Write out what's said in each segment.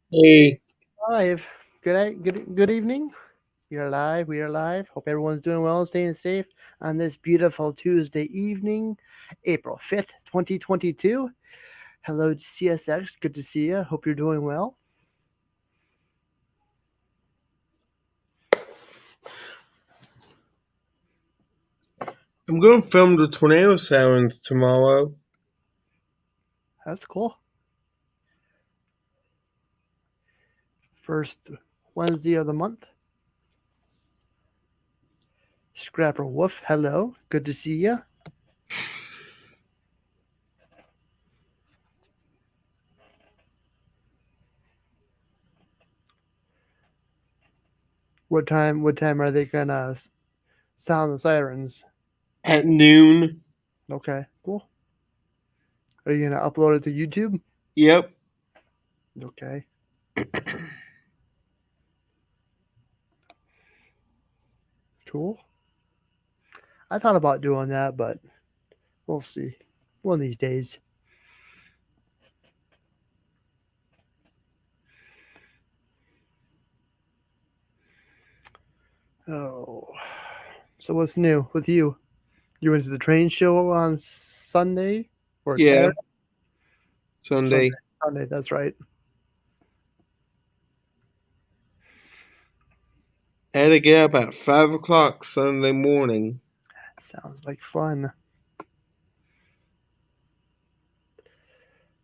Hey, Live. Good evening. We are live. We are live. Hope everyone's doing well and staying safe on this beautiful Tuesday evening, April 5th, 2022. Hello, CSX. Good to see you. Hope you're doing well. I'm going to film the tornado sirens tomorrow. That's cool. First Wednesday of the month. Scrapper Wolf. Hello. Good to see you. What time are they gonna sound the sirens? At noon. Okay, cool. Are you gonna upload it to YouTube? Yep. Okay. Cool. I thought about doing that, but we'll see. One of these days. Oh. So what's new with you? You went to the train show on Sunday or Yeah. Saturday? Sunday. Sunday, that's right. I had to get up at 5 o'clock Sunday morning. Sounds like fun.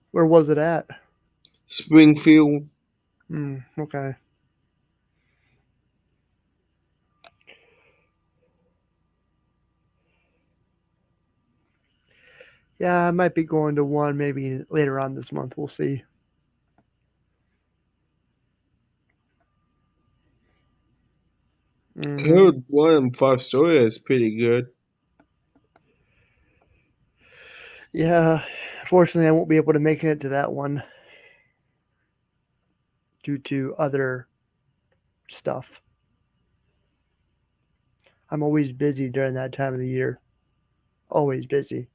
Where was it at? Springfield. Okay. Yeah, I might be going to one maybe later on this month. We'll see. I Hmm. heard one in Fostoria is pretty good. Yeah, unfortunately, I won't be able to make it to that one due to other stuff. I'm always busy during that time of the year. Always busy.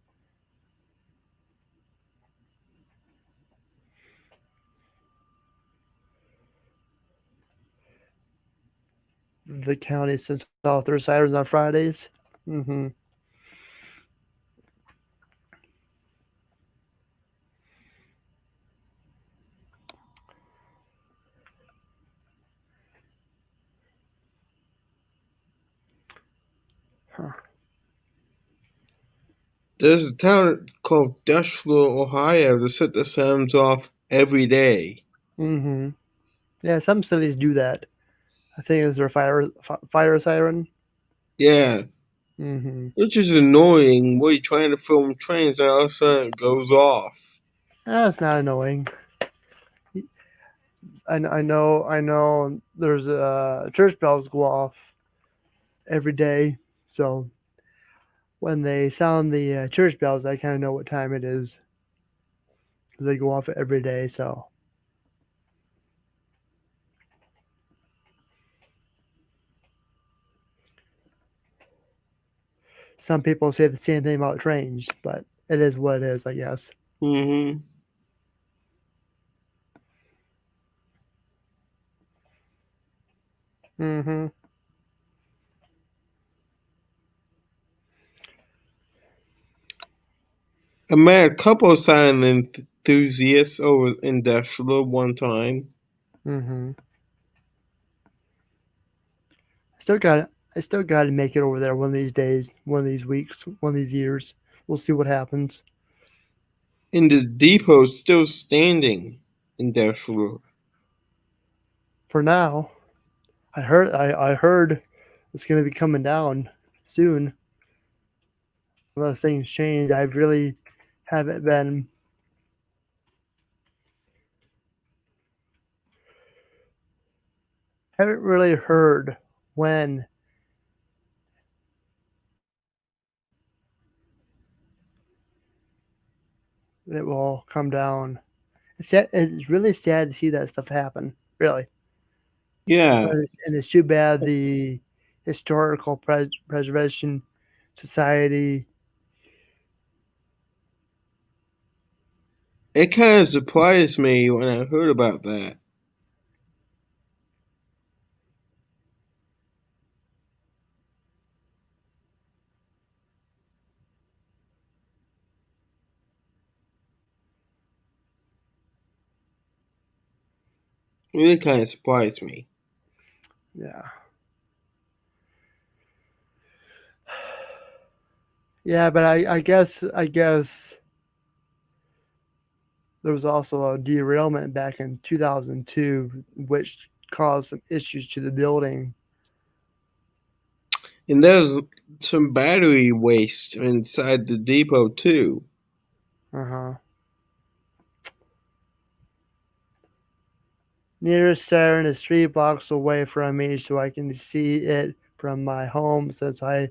The county sends off their sirens on Fridays. Hmm. Huh. There's a town called Dashville, Ohio that set the sirens off every day. Hmm. Yeah, some cities do that. I think it's their fire siren. Yeah, Hmm. which is annoying. We're trying to film trains and all of a sudden it goes off. That's not annoying. I know. There's church bells go off every day, so when they sound the church bells, I kind of know what time it is because they go off every day. So some people say the same thing about trains, but it is what it is, I guess. Hmm. Hmm. I met a couple of siren enthusiasts over in Dashville one time. Hmm. Still got. I still got to make it over there one of these days, one of these weeks, one of these years. We'll see what happens. And the depot's still standing in Dashville. For now, I heard it's going to be coming down soon. Unless things change, I really haven't been haven't really heard when it will come down. It's really sad to see that stuff happen. Really, Yeah, and it's too bad the historical preservation society. it kind of surprised me when I heard about that. It really kind of surprised me. Yeah, yeah, but I guess there was also a derailment back in 2002, which caused some issues to the building. And there's some battery waste inside the depot too. Uh huh. Nearest siren is 3 blocks away from me, so I can see it from my home since I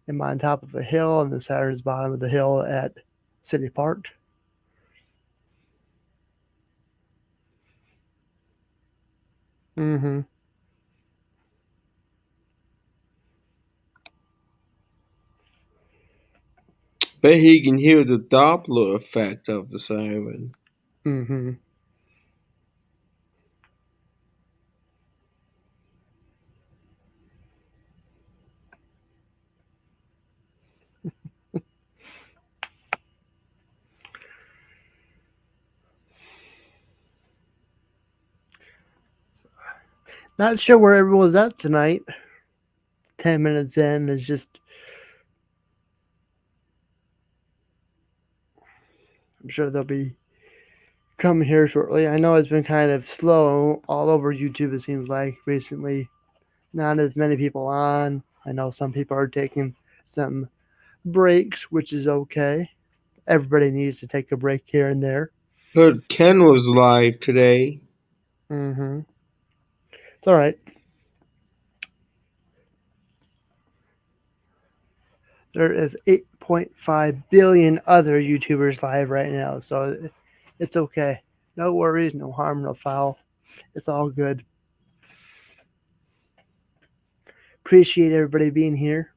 am on top of a hill and the siren is bottom of the hill at City Park. Mm-hmm. Bet he can hear the Doppler effect of the siren. Mm-hmm. Not sure where everyone's at tonight. 10 minutes in is just. I'm sure they'll be coming here shortly. I know it's been kind of slow all over YouTube. It seems like recently, not as many people on. I know some people are taking some breaks, which is okay. Everybody needs to take a break here and there. Heard Ken was live today. Mm-hmm. It's all right. There is 8.5 billion other YouTubers live right now, so it's okay. No worries, no harm, no foul. It's all good. Appreciate everybody being here.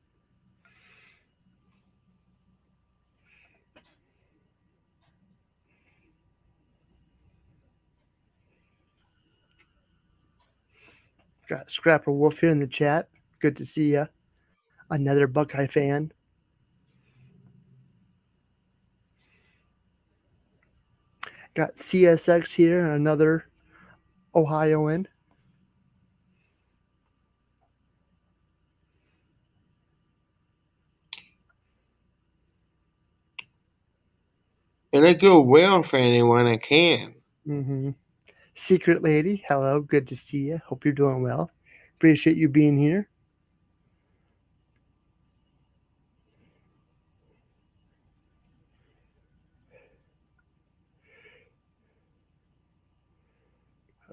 Got Scrapper Wolf here in the chat. Good to see ya. Another Buckeye fan. Got CSX here, another Ohioan. And I go whale for anyone I can. Mm-hmm. Secret Lady, hello. Good to see you. Hope you're doing well. Appreciate you being here.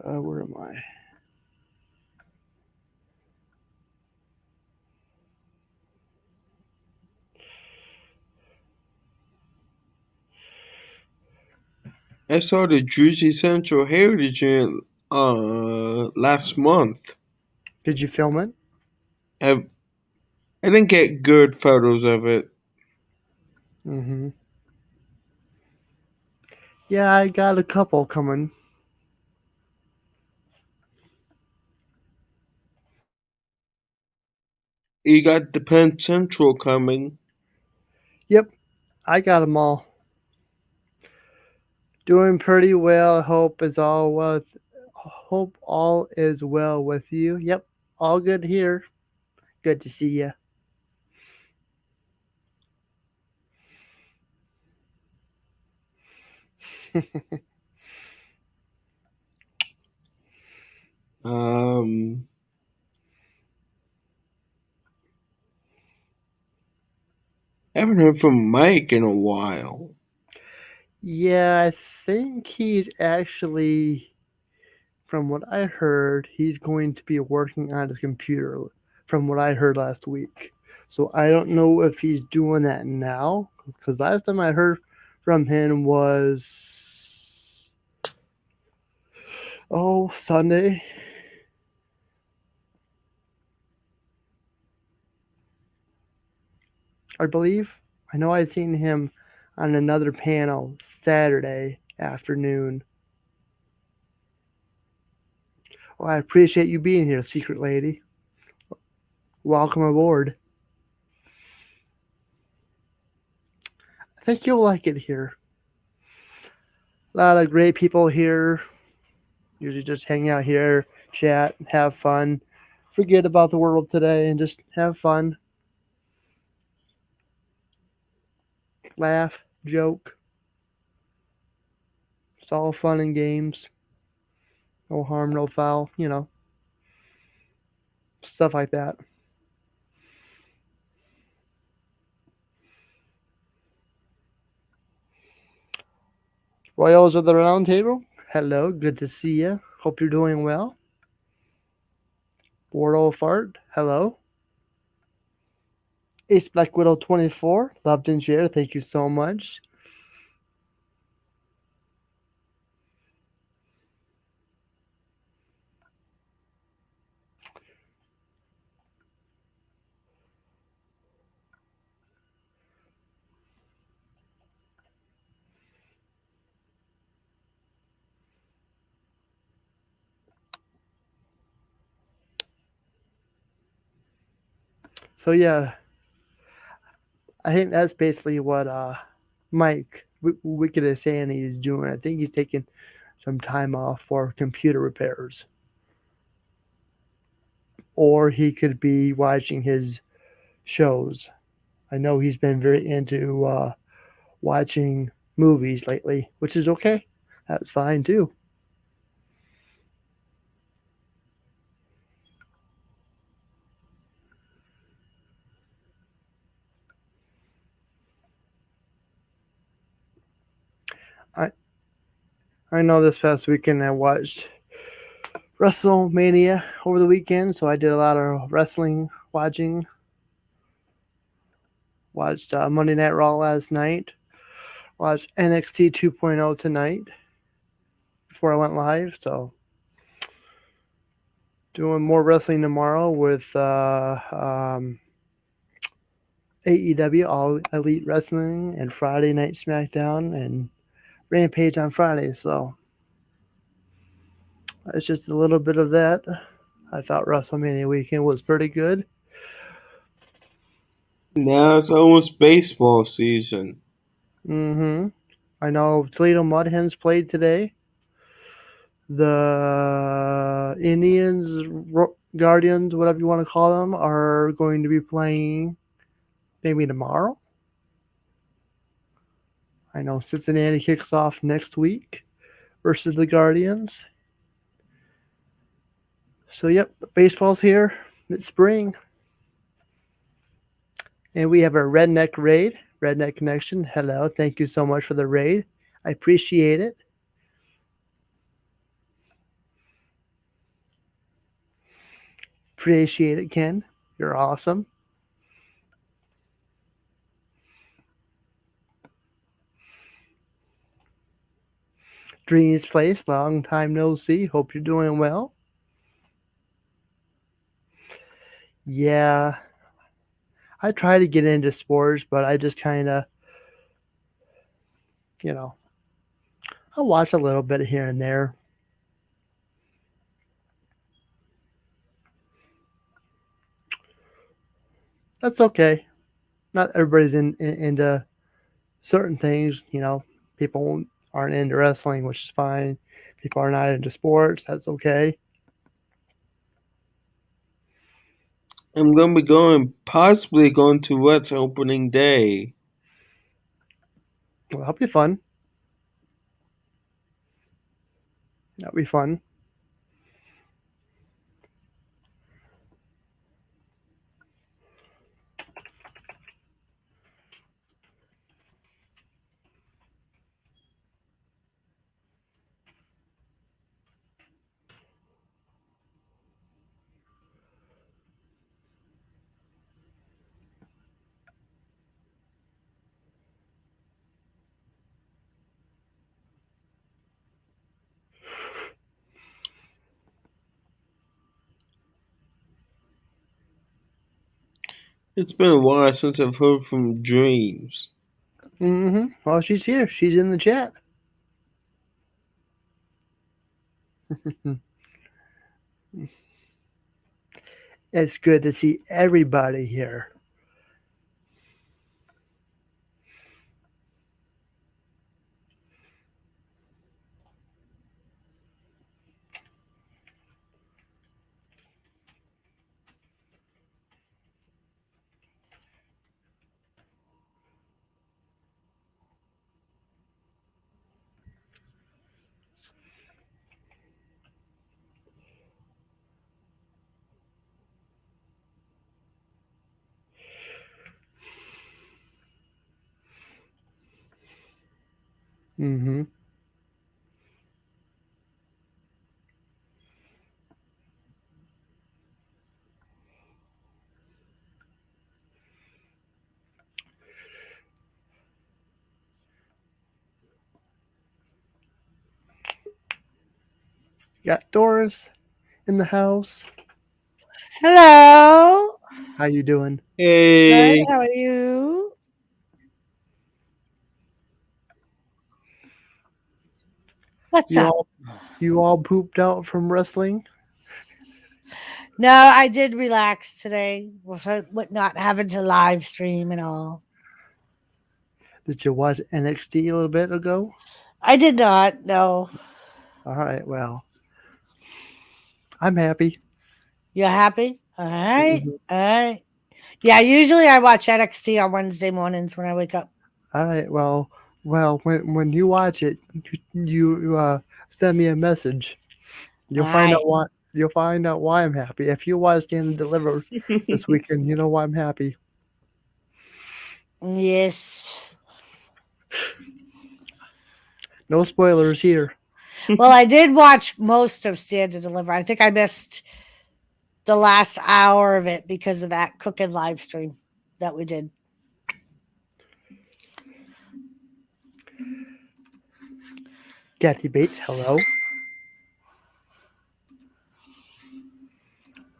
Where am I? I saw the Jersey Central Heritage last month. Did you film it? I, I didn't get good photos of it. Mm-hmm. Yeah, I got a couple coming. You got the Penn Central coming. Yep, I got them all. Doing pretty well. Hope all is well with you. Yep, all good here. Good to see you. Um, haven't heard from Mike in a while. Yeah, I think he's actually, from what I heard, he's going to be working on his computer, from what I heard last week. So I don't know if he's doing that now, because last time I heard from him was, Sunday. I believe. I know I'd seen him on another panel Saturday afternoon. Well, I appreciate you being here, Secret Lady. Welcome aboard. I think you'll like it here. A lot of great people here. Usually just hang out here, chat, have fun, forget about the world today, and just have fun, laugh, joke. It's all fun and games. No harm, no foul, stuff like that. Royals of the Round Table, hello, good to see you. Hope you're doing well. Wardle Fart, hello. Ace Black Widow 24, loved and shared, thank you so much. So yeah, I think that's basically what Mike Wicked is saying he's doing. I think he's taking some time off for computer repairs. or he could be watching his shows. I know he's been very into watching movies lately, which is okay. That's fine too. I I know this past weekend I watched WrestleMania over the weekend, so I did a lot of wrestling watching. Watched Monday Night Raw last night. Watched NXT 2.0 tonight before I went live. So doing more wrestling tomorrow with AEW All Elite Wrestling and Friday Night SmackDown and Rampage on Friday. So it's just a little bit of that. I thought WrestleMania weekend was pretty good. Now it's almost baseball season. Mm-hmm. I know Toledo Mud Hens played today. The Indians, Guardians, whatever you want to call them, are going to be playing maybe tomorrow. I know Cincinnati kicks off next week versus the Guardians. So, yep, baseball's here. It's spring. And we have a Redneck Raid, Redneck Connection. Hello. Thank you so much for the raid. I appreciate it. Appreciate it, Ken. You're awesome. Dreams Place, long time no see. Hope you're doing well. Yeah, I try to get into sports, but I just kind of, you know, I watch a little bit here and there. That's okay. Not everybody's into certain things. People aren't into wrestling, which is fine. People are not into sports. That's okay. I'm gonna be possibly going to Rhett's opening day. Well, that'll be fun. That'll be fun. It's been a while since I've heard from Dreams. Mm-hmm. Well, she's here. She's in the chat. It's good to see everybody here. Mm-hmm. Got Doris in the house. Hello. How you doing? Good. Hey, How are you? What's You up? all you all pooped out from wrestling? No, I did relax today with not having to live stream and all. Did you watch NXT a little bit ago? I did not. No. All right, well, I'm happy. You happy? All right. Mhm. All right. Yeah, usually I watch NXT on Wednesday mornings when I wake up. All right. Well, when you watch it, you send me a message. All You'll find right. out why. You'll find out why I'm happy. If you watch Stand and Deliver this weekend, you know why I'm happy. Yes. No spoilers here. Well, I did watch most of Stand to Deliver. I think I missed the last hour of it because of that cooking live stream that we did. Kathy Bates, hello.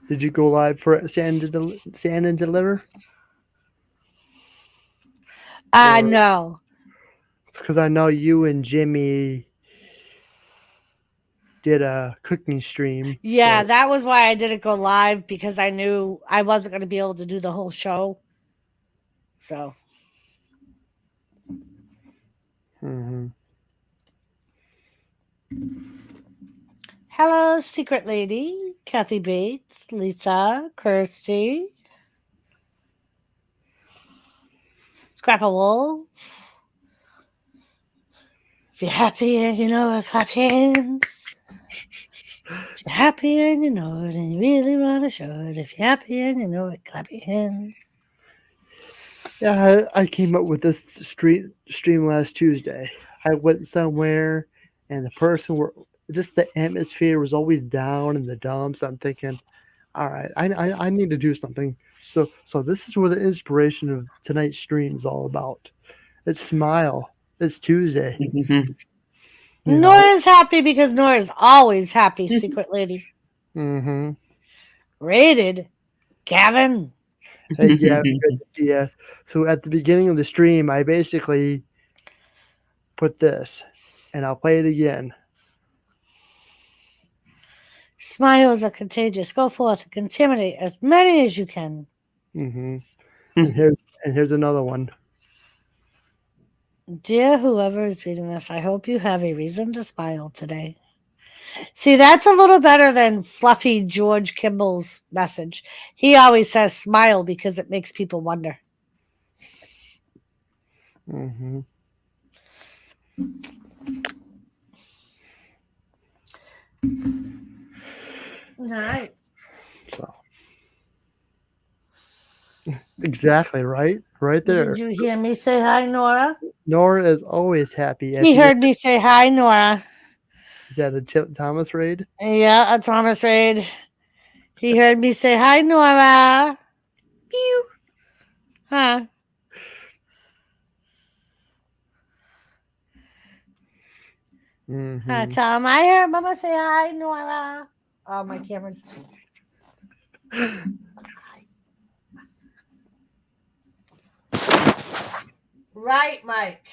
Did you go live for Stand and Deliver? Or No. because I know you and Jimmy did a cooking stream. Yeah, So that was why I didn't go live because I knew I wasn't going to be able to do the whole show. So, hmm hello, Secret Lady, Kathy Bates, Lisa, Kirsty, Scrapple Wolf. If you're happy and you know it, clap hands. If you're happy and you know it and you really want to show it, if you're happy and you know it, clap your hands. yeah, I came up with this stream last Tuesday. I went somewhere, and the person were just the atmosphere was always down in the dumps. I'm thinking, all right, I need to do something. So this is where the inspiration of tonight's stream is all about. It's smile. It's Tuesday. You know. Nora's happy because Nora's always happy, Secret Lady. Mm-hmm. Rated, Gavin. Hey, yeah, good to see ya. So at the beginning of the stream, I basically put this, and I'll play it again. Smiles are contagious. Go forth and contaminate as many as you can. Mm-hmm. And here's another one. Dear whoever is reading this, I hope you have a reason to smile today. See, that's a little better than fluffy George Kimball's message. He always says smile because it makes people wonder. Mm-hmm. All right. So exactly right Did there. you hear me say hi, Nora? Nora is always happy at He the end. heard me say hi, Nora. Is that a Thomas raid? Yeah, a Thomas Raid. He heard me say hi, Nora. Pew. Huh. Mm-hmm. Tell him I heard Mama say hi, Nora. Oh, my camera's too. Right, Mike.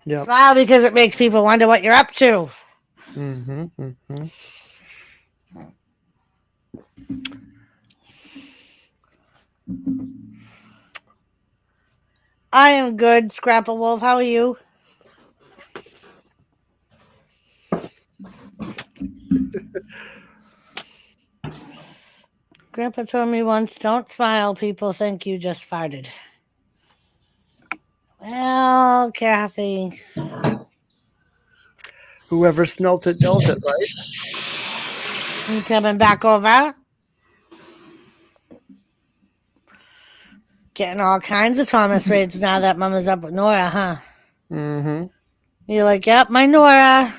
Yep. Smile because it makes people wonder what you're up to. Mm-hmm. Mm-hmm. I am good, Scrapple Wolf. How are you? Grandpa told me once, don't smile, people think you just farted. Well, Kathy. Whoever smelt it dealt it, right? You coming back over? Getting all kinds of Thomas raids now that Mama's up with Nora, huh? Mm-hmm. You're like, yep, my Nora.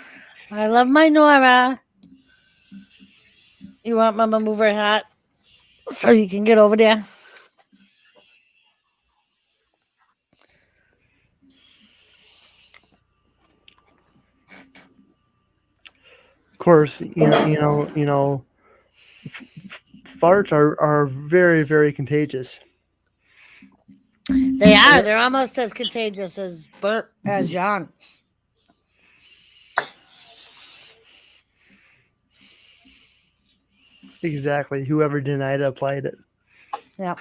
I love my Nora. You want Mama move her hat so you can get over there? Of course, farts are very, very contagious. They are. They're almost as contagious as burp as John's. Exactly. Whoever denied it applied it. Yep.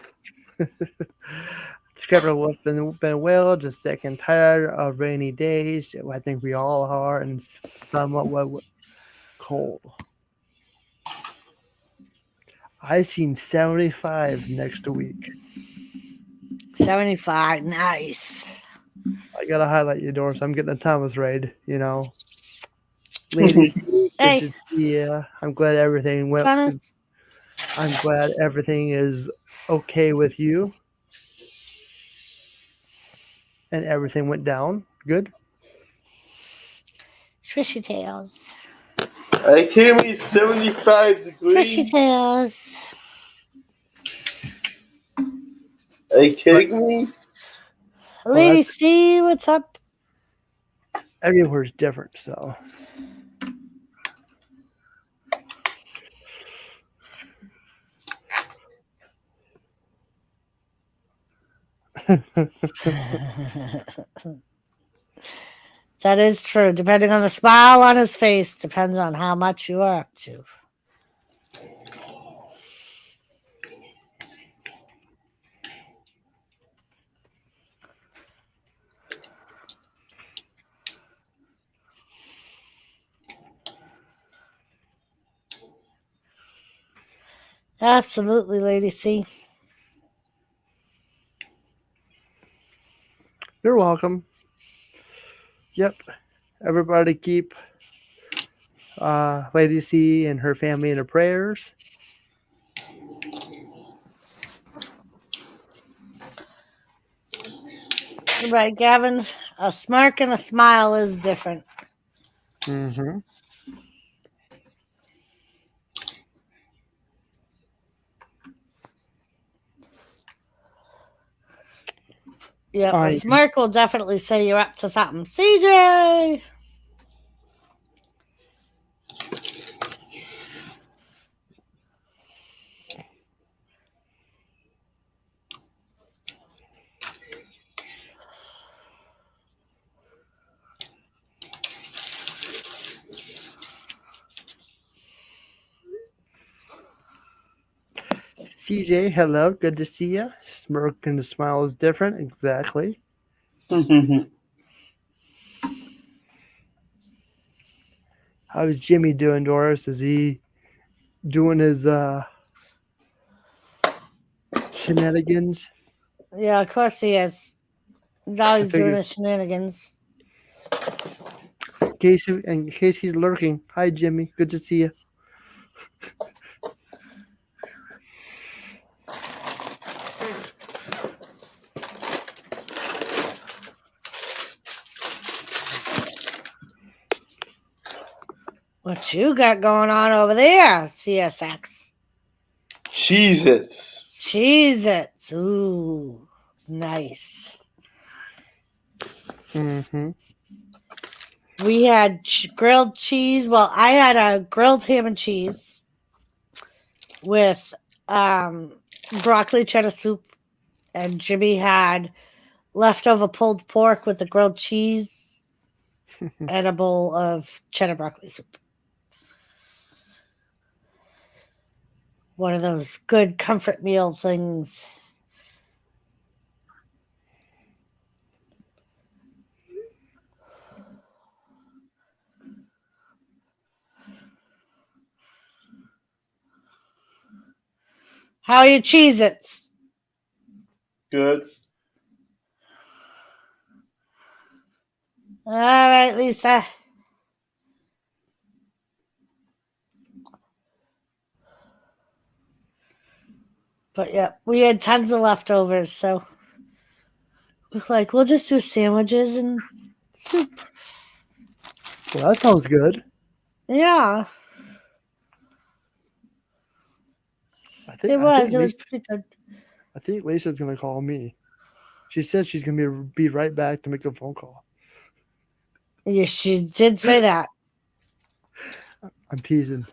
Scrapper Wolf been well, just sick and tired of rainy days. I think we all are, and somewhat cold. I seen 75 next week. 75. Nice. I gotta highlight you, Doris. I'm getting a Thomas raid. Lady C, good Hey, to see ya. I'm glad everything went. Thomas. I'm glad everything is okay with you, and everything went down. Good. Swishy tails. I came in 75 Swishy degrees. tails. Are you But kidding me? well, Lady C, what's up? everywhere's different. So That is true. Depending on the smile on his face, depends on how much you are up to. Absolutely, Lady C. you're welcome. Yep. Everybody keep Lady C and her family in their prayers. Right, Gavin. A smirk and a smile is different. Mm-hmm. Yep, a I smirk will definitely say you're up to something. CJ! CJ, hello, good to see you. Smirk and the smile is different, exactly. How's Jimmy doing, Doris? Is he doing his shenanigans? Yeah, of course he is. He's I always doing figured, his shenanigans. in case he's lurking. Hi, Jimmy. Good to see you. What you got going on over there, CSX? Jesus. Cheez-Its. Ooh, nice. Mm-hmm. We had grilled cheese. Well, I had a grilled ham and cheese with broccoli cheddar soup, and Jimmy had leftover pulled pork with the grilled cheese and a bowl of cheddar broccoli soup. One of those good comfort meal things. How are your Cheez-Its? Good. All right, Lisa. But yeah, we had tons of leftovers, so we're like, we'll just do sandwiches and soup. Well, that sounds good. Yeah, I think it I think was. It was Lisa, pretty good. I think Lisa's gonna call me. She said she's gonna be right back to make a phone call. Yeah, she did say that. I'm teasing.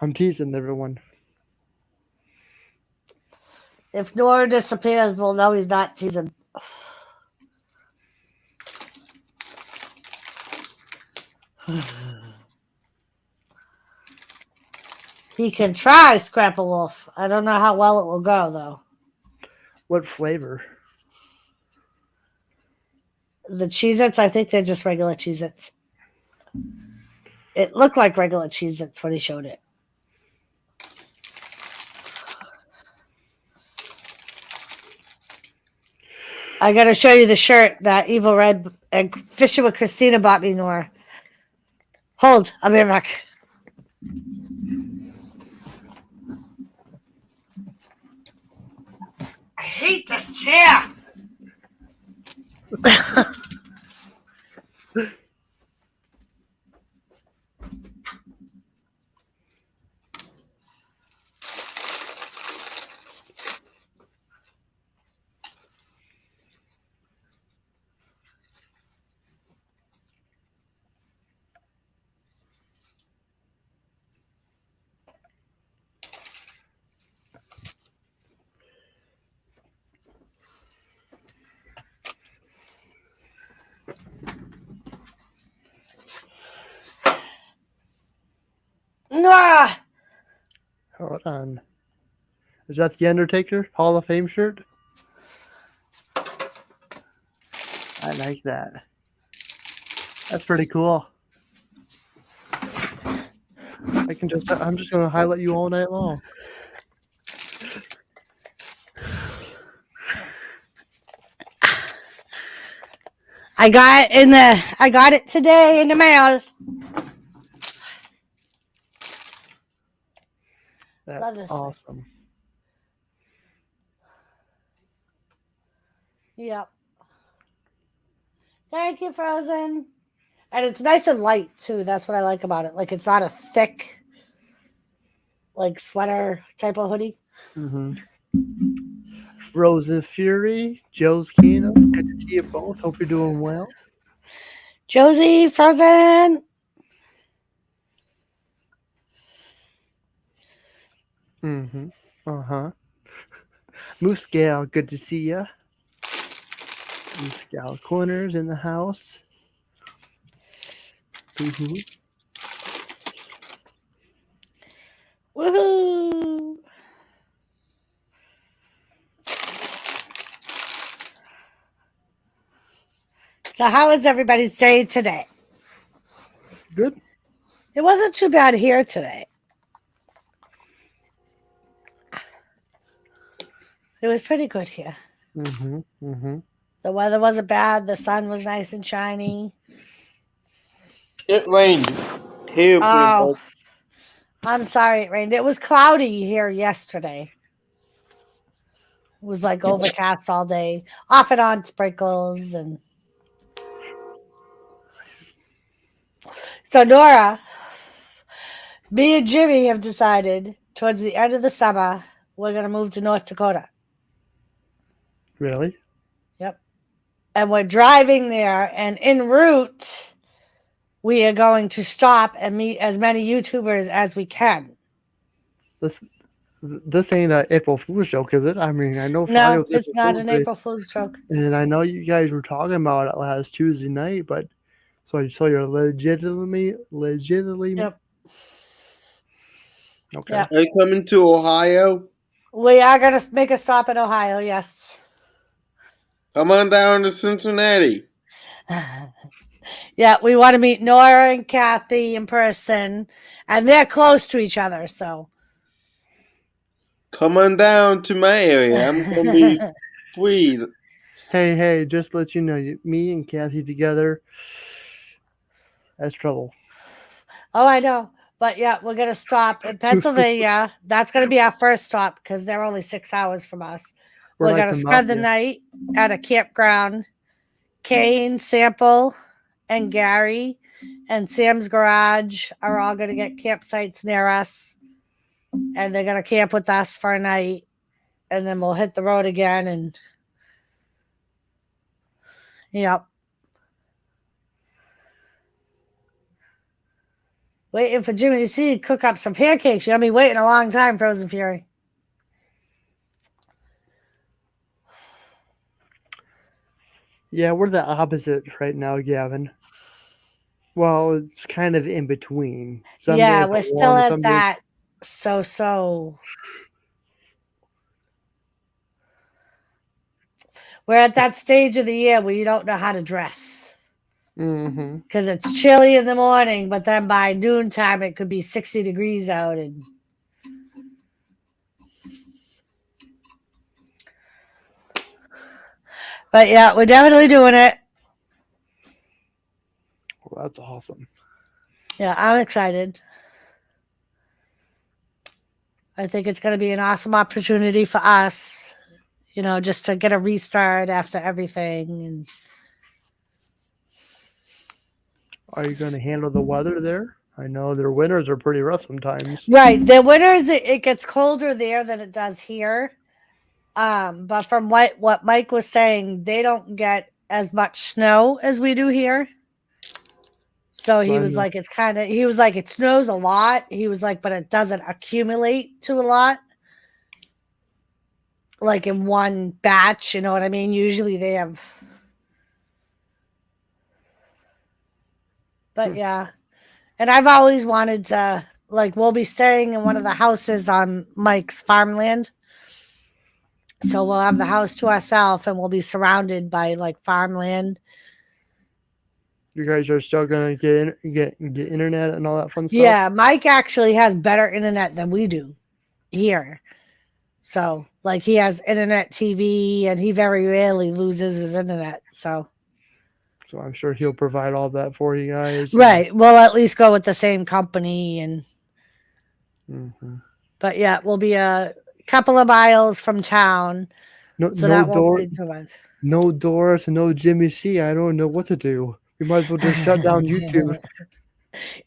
I'm teasing everyone. If Nora disappears, we'll know he's not teasing. He can try Scrapple Wolf. I don't know how well it will go, though. What flavor? The Cheez-Its, I think they're just regular Cheez-Its. It looked like regular Cheez-Its when he showed it. I gotta show you the shirt that Evil Red and Fishing with Christina bought me, Nora. Hold, I'll be right back. I hate this chair. Nora! Hold on. Is that the Undertaker Hall of Fame shirt? I like that. That's pretty cool. I'm just gonna highlight you all night long. I got it today in the mail. Love That's this awesome. Yep. Thank you, Frozen. And it's nice and light too. That's what I like about it. Like it's not a thick, like sweater type of hoodie. Mm-hmm. Frozen Fury, Joe's Kingdom. Good to see you both. Hope you're doing well. Josie, Frozen. Mm-hmm. Uh-huh. Moose Gal, good to see ya. Moose Gal Corners in the house. Mm-hmm. Woohoo! So how was everybody's day today? Good. It wasn't too bad here today. It was pretty good here. Mm-hmm. Mm-hmm. The weather wasn't bad. The sun was nice and shiny. It rained here pretty Oh, much. I'm sorry it rained. It was cloudy here yesterday. It was like overcast all day, off and on sprinkles. And so, Nora, me and Jimmy have decided towards the end of the summer, we're going to move to North Dakota. Really? Yep. And we're driving there, and en route, we are going to stop and meet as many YouTubers as we can. This ain't an April Fool's joke, is it? I mean, I know Friday No, was it's April not Fool's an Day, April Fool's joke. and I know you guys were talking about it last Tuesday night, but so you're legitimately Yep. okay. Yep. Are you coming to Ohio? We are going to make a stop in Ohio, yes. Come on down to Cincinnati. Yeah, we want to meet N.O.R.A and Kathy in person, and they're close to each other, so. Come on down to my area. I'm gonna be free. Hey, just to let you know, me and Kathy together, that's trouble. Oh, I know. But yeah, we're going to stop in Pennsylvania. That's going to be our first stop because they're only 6 hours from us. We're like going to the spend the mafia. night at a campground. Kane, Sample, and Gary and Sam's Garage are all going to get campsites near us. And they're going to camp with us for a night. And then we'll hit the road again. And, yep. Waiting for Jimmy to see cook up some pancakes. You'll be waiting a long time, Frozen Fury. Yeah, we're the opposite right now, Gavin. Well, it's kind of in between. Some Yeah, days we're are still warm, at some days. that so. We're at that stage of the year where you don't know how to dress. Mm-hmm. Because it's chilly in the morning, but then by noontime it could be 60 degrees out. And But yeah, we're definitely doing it. Well, that's awesome. Yeah, I'm excited. I think it's going to be an awesome opportunity for us, just to get a restart after everything. And Are you going to handle the weather there? I know their winters are pretty rough sometimes. right, the winters it gets colder there than it does here. But from what Mike was saying, they don't get as much snow as we do here. So So he I was know. like, he was like, it snows a lot. He was like, but it doesn't accumulate to a lot, like in one batch. You know what I mean? Usually they have, but yeah. And I've always wanted to, like, we'll be staying in one of the houses on Mike's farmland. So we'll have the house to ourselves and we'll be surrounded by like farmland. You guys are still going to get internet and all that fun stuff? Yeah, Mike actually has better internet than we do here. So, like, he has internet TV and he very rarely loses his internet. So, So I'm sure he'll provide all that for you guys. right. We'll at least go with the same company. Mhm. But yeah, we'll be a couple of miles from town. No, So no that won't door, be too much. no Doris, and no Jimmy C. I don't know what to do. We might as well just shut down YouTube.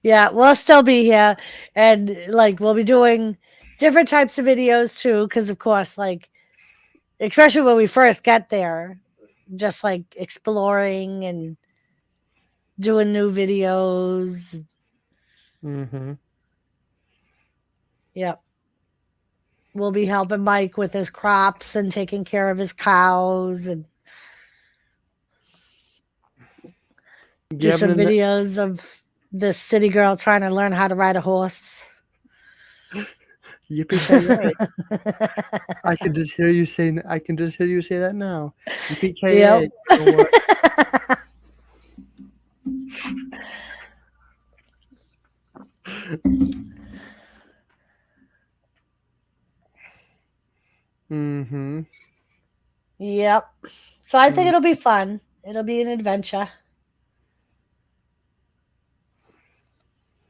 Yeah, we'll still be here. And like, we'll be doing different types of videos too. Cause of course, like, especially when we first get there, just like exploring and doing new videos. Mm-hmm. Yep. We'll be helping Mike with his crops and taking care of his cows and do Gavin some and that, videos of this city girl trying to learn how to ride a horse. yippee ki I can just hear you saying. I can just hear you say that now. Yippee ki Yep. You know what? Mm-hmm. Yep. So I think Mm. it'll be fun. It'll be an adventure.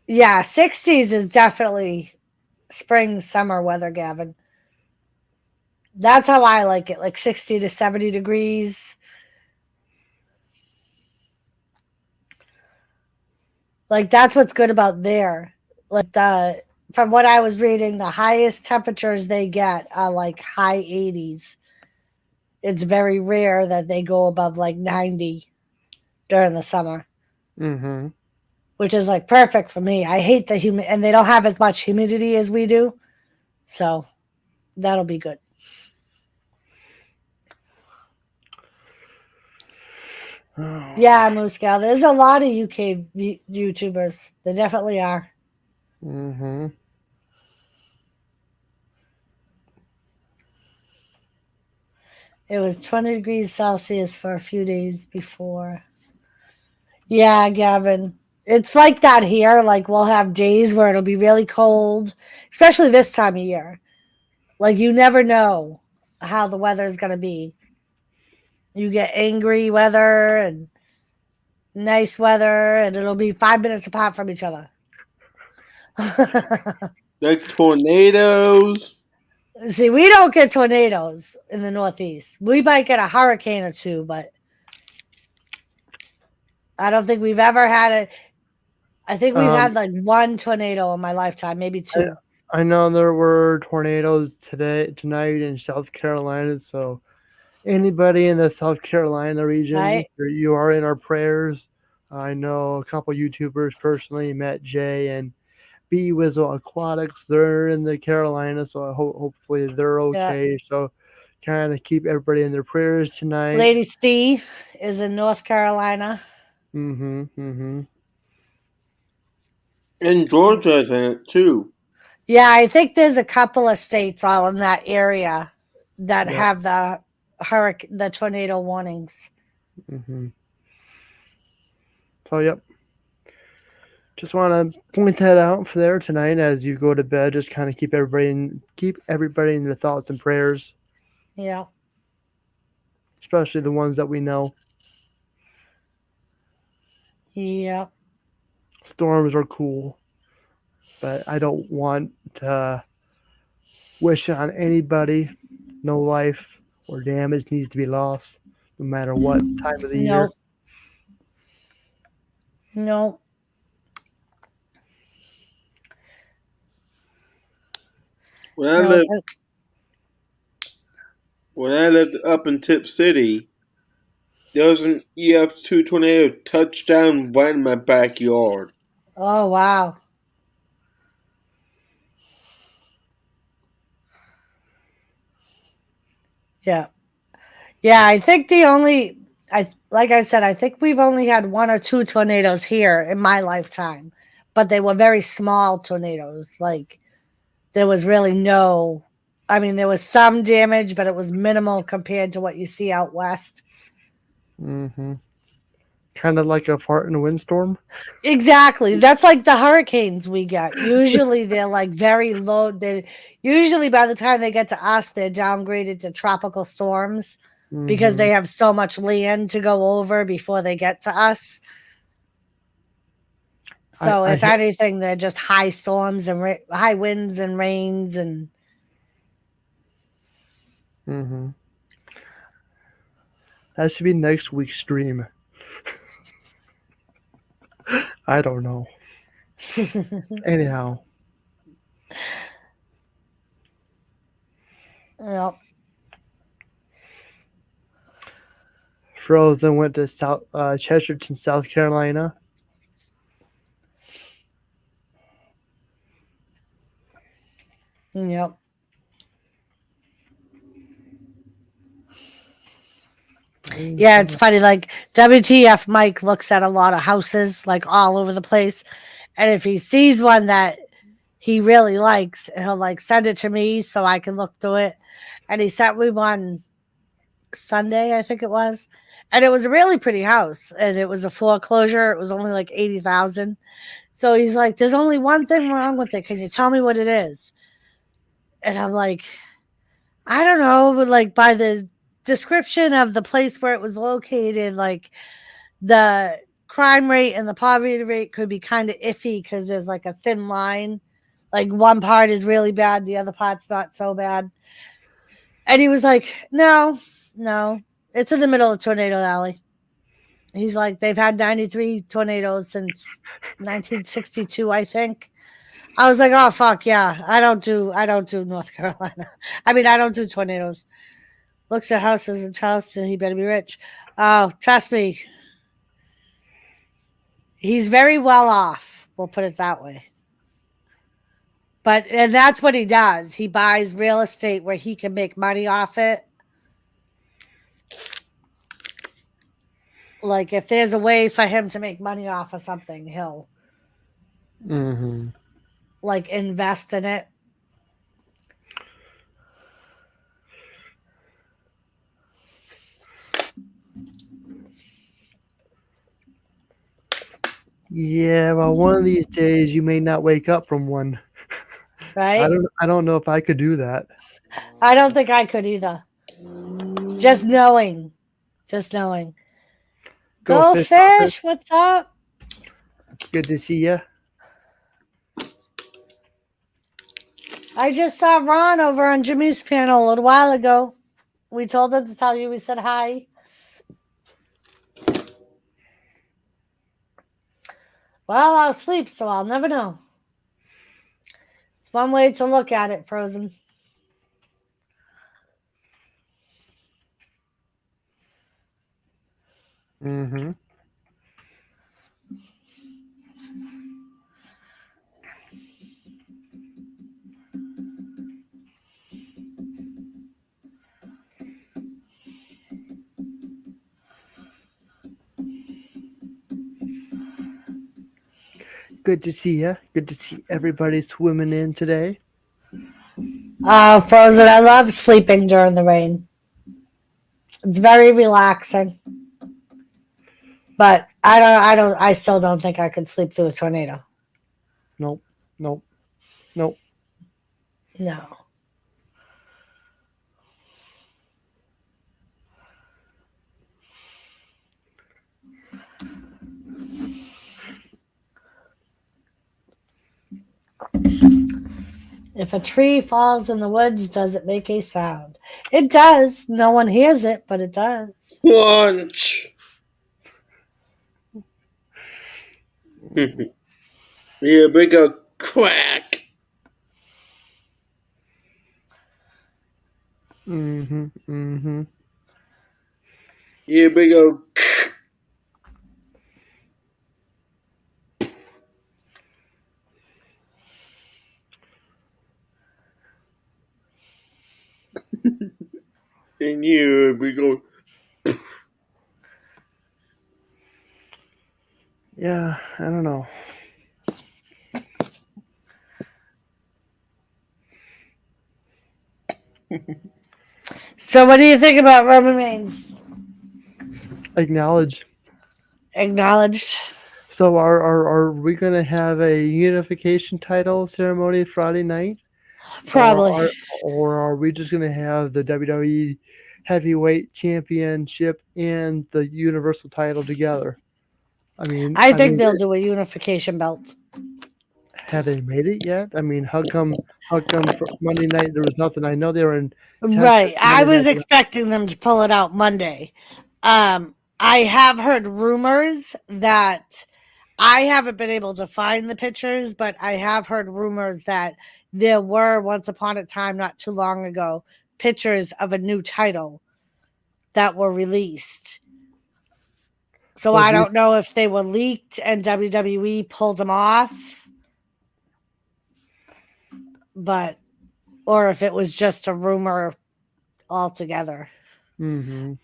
Yeah, 60s is definitely spring, summer weather, Gavin. That's how I like it, like 60 to 70 degrees. Like that's what's good about there. Like from what I was reading, the highest temperatures they get are like high 80s. It's very rare that they go above like 90 during the summer, Mm-hmm. which is like perfect for me. I hate the humid, and they don't have as much humidity as we do. So that'll be good. Oh. Yeah, Moose Gal. There's a lot of UK YouTubers. There definitely are. Mm-hmm. It was 20 degrees Celsius for a few days before. Yeah, Gavin. It's like that here. Like we'll have days where it'll be really cold, especially this time of year. Like you never know how the weather is going to be. You get angry weather and nice weather, and it'll be 5 minutes apart from each other. Like tornadoes. See, we don't get tornadoes in the Northeast. We might get a hurricane or two, but I don't think we've ever had it. I think we've Um, had like one tornado in my lifetime, maybe I, two. I know there were tornadoes tonight in South Carolina. So anybody in the South Carolina region, Right? you are in our prayers. I know a couple YouTubers personally, Matt J and B Wizzle Aquatics. They're in the Carolina, so hopefully they're Yeah. okay. So kind of keep everybody in their prayers tonight. Lady Steve is in North Carolina. Mm-hmm. Mm-hmm. And Georgia's in it too. Yeah, I think there's a couple of states all in that area that Yep. have the tornado warnings. Mm-hmm. So yep. Just want to point that out for there tonight as you go to bed. Just kind of keep everybody in their thoughts and prayers. Yeah. especially the ones that we know. Yeah. Storms are cool, but I don't want to wish it on anybody. No life or damage needs to be lost, no matter what time of the year. No. No. When I No. lived when I lived up in Tip City, there was an EF2 tornado touched down right in my backyard. Oh wow. Yeah. Yeah, I think the only I like I said, I think we've only had one or two tornadoes here in my lifetime, but they were very small tornadoes. Like there was really no I mean, there was some damage, but it was minimal compared to what you see out west. Mm-hmm. Kind of like a fart in a windstorm. Exactly. That's like the hurricanes we get. Usually they're like very low. They usually by the time they get to us, they're downgraded to tropical storms because Mm-hmm. they have so much land to go over before they get to us. I, So I if hit. anything, they're just high storms and high winds and rains and Mm-hmm. That should be next week's stream. I don't know. Anyhow, yep, Frozen went to Chesterton, South Carolina. yep. Yeah, it's funny. Like WTF Mike looks at a lot of houses like all over the place. And if he sees one that he really likes, he'll like send it to me so I can look through it. And he sent me one Sunday, I think it was. And it was a really pretty house. And it was a foreclosure. It was only like 80,000. So he's like, there's only one thing wrong with it. Can you tell me what it is? And I'm like, I don't know, but like by the description of the place where it was located, like the crime rate and the poverty rate could be kind of iffy because there's like a thin line. Like one part is really bad, the other part's not so bad. And he was like, no, no, it's in the middle of Tornado Alley. He's like, they've had 93 tornadoes since 1962, I think. I was like, oh fuck yeah, I don't do North Carolina. I mean, I don't do tornadoes. Looks at houses in Charleston, he better be rich. Oh, trust me, he's very well off. We'll put it that way. But and that's what he does. He buys real estate where he can make money off it. Like if there's a way for him to make money off of something, he'll Mm-hmm. like invest in it. Yeah, well, one of these days you may not wake up from one. Right? I don't know if I could do that. I don't think I could either. Just knowing. Just knowing. Go Go fish office. fish. What's up? Good to see you. I just saw Ron over on Jimmy's panel a little while ago. We told him to tell you we said hi. Well, I'll sleep, so I'll never know. It's one way to look at it, Frozen. Mm-hmm. Good to see you. Good to see everybody swimming in today. Frozen, I love sleeping during the rain. It's very relaxing. But I still don't think I could sleep through a tornado. Nope. Nope. Nope. No. If a tree falls in the woods, does it make a sound? It does. No one hears it, but it does. Punch. Here we go. Crack. Mm-hmm. Here we go. And here we go. Yeah, I don't know. So, what do you think about Roman Reigns? Acknowledge. Acknowledged. So are we gonna have a unification title ceremony Friday night? Probably. Or are we just gonna have the WWE Heavyweight Championship and the Universal title together? I mean, I think they'll do a unification belt. have they made it yet? I mean, how come for Monday night there was nothing? I know they were in Right. Texas I Monday was night. expecting them to pull it out Monday. I have heard rumors that I haven't been able to find the pictures, but I have heard rumors that there were once upon a time, not too long ago, pictures of a new title that were released. So Well, I don't know if they were leaked and WWE pulled them off, but or if it was just a rumor altogether. Mm-hmm.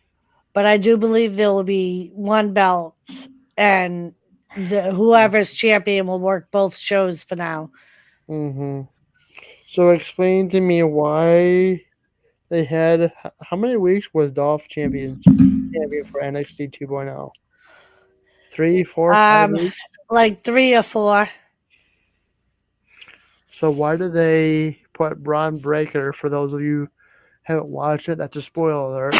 But I do believe there will be one belt, and whoever's champion will work both shows for now. Mm-hmm. So explain to me why they had how many weeks was Dolph champion for NXT 2.0? 3, 4, 5 weeks. Like 3 or 4. So why do they put Braun Breaker? For those of you who haven't watched it, that's a spoiler alert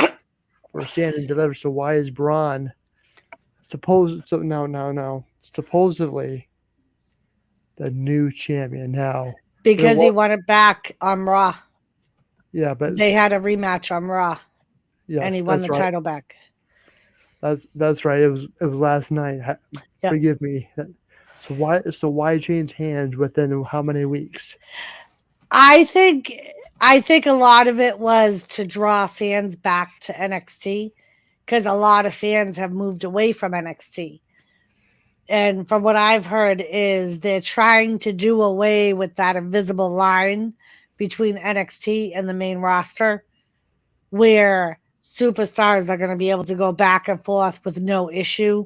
for Stand and Deliver. So why is Braun supposedly the new champion now? Because he won it back on Raw. Yeah, but they had a rematch on Raw, yes, and he won the title back. That's right. It was last night. Yep. Forgive me. So why change hands within how many weeks? I think a lot of it was to draw fans back to NXT, because a lot of fans have moved away from NXT. And from what I've heard is they're trying to do away with that invisible line between NXT and the main roster, where superstars are going to be able to go back and forth with no issue,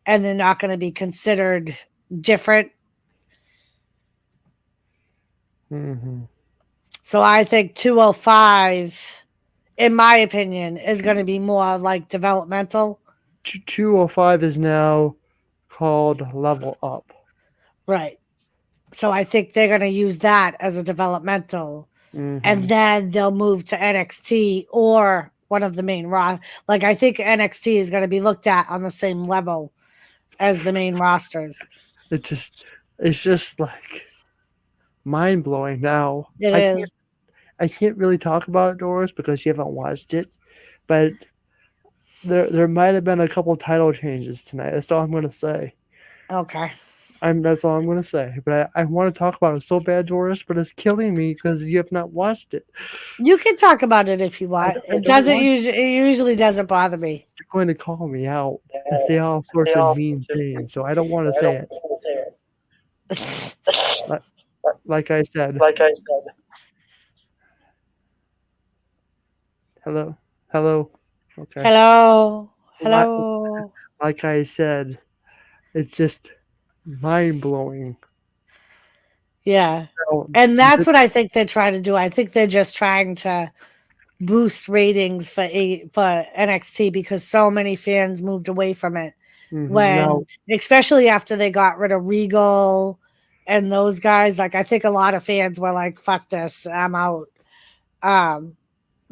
and they're not going to be considered different. Mm-hmm. So I think 205, in my opinion, is going to be more like developmental. 205 is now called Level Up. Right. So I think they're going to use that as a developmental. Mm-hmm. And then they'll move to NXT or one of the main Raw. Like, I think NXT is going to be looked at on the same level as the main rosters. It's just like mind blowing now. It is. I can't really talk about it, Doris, because you haven't watched it. But there might have been a couple title changes tonight. That's all I'm going to say. Okay. That's all I'm going to say. But I want to talk about it so bad, Doris, but it's killing me because you have not watched it. You can talk about it if you want. It usually doesn't bother me. You're going to call me out and say all sorts of mean things, so I don't want to say it. Like I said. Hello. Okay. Hello. Like I said, it's just mind-blowing. Yeah. And that's what I think they're trying to do. I think they're just trying to boost ratings for NXT, because so many fans moved away from it. Mm-hmm. Especially after they got rid of Regal and those guys. Like, I think a lot of fans were like, fuck this, I'm out.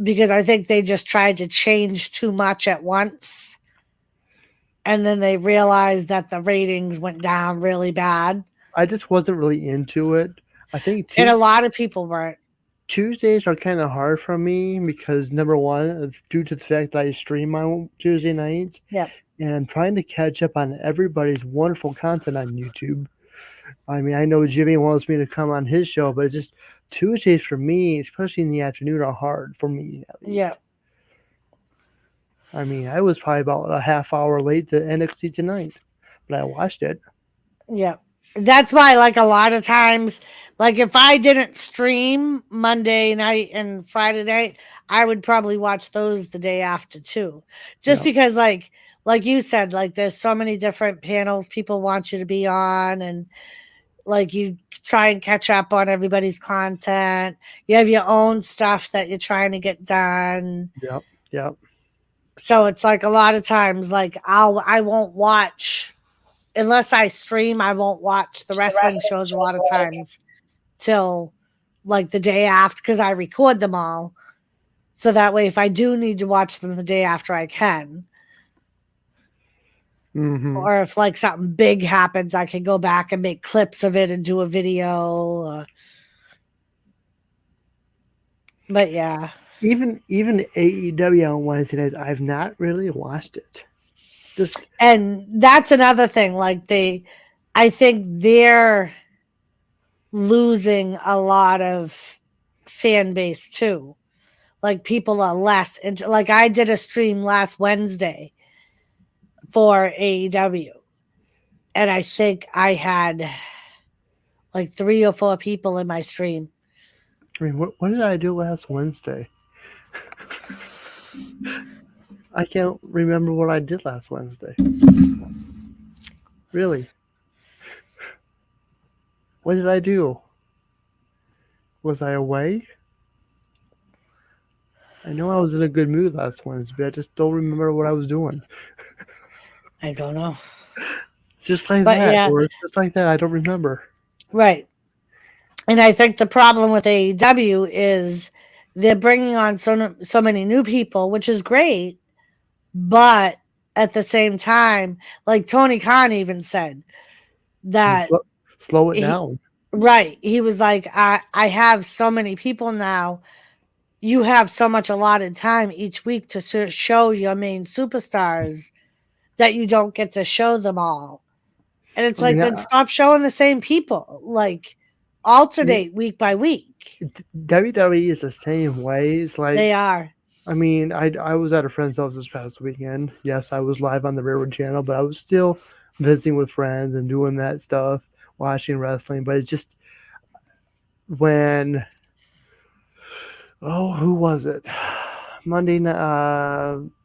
Because I think they just tried to change too much at once. And then they realized that the ratings went down really bad. I just wasn't really into it. I think And a lot of people weren't. Tuesdays are kind of hard for me because number one, due to the fact that I stream on Tuesday nights, Yep. and I'm trying to catch up on everybody's wonderful content on YouTube. I mean, I know Jimmy wants me to come on his show, but it's just Tuesdays for me, especially in the afternoon, are hard for me at least. Yep. I mean, I was probably about a half hour late to NXT tonight, but I watched it. Yep. That's why, like, a lot of times, like, if I didn't stream Monday night and Friday night, I would probably watch those the day after too. Just Yeah. because, like you said, like, there's so many different panels people want you to be on, and like, you try and catch up on everybody's content. You have your own stuff that you're trying to get done. Yep. Yep. So it's like a lot of times, like, I won't watch unless I stream, I won't watch the wrestling shows a lot of times till like the day after because I record them all. So that way, if I do need to watch them the day after, I can. Mm-hmm. Or if like something big happens, I can go back and make clips of it and do a video. But yeah, Even AEW on Wednesday nights, I've not really watched it. Just and that's another thing. Like I think they're losing a lot of fan base too. Like people are less like I did a stream last Wednesday for AEW, and I think I had like 3 or 4 people in my stream. I mean, what did I do last Wednesday? I can't remember what I did last Wednesday. Really? What did I do? Was I away? I know I was in a good mood last Wednesday, but I just don't remember what I was doing. I don't know. Just like But that, yeah, or just like that, I don't remember. right. And I think the problem with AEW is they're bringing on so many new people, which is great, but at the same time, like Tony Khan even said that Slow it he, down. right, he was like, I have so many people now. You have so much allotted time each week to show your main superstars that you don't get to show them all. And it's I mean, like, then stop showing the same people. Like, alternate week by week. WWE is the same way. It's like They are. I mean, I was at a friend's house this past weekend. Yes, I was live on the Railroad Channel, but I was still visiting with friends and doing that stuff, watching wrestling. But it's just when who was it?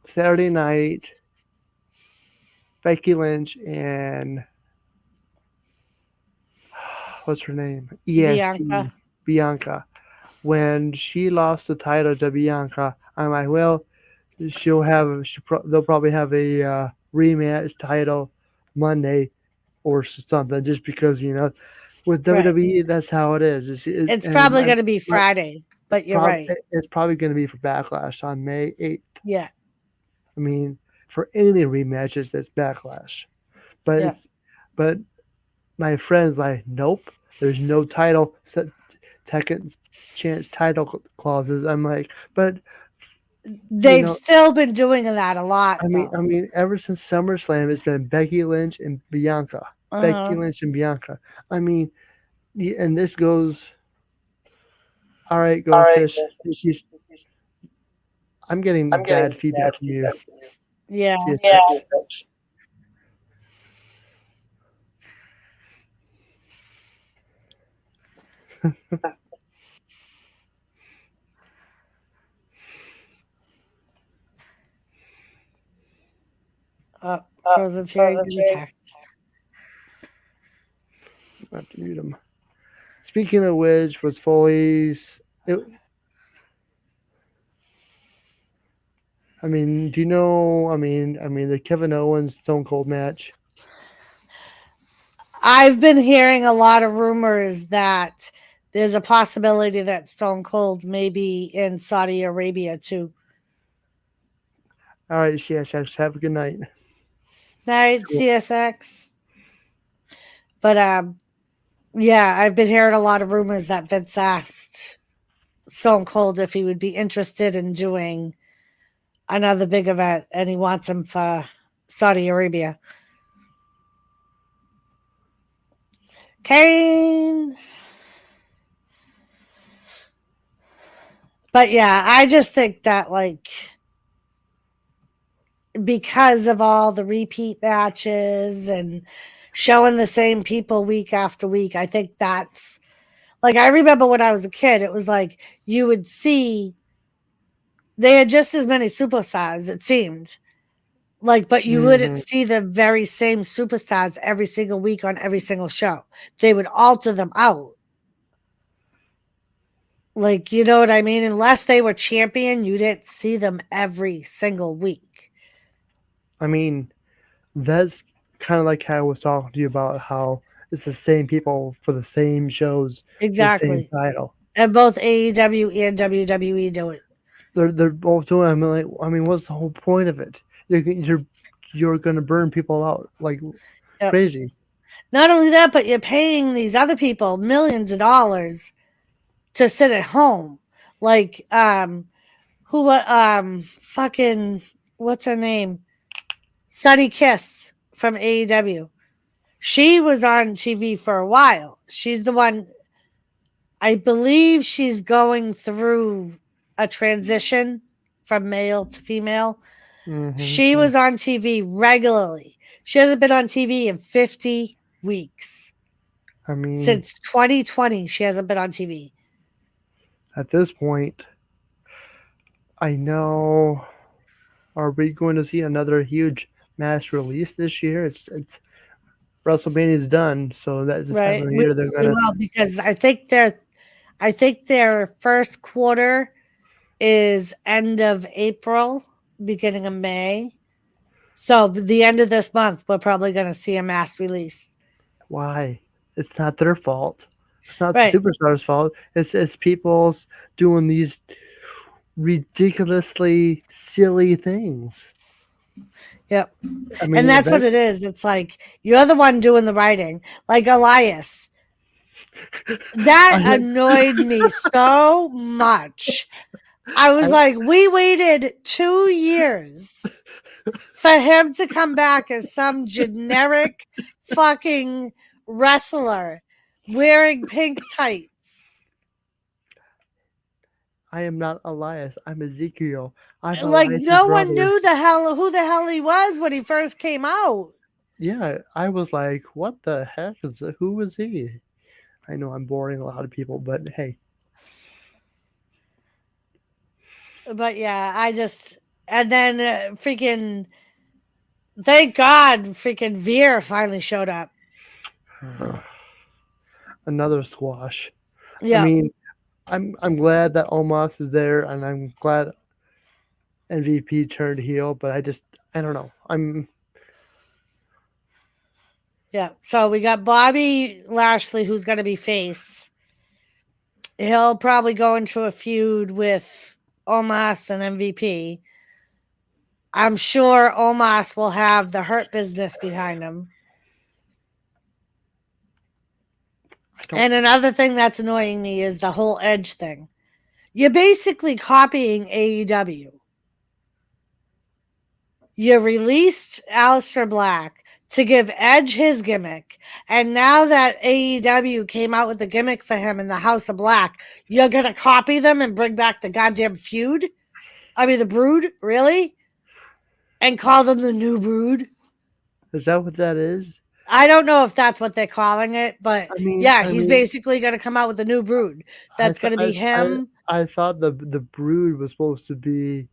Saturday night, Becky Lynch and what's her name? EST Bianca. When she lost the title to Bianca, I'm like, well, they'll probably have a rematch title Monday or something, just because with WWE that's how it is. It's probably going to be Friday, but you're right. It's probably going to be for Backlash on May 8th. Yeah. I mean, for any rematches, that's Backlash, but my friend's like, nope, there's no title second chance title clauses. I'm like, but they've still been doing that a lot. I mean, ever since SummerSlam, it's been Becky Lynch and Bianca. Becky Lynch and Bianca. I mean, and this goes. All right, Goldfish. I'm getting bad feedback from you. Yeah. Frozen Fury attack. I have to mute him. Speaking of which, was Foley's. I mean, do you know? I mean, the Kevin Owens Stone Cold match. I've been hearing a lot of rumors that there's a possibility that Stone Cold may be in Saudi Arabia too. All right, CSX. Have a good night. Night, CSX. But Yeah, I've been hearing a lot of rumors that Vince asked Stone Cold if he would be interested in doing another big event, and he wants him for Saudi Arabia. Kane. But yeah, I just think that, like, because of all the repeat matches and showing the same people week after week, I think that's like, I remember when I was a kid, it was like you would see they had just as many superstars, it seemed. Like, but you wouldn't Mm-hmm. see the very same superstars every single week on every single show. They would alter them out. Like, you know what I mean? Unless they were champion, you didn't see them every single week. I mean, that's kind of like how I was talking to you about how it's the same people for the same shows, the same Exactly. title. And both AEW and WWE do it. They're both doing. I mean, what's the whole point of it? You're gonna burn people out like Yep. crazy. Not only that, but you're paying these other people millions of dollars to sit at home. Like, fucking, what's her name? Sunny Kiss from AEW. She was on TV for a while. She's the one, I believe she's going through a transition from male to female. She Mm-hmm. was on TV regularly. She hasn't been on TV in 50 weeks. I mean, Since 2020, she hasn't been on TV. at this point, I know. Are we going to see another huge mass release this year? It's WrestleMania's done, so that's the time Right. of We year they're really gonna. well, because I think their first quarter is end of April, beginning of May. So the end of this month, we're probably going to see a mass release. Why? It's not their fault. It's not the Right. superstars' fault. It's people's doing these ridiculously silly things. Yep. I And mean, that's what it is. It's like you're the one doing the writing, like Elias. That I, annoyed me so much. I was I, like, we waited 2 years for him to come back as some generic fucking wrestler wearing pink tights. I am not Elias. I'm Ezekiel. I'm Like, Elias's no one brother. knew who the hell he was when he first came out. Yeah, I was like, what the heck? Who was he? I know I'm boring a lot of people, but hey, But yeah, and then freaking, thank God, freaking Veer finally showed up. another squash. I Yeah. mean, I'm glad that Omos is there, and I'm glad MVP turned heel, but I don't know. Yeah. So we got Bobby Lashley, who's going to be face. He'll probably go into a feud with Omos and MVP. I'm sure Omos will have the Hurt Business behind him. And another thing that's annoying me is the whole Edge thing. You're basically copying AEW. You released Aleister Black to give Edge his gimmick. And now that AEW came out with the gimmick for him in the House of Black, you're going to copy them and bring back the goddamn feud? I mean, the Brood? Really? And call them the New Brood? Is that what that is? I don't know if that's what they're calling it, but I mean, yeah, I he's mean, basically going to come out with a new Brood. I That's thought going to be him. I thought the Brood was supposed to be,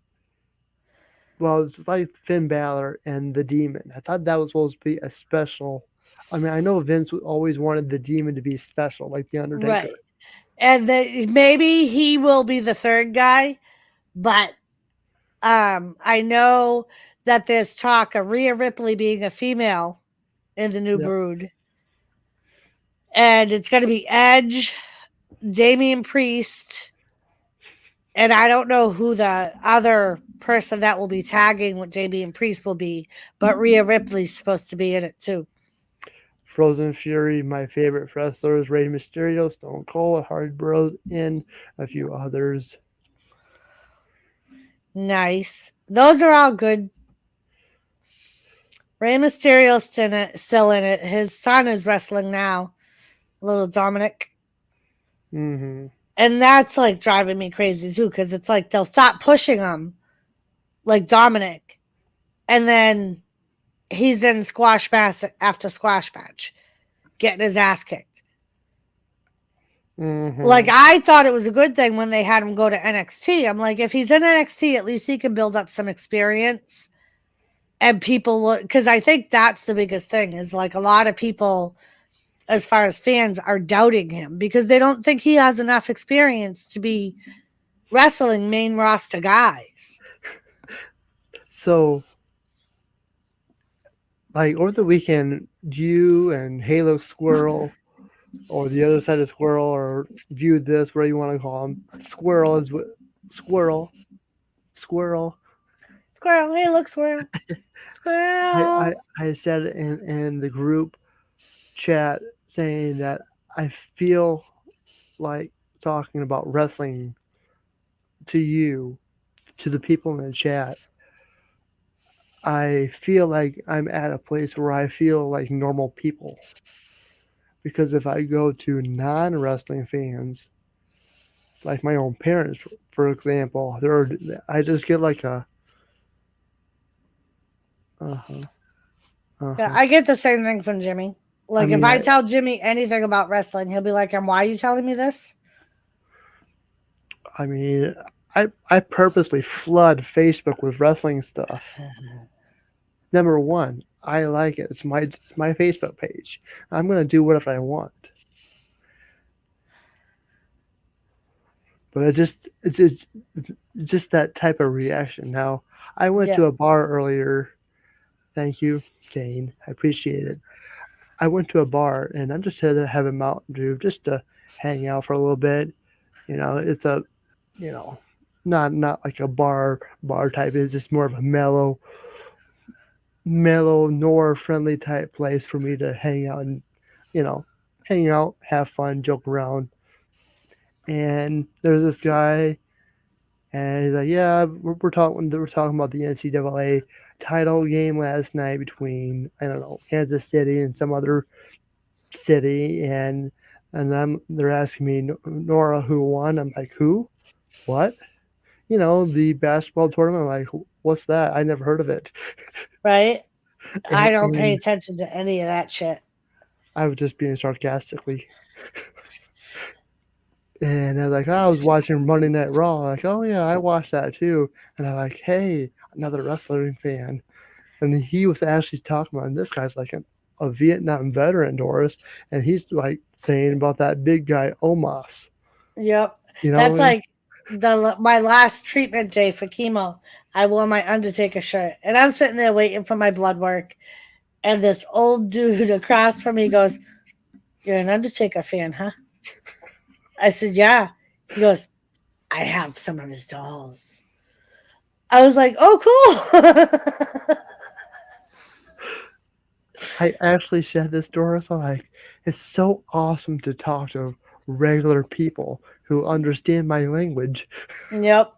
well, it's like Finn Balor and the Demon. I thought that was supposed to be a special. I mean, I know Vince always wanted the Demon to be special, like the Undertaker. Right. And maybe he will be the third guy, but I know that there's talk of Rhea Ripley being a female in the new Yep. Brood. And it's going to be Edge, Damian Priest, and I don't know who the other person that will be tagging with Damian Priest will be, but Rhea Ripley's supposed to be in it too. Frozen Fury, my favorite wrestlers, Rey Mysterio, Stone Cold, Hardy Bros, and a few others. Nice. Those are all good. Rey Mysterio's still in it. His son is wrestling now, little Dominic. Mm-hmm. And that's like driving me crazy too, because it's like they'll stop pushing him, like Dominic, and then he's in squash match after squash match, getting his ass kicked. Mm-hmm. Like, I thought it was a good thing when they had him go to NXT. I'm like, if he's in NXT, at least he can build up some experience. And people will, because I think that's the biggest thing is like a lot of people, as far as fans, are doubting him because they don't think he has enough experience to be wrestling main roster guys. So, like over the weekend, you and Halo Squirrel, or the other side of Squirrel, or View This, where you want to call him, Squirrel is Squirrel. Squirrel. Hey, look, squirrel. Squirrel. I said in the group chat saying that I feel like talking about wrestling to you, to the people in the chat. I feel like I'm at a place where I feel like normal people. Because if I go to non wrestling fans, like my own parents, for example, I just get like a, uh-huh, Yeah, uh-huh. I get the same thing from Jimmy. Like, I if mean, I tell Jimmy anything about wrestling, he'll be like, and why are you telling me this? I mean, I purposely flood Facebook with wrestling stuff. Number one, I like it. It's my Facebook page. I'm gonna do whatever I want. But it's just that type of reaction. Now, I went to Yeah. a bar earlier. Thank you, Kane. I appreciate it. I went to a bar and I'm just here to have a Mountain Dew just to hang out for a little bit. It's a, you know, not like a bar type. It's just more of a mellow NORA friendly type place for me to hang out and, hang out, have fun, joke around. And there's this guy, and he's like, "Yeah, we're talking about the NCAA title game last night between, I don't know, Kansas City and some other city, and they're asking me, Nora, who won?" I'm like, "Who? What? The basketball tournament." I'm like, "What's that? I never heard of it." Right? I don't pay And attention to any of that shit. I was just being sarcastically. And I was like, I was watching Monday Night Raw. Like, oh yeah, I watched that too. And I'm like, hey, another wrestling fan. And he was actually talking about, and this guy's like a Vietnam veteran, Doris, and he's like saying about that big guy Omos. Yep. You That's know, like my last treatment day for chemo. I wore my Undertaker shirt and I'm sitting there waiting for my blood work. And this old dude across from me goes, "You're an Undertaker fan, huh?" I said, "Yeah." He goes, "I have some of his dolls." I was like, "Oh, cool." I actually said this, Doris. I'm like, it's so awesome to talk to regular people who understand my language. Yep.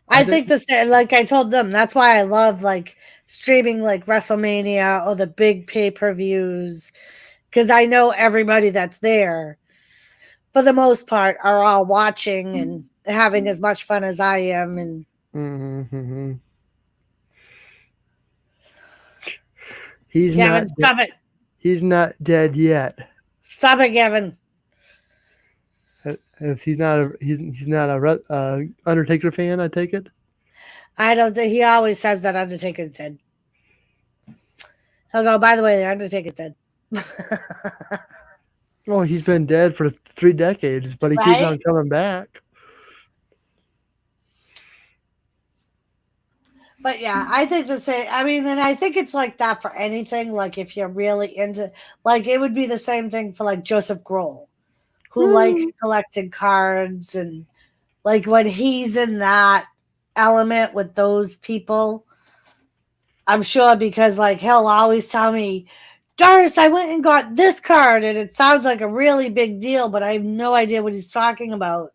I I think, think this, like I told them, that's why I love like streaming like WrestleMania or the big pay-per-views, because I know everybody that's there, for the most part, are all watching and having as much fun as I am. And mm-hmm. He's Gavin, not. stop it. He's not dead yet. Stop it, Gavin. He's not a Undertaker fan. I take it. I don't think he always says that Undertaker's dead. He'll go, "By the way, the Undertaker's dead." Well, he's been dead for 3 decades, but he keeps Right? on coming back. But yeah, I think the same. I mean, and I think it's like that for anything. Like if you're really into, like it would be the same thing for like Joseph Grohl, who likes collecting cards, and like when he's in that element with those people, I'm sure, because like he'll always tell me, Doris, I went and got this card, and it sounds like a really big deal, but I have no idea what he's talking about.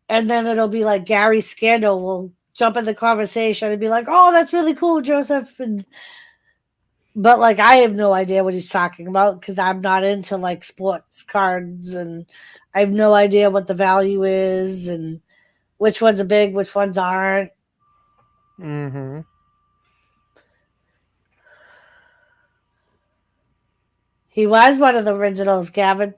And then it'll be like Gary Scandal will jump in the conversation and be like, "Oh, that's really cool, Joseph." But like, I have no idea what he's talking about because I'm not into like sports cards, and I have no idea what the value is and which ones are big, which ones aren't. Mm-hmm. He was one of the originals, Gavin.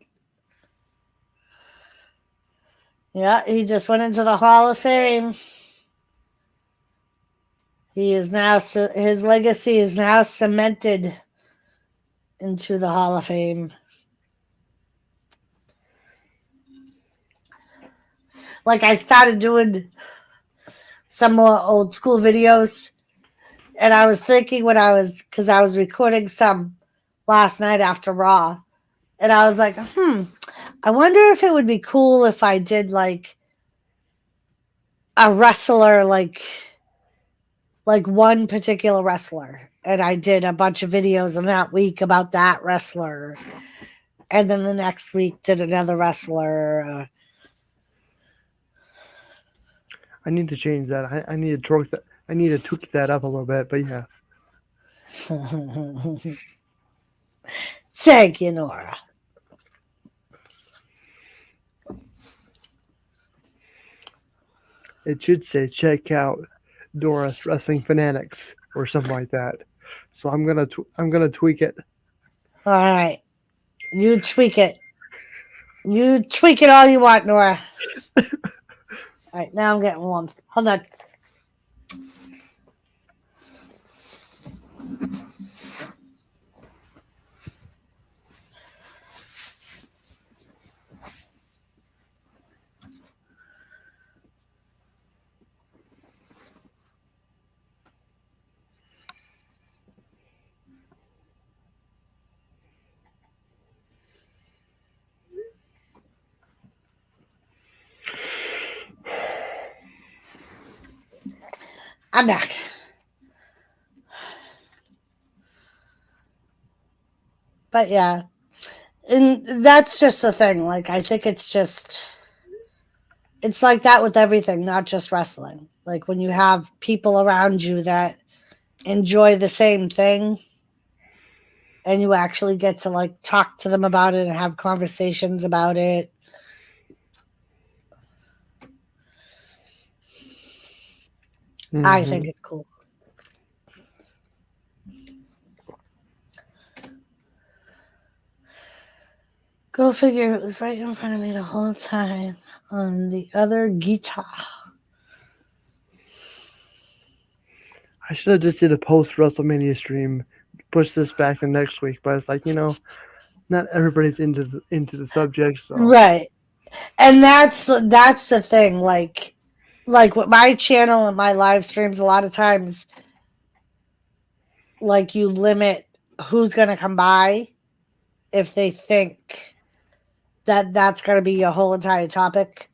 Yeah, he just went into the Hall of Fame. He is now, his legacy is now cemented into the Hall of Fame. Like, I started doing some more old school videos, and I was thinking because I was recording some last night after Raw, and I was like, I wonder if it would be cool if I did like a wrestler, like one particular wrestler, and I did a bunch of videos in that week about that wrestler, and then the next week did another wrestler. I need to change that. I need to tweak that. I need to tweak that up a little bit. But yeah, Thank you, Nora. it should say check out Doris Wrestling Fanatics or something like that. So I'm gonna tweak it. All right, you tweak it. You tweak it all you want, Nora. All right, now I'm getting warm. Hold on. I'm back. But yeah, and that's just the thing. Like, I think it's like that with everything, not just wrestling. Like, when you have people around you that enjoy the same thing, and you actually get to like talk to them about it and have conversations about it. Mm-hmm. I think it's cool. Go figure, it was right in front of me the whole time on the other guitar. I should have just did a post WrestleMania stream, push this back to next week. But it's like, not everybody's into the subject. So Right. And that's the thing. Like with my channel and my live streams, a lot of times, like, you limit who's going to come by if they think that that's going to be your whole entire topic.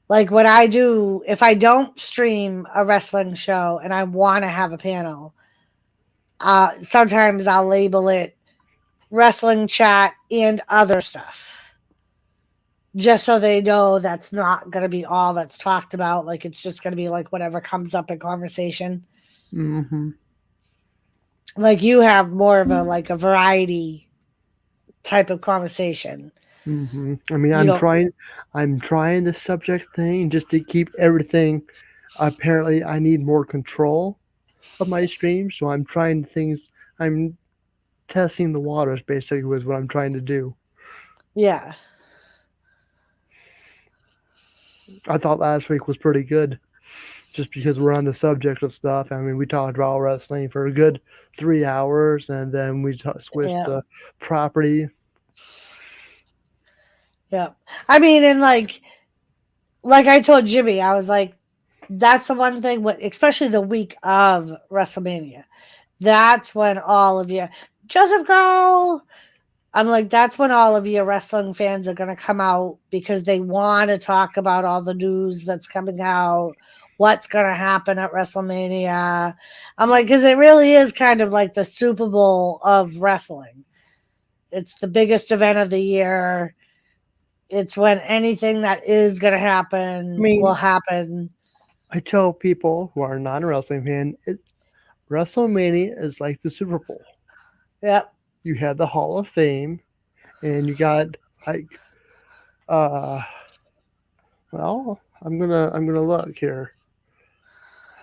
Like, what I do, if I don't stream a wrestling show and I want to have a panel, sometimes I'll label it wrestling chat and other stuff, just so they know that's not going to be all that's talked about. Like, it's just going to be like whatever comes up in conversation. Mm-hmm. Like, you have more of a variety type of conversation. Mm-hmm. I mean, I'm trying the subject thing just to keep everything. Apparently, I need more control of my stream, so I'm trying things. I'm testing the waters, basically, was what I'm trying to do. Yeah. I thought last week was pretty good, just because we're on the subject of stuff. I mean, we talked about wrestling for a good 3 hours, and then we switched to property. Yeah. I mean, and like I told Jimmy, I was like, that's the one thing, especially the week of WrestleMania. That's when all of you, Joseph Girl, I'm like, that's when all of you wrestling fans are going to come out because they want to talk about all the news that's coming out, what's going to happen at WrestleMania. I'm like, because it really is kind of like the Super Bowl of wrestling. It's the biggest event of the year. It's when anything that is going to I happen will mean, happen. I tell people who are not a wrestling fan, WrestleMania is like the Super Bowl. Yep. You have the Hall of Fame, and you got like, uh, well, I'm gonna look here,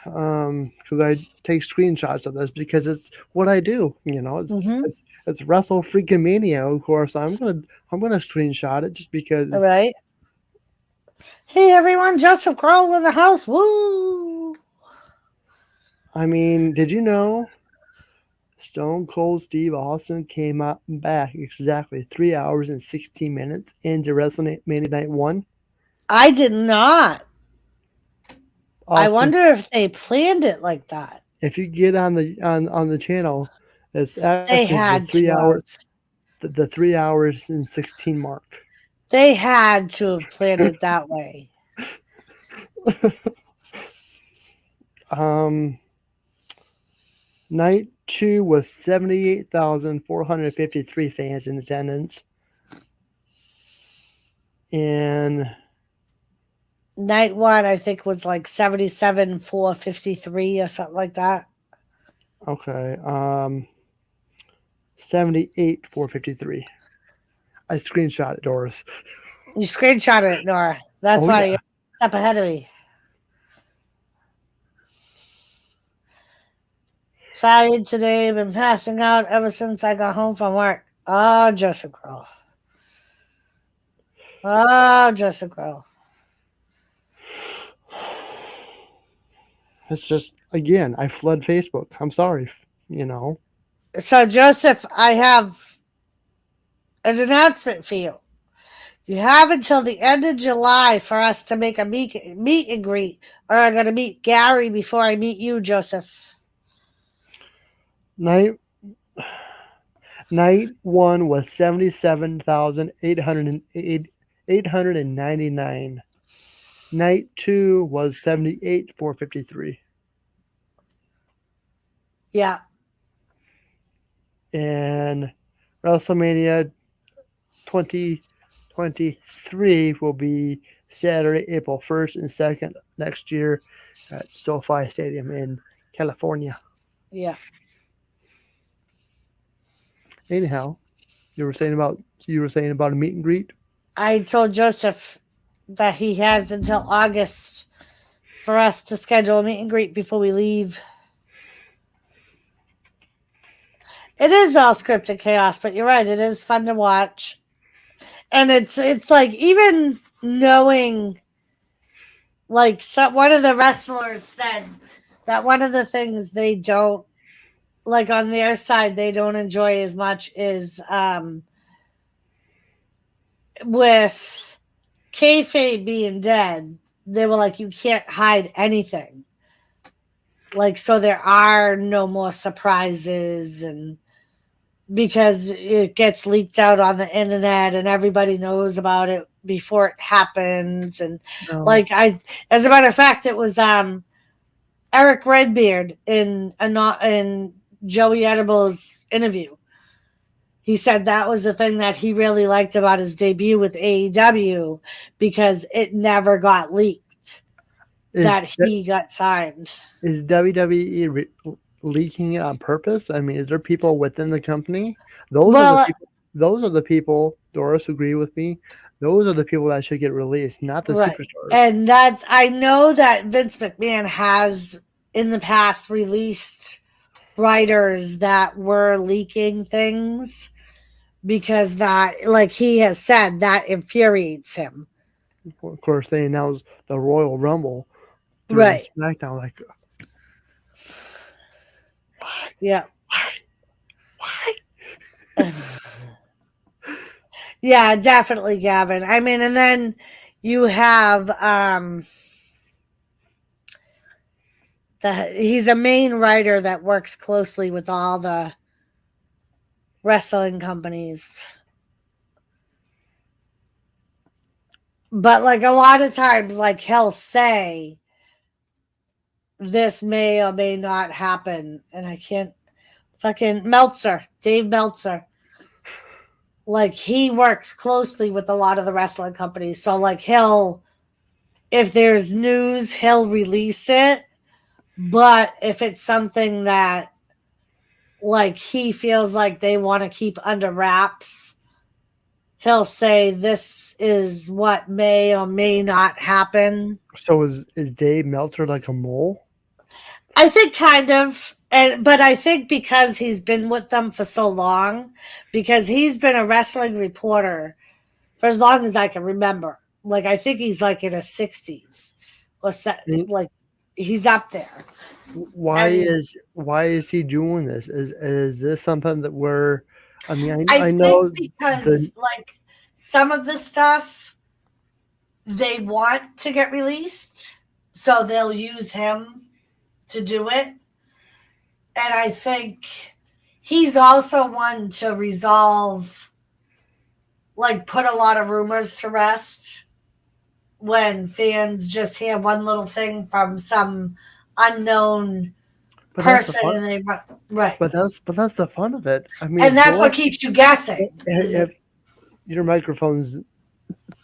because I take screenshots of this because it's what I do. Mm-hmm. It's Wrestle Freaking Mania, of course. I'm gonna screenshot it just All because. right. Hey, everyone. Joseph Kroll in the house. Woo. I mean, did you know Stone Cold Steve Austin came out back exactly 3 hours and 16 minutes into WrestleMania Night One? I did not. I Austin, wonder if they planned it like that. if you get on the channel, it's They actually had to have. the 3 hours and 16 mark. They had to have planned it that way. um, Night two was 78,453 fans in attendance, and Night one, I think, was like 77,453 or something like that. okay, 78,453. I screenshot it, Doris. You screenshotted it, Nora. That's Oh why yeah. you're a step ahead of me. Tired today, been passing out ever since I got home from work. Oh, Jessica. Oh, Jessica. It's just, again, I flood Facebook. I'm sorry, you know. So, Joseph, I have an announcement for you. You have until the end of July for us to make a meet and greet, or I'm going to meet Gary before I meet you, Joseph. Night Night one was 77,899. Night two was 78,453. Yeah. And WrestleMania 2023 will be Saturday, April 1st and 2nd next year at SoFi Stadium in California. Yeah. Anyhow, you were saying about a meet and greet. I told Joseph that he has until August for us to schedule a meet and greet before we leave. It is all scripted chaos, but you're right. It is fun to watch, and it's like even knowing, like one of the wrestlers said that one of the things they don't like on their side they don't enjoy as much is with kayfabe being dead. They were like, you can't hide anything. Like, so there are no more surprises, and because it gets leaked out on the internet and everybody knows about it before it happens. And No. like, as a matter of fact, it was Eric Redbeard in Joey Edible's interview. He said that was the thing that he really liked about his debut with AEW, because it never got leaked Is that he got signed. is WWE leaking it on purpose? I mean, is there people within the company? Those are the Well, people. Those are the people. Doris, agree with me. Those are the people that should get released, not the right. superstars. And I know that Vince McMahon has in the past released writers that were leaking things, because that, like he has said, that infuriates him. Of course, they announced the Royal Rumble during Right. SmackDown. Like, Yeah. why? Yeah, definitely, Gavin. I mean, and then you have he's a main writer that works closely with all the wrestling companies. But like a lot of times, like he'll say this may or may not happen. And I can't fucking Meltzer, Dave Meltzer. Like he works closely with a lot of the wrestling companies. So like if there's news, he'll release it. But if it's something that like he feels like they want to keep under wraps, he'll say this is what may or may not happen. So is Dave Meltzer like a mole? I think kind of. But I think because he's been with them for so long, because he's been a wrestling reporter for as long as I can remember. Like I think he's like in his 60s, like he's up there. Why is he doing this? Is this something that we're? I mean, I I think know because like some of the stuff they want to get released, so they'll use him to do it. And I think he's also one to resolve, like put a lot of rumors to rest when fans just hear one little thing from some unknown but that's the person fun. and they right. But that's the fun of it. I mean, And that's what keeps you guessing. if your microphone's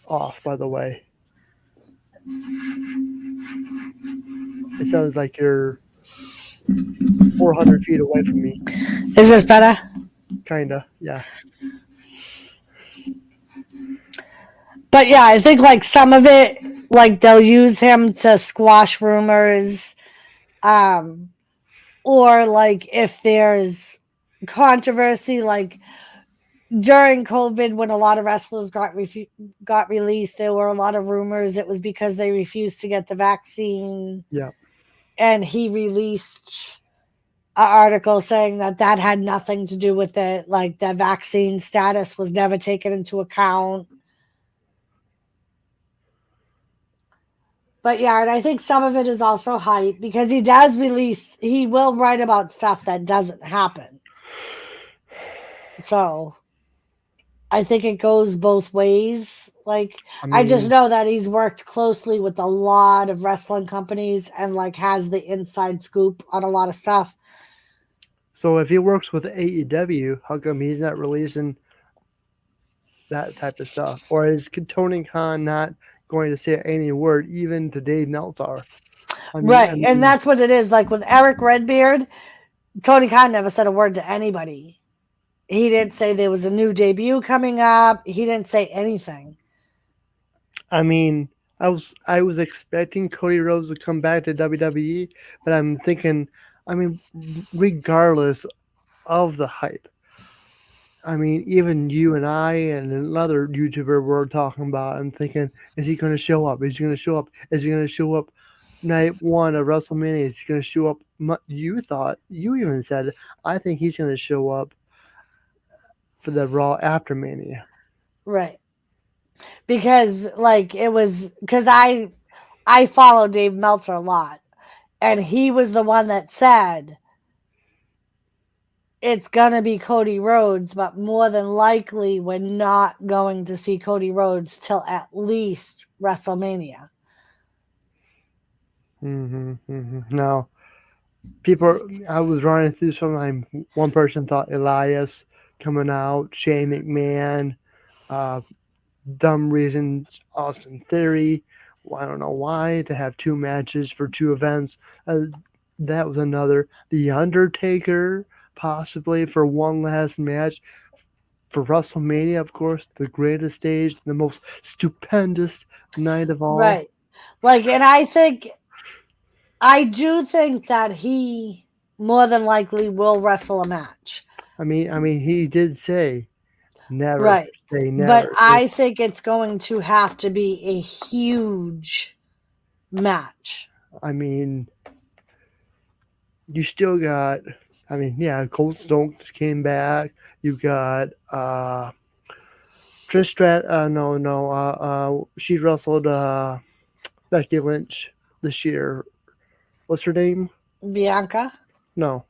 off, by the way, it sounds like you're 400 feet away from me. Is this better? Kinda, yeah. But yeah, I think like some of it, like they'll use him to squash rumors, or like if there's controversy, like during COVID when a lot of wrestlers got released, there were a lot of rumors it was because they refused to get the vaccine. Yeah. And he released an article saying that had nothing to do with it. Like the vaccine status was never taken into account. But yeah, and I think some of it is also hype because he will write about stuff that doesn't happen. So I think it goes both ways. Like I just know that he's worked closely with a lot of wrestling companies and like has the inside scoop on a lot of stuff. So if he works with AEW, how come he's not releasing that type of stuff? Or is Tony Khan not going to say any word even to Dave Meltzer? Right. And that's what it is. Like with Eric Redbeard, Tony Khan never said a word to anybody. He didn't say there was a new debut coming up. He didn't say anything. I mean, I was expecting Cody Rhodes to come back to WWE, but I'm thinking, I mean, regardless of the hype, I mean, even you and I and another YouTuber were talking about. I'm thinking, is he going to show up? Is he going to show up? Is he going to show up night one of WrestleMania? Is he going to show up? You even said, I think he's going to show up for the Raw after Mania. Right. Because like it was because I follow Dave Meltzer a lot, and he was the one that said it's gonna be Cody Rhodes, but more than likely we're not going to see Cody Rhodes till at least WrestleMania. Now, I was running through some. One person thought Elias coming out, Shane McMahon, dumb reasons, Austin Theory. Well, I don't know why to have two matches for two events. That was another. The Undertaker, possibly for one last match for WrestleMania, of course, the greatest stage, the most stupendous night of all. Right. Like, and I do think that he more than likely will wrestle a match. I mean, he did say never Right. say never. But I think it's going to have to be a huge match. I mean, you still got. I mean, yeah, Cold Stokes came back. You got Trish she wrestled Becky Lynch this year. What's her name? Bianca? No.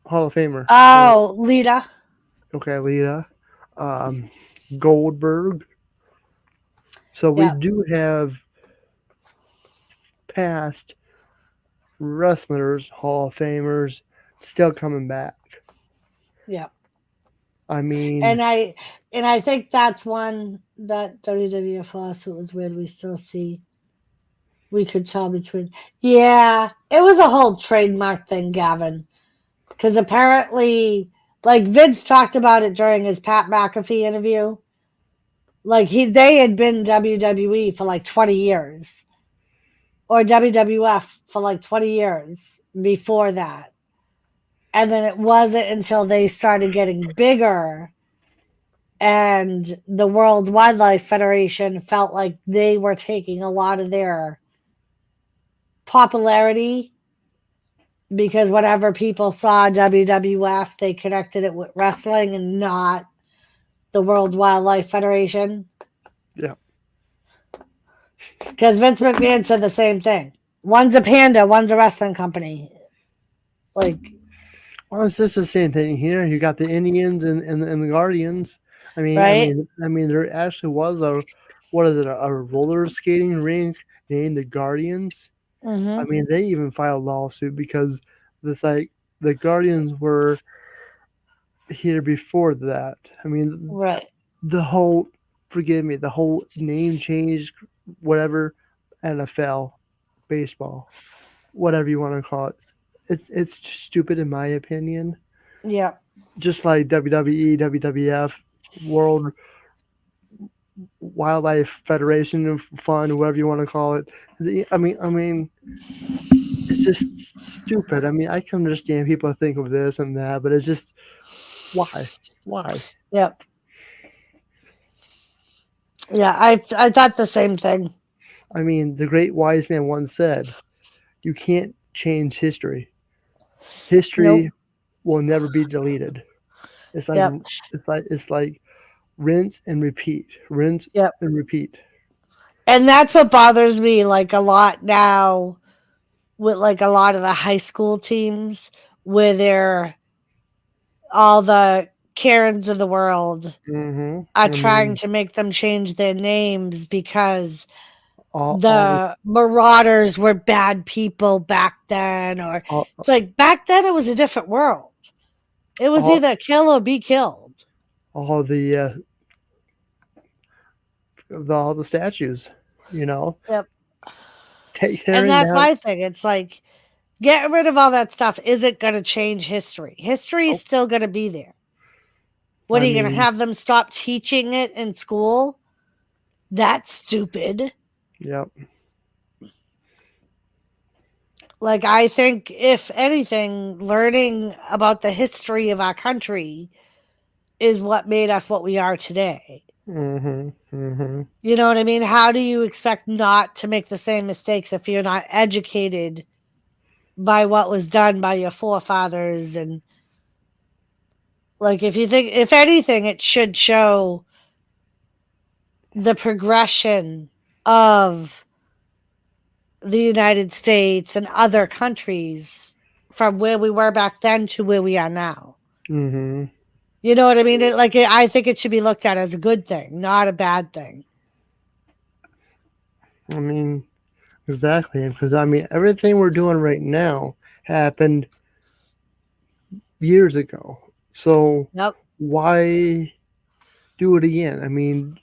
Hall of Famer. Oh, Lita. Okay, Lita. Goldberg. So we do have past wrestlers, Hall of Famers, still coming back. Yeah. I mean, And I think that's one that WWF lawsuit was weird. We still see, we could tell between. Yeah, it was a whole trademark thing, Gavin. Because apparently, like Vince talked about it during his Pat McAfee interview. Like they had been WWE for like 20 years, or WWF for like 20 years before that. And then it wasn't until they started getting bigger and the World Wildlife Federation felt like they were taking a lot of their popularity, because whatever people saw WWF, they connected it with wrestling and not the World Wildlife Federation. yeah. Because Vince McMahon said the same thing. One's a panda, one's a wrestling company. Like, Well, it's just the same thing here. You got the Indians and the Guardians. right? There actually was a what is it? A roller skating rink named the Guardians. Mm-hmm. They even filed a lawsuit because this like the Guardians were here before that. Right. The whole forgive me, the whole name change, whatever, NFL, baseball, whatever you want to call it. It's stupid in my opinion. Yeah. Just like WWE, WWF, World Wildlife Federation Fund, whatever you want to call it. It's just stupid. I can understand people think of this and that, but it's just why, why? Yep. Yeah, I thought the same thing. The great wise man once said, "You can't change history. History Nope. will never be deleted." It's like Yep. it's like rinse and repeat, rinse Yep. and repeat. And that's what bothers me like a lot now with like a lot of the high school teams, where they're all the Karens of the world Mm-hmm. are trying to make them change their names because All the the Marauders were bad people back then. Or all, it's like back then it was a different world. It was all, either kill or be killed. all the statues, you know, Yep. And tearing that's down. my thing. It's like, get rid of all that stuff. Is it going to change history? History is Nope. still going to be there. What I are you going to mean, have them stop teaching it in school? That's stupid. yep. Like, I think, if anything, learning about the history of our country is what made us what we are today. Mm-hmm. Mm-hmm. You know what I mean? How do you expect not to make the same mistakes if you're not educated by what was done by your forefathers? And like, if you think, if anything, it should show the progression of the United States and other countries from where we were back then to where we are now. Mm-hmm. You know what I mean? I think it should be looked at as a good thing, not a bad thing. I mean, exactly. Because everything we're doing right now happened years ago. So Yep. why do it again?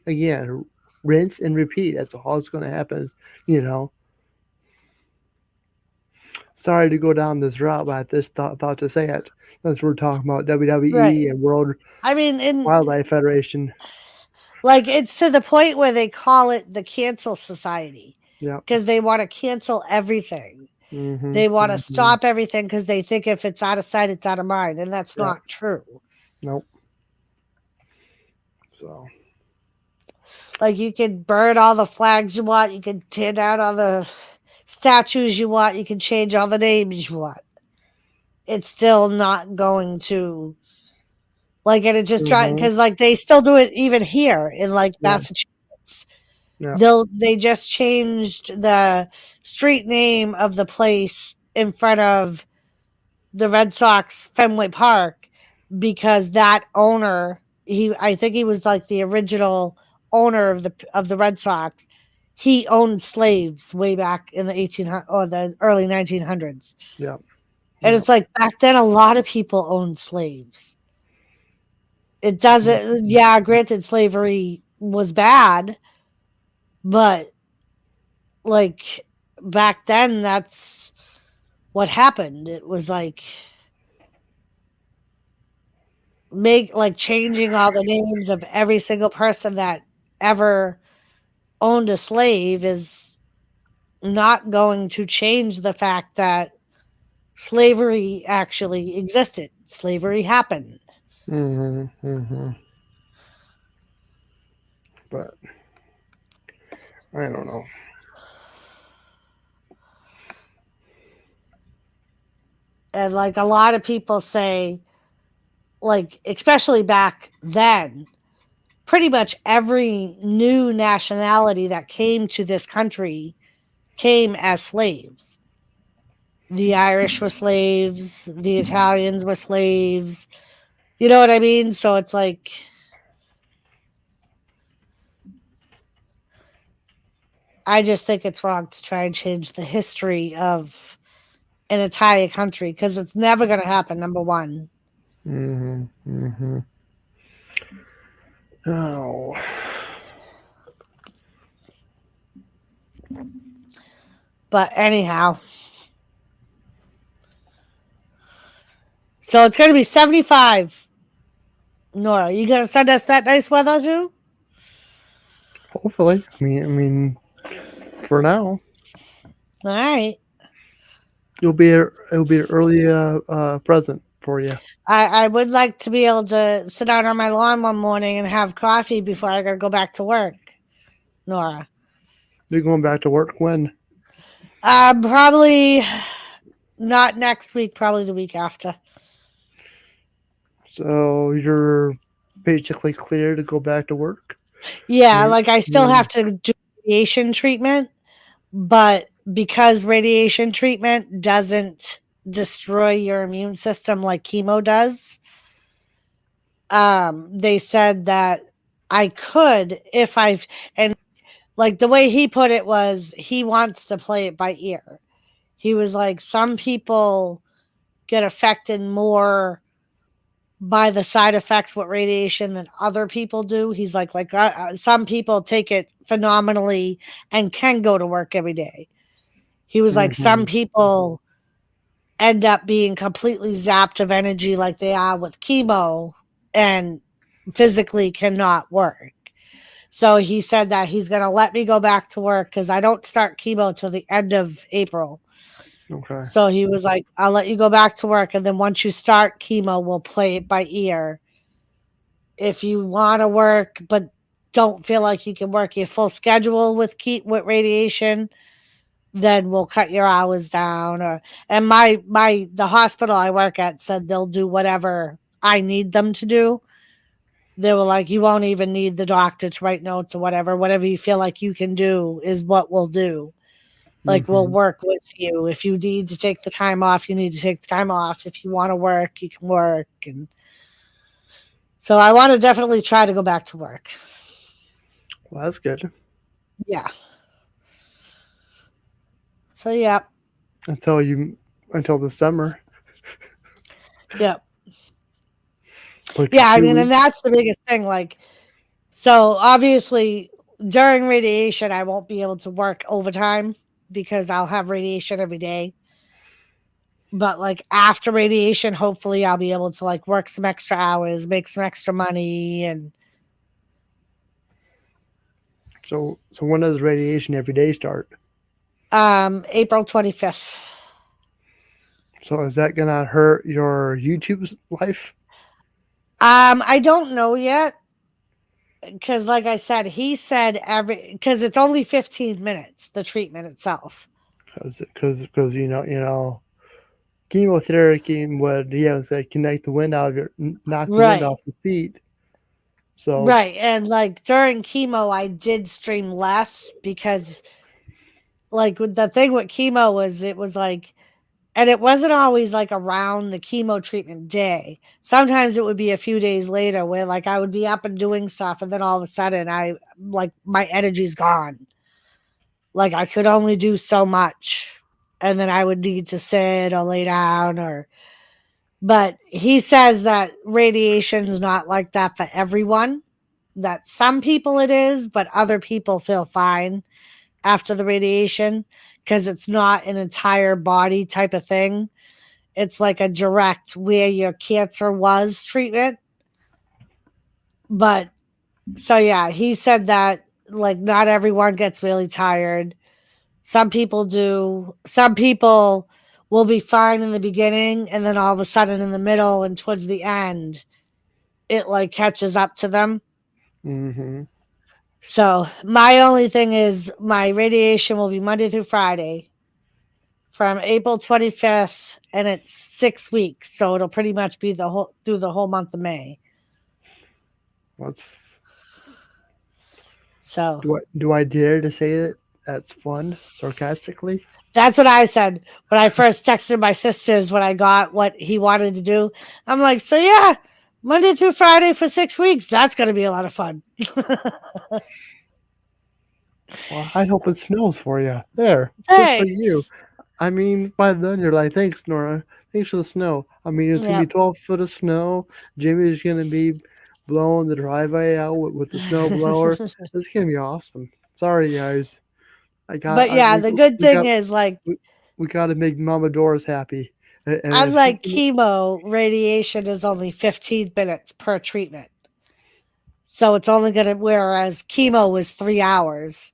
Again, rinse and repeat. That's all it's going to happen. You know. Sorry to go down this route, but I just thought to say it. Since we're talking about Right. WWE and World I mean, Wildlife Federation. like, it's to the point where they call it the cancel society Yeah. because they want to cancel everything. Mm-hmm. They want to Mm-hmm. stop everything because they think if it's out of sight, it's out of mind. And that's Yeah. not true. Nope. So. Like, you can burn all the flags you want. You can tear down all the statues you want. You can change all the names you want. It's still not going to, like, and it just try, Mm-hmm. because like they still do it even here in like Yeah. Massachusetts. Yeah. They just changed the street name of the place in front of the Red Sox Fenway Park because that owner, I think he was like the original owner of the Red Sox. he owned slaves way back in the 1800 or the early 1900s. Yeah. And Yeah. it's like back then a lot of people owned slaves. It doesn't, yeah, granted slavery was bad, but like back then that's what happened. It was like changing all the names of every single person that ever owned a slave is not going to change the fact that slavery actually existed. Slavery happened. Mm-hmm. Mm-hmm. But I don't know. And like a lot of people say, like, especially back then, pretty much every new nationality that came to this country came as slaves. The Irish were slaves, the Italians were slaves. You know what I mean? So it's like I just think it's wrong to try and change the history of an entire country because it's never going to happen. Number one. Mm-hmm. Mm-hmm. Oh. But anyhow, so it's going to be 75. Nora, you going to send us that nice weather too? Hopefully. I mean, for now, All right. it'll be an early present for you. I would like to be able to sit out on my lawn one morning and have coffee before I got to go back to work, Nora. You're going back to work when? Probably not next week, probably the week after. So you're basically clear to go back to work. Yeah, You- like I still you- have to do radiation treatment, but because radiation treatment doesn't destroy your immune system like chemo does, they said that I could if I've and like the way he put it was he wants to play it by ear. He was like, some people get affected more by the side effects with radiation than other people do. He's like some people take it phenomenally and can go to work every day. He was like, some Mhm. people end up being completely zapped of energy like they are with chemo and physically cannot work. So he said that he's going to let me go back to work because I don't start chemo till the end of April. Okay. So he was like, I'll let you go back to work. And then once you start chemo, we'll play it by ear. If you want to work, but don't feel like you can work your full schedule with radiation, then we'll cut your hours down. And the hospital I work at said they'll do whatever I need them to do. They were like, you won't even need the doctor to write notes or whatever you feel like you can do is what we'll do. Like, we'll Mhm. work with you. If you need to take the time off, you need to take the time off. If you want to work, you can work. And so I want to definitely try to go back to work. Well, that's good. Yeah. So yeah. Until the summer. Yeah. Put your Yeah, I mean, and 2 weeks. that's the biggest thing. Like, so obviously during radiation, I won't be able to work overtime because I'll have radiation every day. But like after radiation, hopefully I'll be able to like work some extra hours, make some extra money. And So when does radiation every day start? April 25th. So is that gonna hurt your YouTube's life? I don't know yet. Because like I said, he said because it's only 15 minutes, the treatment itself. Because chemotherapy would say connect the wind out of knock the wind Right. off your feet. So Right. And like during chemo, I did stream less because like the thing with chemo was it was like, and it wasn't always like around the chemo treatment day. Sometimes it would be a few days later where like I would be up and doing stuff and then all of a sudden I like my energy's gone. Like I could only do so much, and then I would need to sit or lay down or. But he says that radiation is not like that for everyone. That some people it is, but other people feel fine after the radiation because it's not an entire body type of thing. It's like a direct where your cancer was treatment. But so yeah, he said that like not everyone gets really tired. Some people do. Some people will be fine in the beginning and then all of a sudden in the middle and towards the end it like catches up to them. Mm-hmm. So my only thing is my radiation will be Monday through Friday from April 25th, and it's 6 weeks, so it'll pretty much be the whole through the whole month of May. What's So do I dare to say that that's fun sarcastically? that's what I said when I first texted my sisters when I got what he wanted to do. I'm like, so yeah, Monday through Friday for 6 weeks. That's going to be a lot of fun. Well, I hope it snows for you. There, just for you. Thanks. I mean, by then you're like, thanks, Nora. Thanks for the snow. I mean, it's gonna be Yep. 12 foot of snow. Jimmy's gonna be blowing the driveway out with the snow blower. It's gonna be awesome. Sorry, guys. But yeah, the good We thing got is like we got to make Mama Doris happy, and if she's unlike gonna, chemo, radiation is only 15 minutes per treatment. So it's only going to, whereas chemo was 3 hours,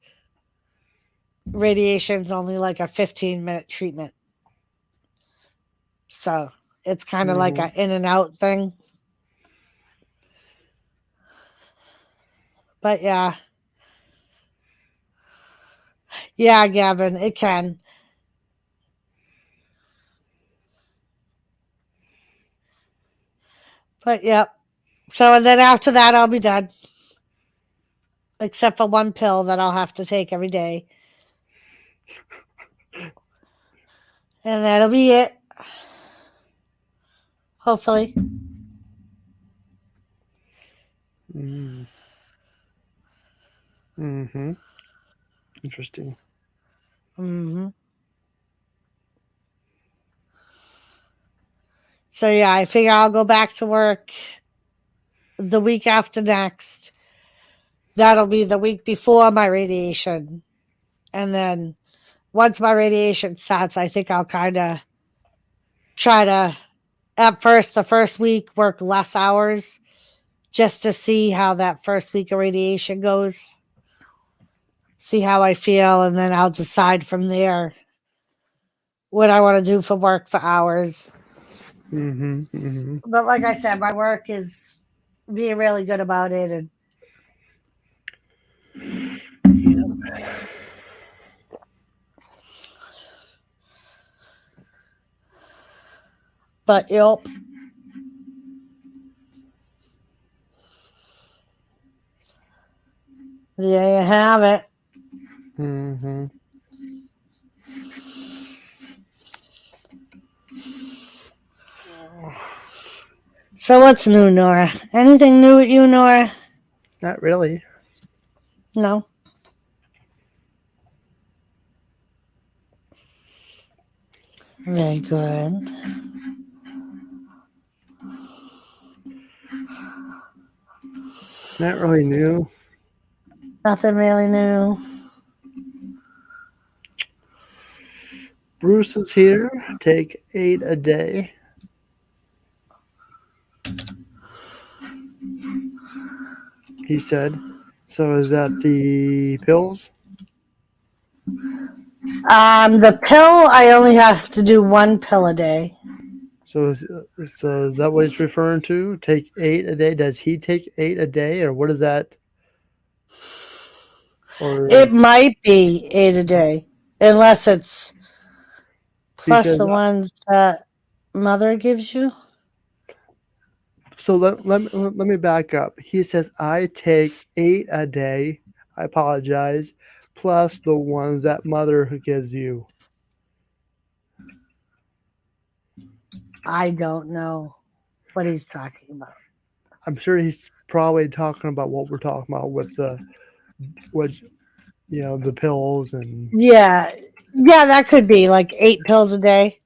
radiation's only like a 15-minute treatment. So it's kind of like Mhm. an in and out thing. But yeah. Yeah, Gavin, it can. But yep. So and then after that, I'll be done. Except for one pill that I'll have to take every day. And that'll be it. Hopefully. Mm. Mm-hmm. Interesting. Hmm. So yeah, I figure I'll go back to work the week after next. That'll be the week before my radiation. And then once my radiation starts, I think I'll kind of try to, at first, the first week, work less hours just to see how that first week of radiation goes, see how I feel, and then I'll decide from there what I want to do for work for hours. Mm-hmm. Mm-hmm. But like I said, my work is being really good about it. And but yep, there you have it. Mm-hmm. So what's new, Nora? Anything new with you, Nora? Not really. No. Very good. Not really new. Nothing really new. Bruce is here. Take 8 a day. He said. So is that the pills? The pill, I only have to do one pill a day. So is that what he's referring to? Take 8 a day? Does he take 8 a day, or what is that? It Or might be 8 a day, unless it's he plus says. the ones that mother gives you. So let me back up. He says I take 8 a day. I apologize. Plus the ones that mother gives you. I don't know what he's talking about. I'm sure he's probably talking about what we're talking about with the what the pills and Yeah. Yeah, that could be like 8 pills a day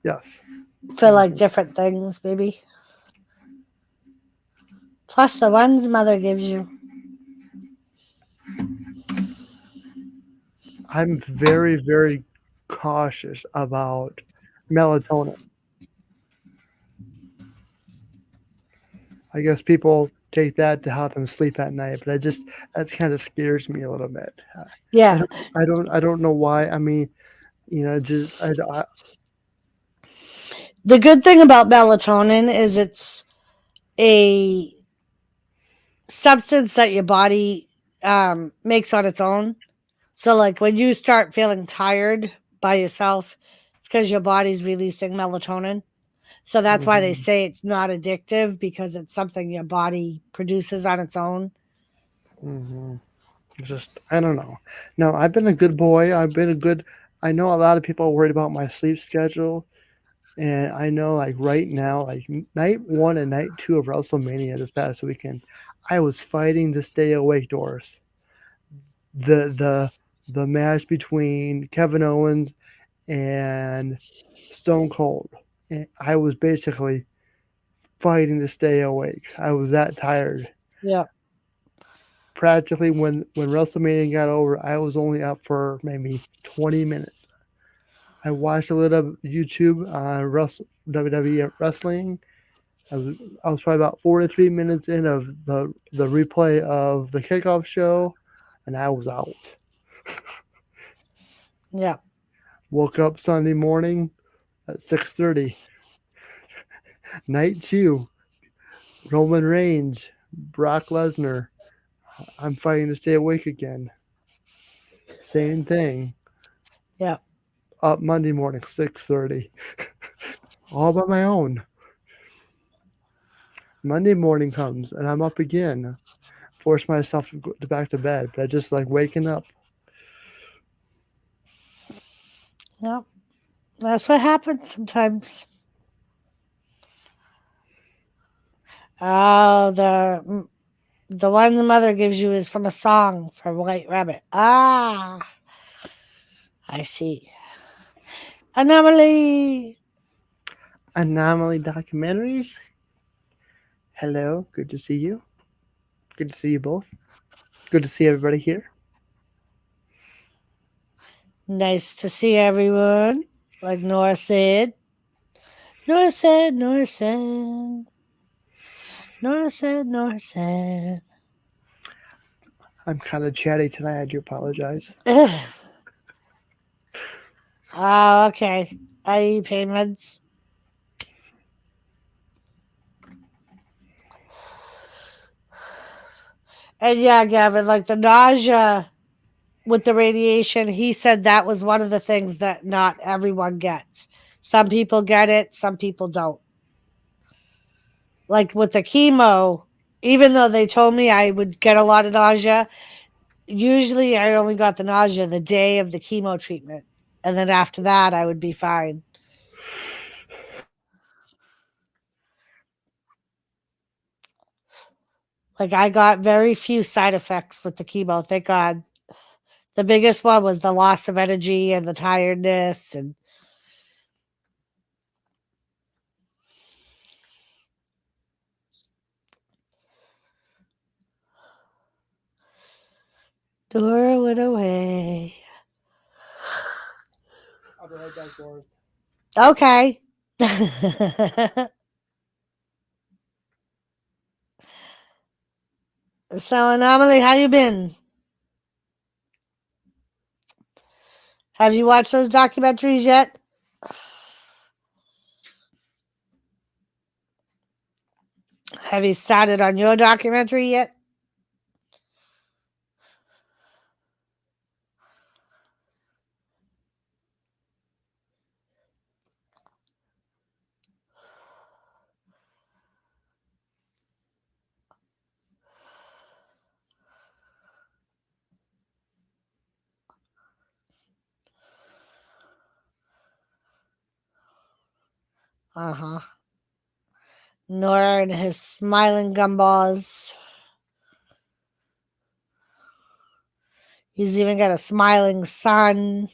yes. for like different things, maybe. Plus the ones mother gives you. I'm very, very cautious about melatonin. I guess people take that to help them sleep at night, but that kind of scares me a little bit. I Yeah. don't, I don't know why. I mean, just The good thing about melatonin is it's a substance that your body makes on its own. So, like when you start feeling tired by yourself, it's because your body's releasing melatonin. So that's why they mhm, say it's not addictive because it's something your body produces on its own. mhm. Just I don't know. No, I've been a good boy. I've been a good. I know a lot of people are worried about my sleep schedule, and I know like right now, like night one and night two of WrestleMania this past weekend, I was fighting to stay awake, Doris. The the the match between Kevin Owens and Stone Cold. And I was basically fighting to stay awake. I was that tired. Yeah. Practically when WrestleMania got over, I was only up for maybe 20 minutes. I watched a little of YouTube on WWE wrestling. I was I was probably about 43 minutes in of the replay of the kickoff show, and I was out. Yeah. Woke up Sunday morning at 6:30. Night two, Roman Reigns, Brock Lesnar. I'm fighting to stay awake again. Same thing. Yeah. Up Monday morning, 6:30. All by my own. Monday morning comes and I'm up again. Force myself to go back to bed, but I just like waking up. Yeah. That's what happens sometimes. Oh, the one the mother gives you is from a song from White Rabbit. Ah, I see. Anomaly. Anomaly documentaries. Hello, good to see you. Good to see you both. Good to see everybody here. Nice to see everyone. Like Nora said. Nora said, Nora said. Nora said, Nora said. I'm kind of chatty tonight. I do apologize. Oh, okay. I eat pain meds. And yeah, Gavin, like the nausea with the radiation, he said that was one of the things that not everyone gets. Some people get it, some people don't. Like with the chemo, even though they told me I would get a lot of nausea, usually I only got the nausea the day of the chemo treatment. And then after that, I would be fine. Like I got very few side effects with the chemo, thank God. The biggest one was the loss of energy and the tiredness and Dora went away. I'll be right back, Doris. Okay. So Anomaly, how you been? Have you watched those documentaries yet? Have you started on your documentary yet? Uh-huh. N.O.R.A. and his smiling gumballs. He's even got a smiling son.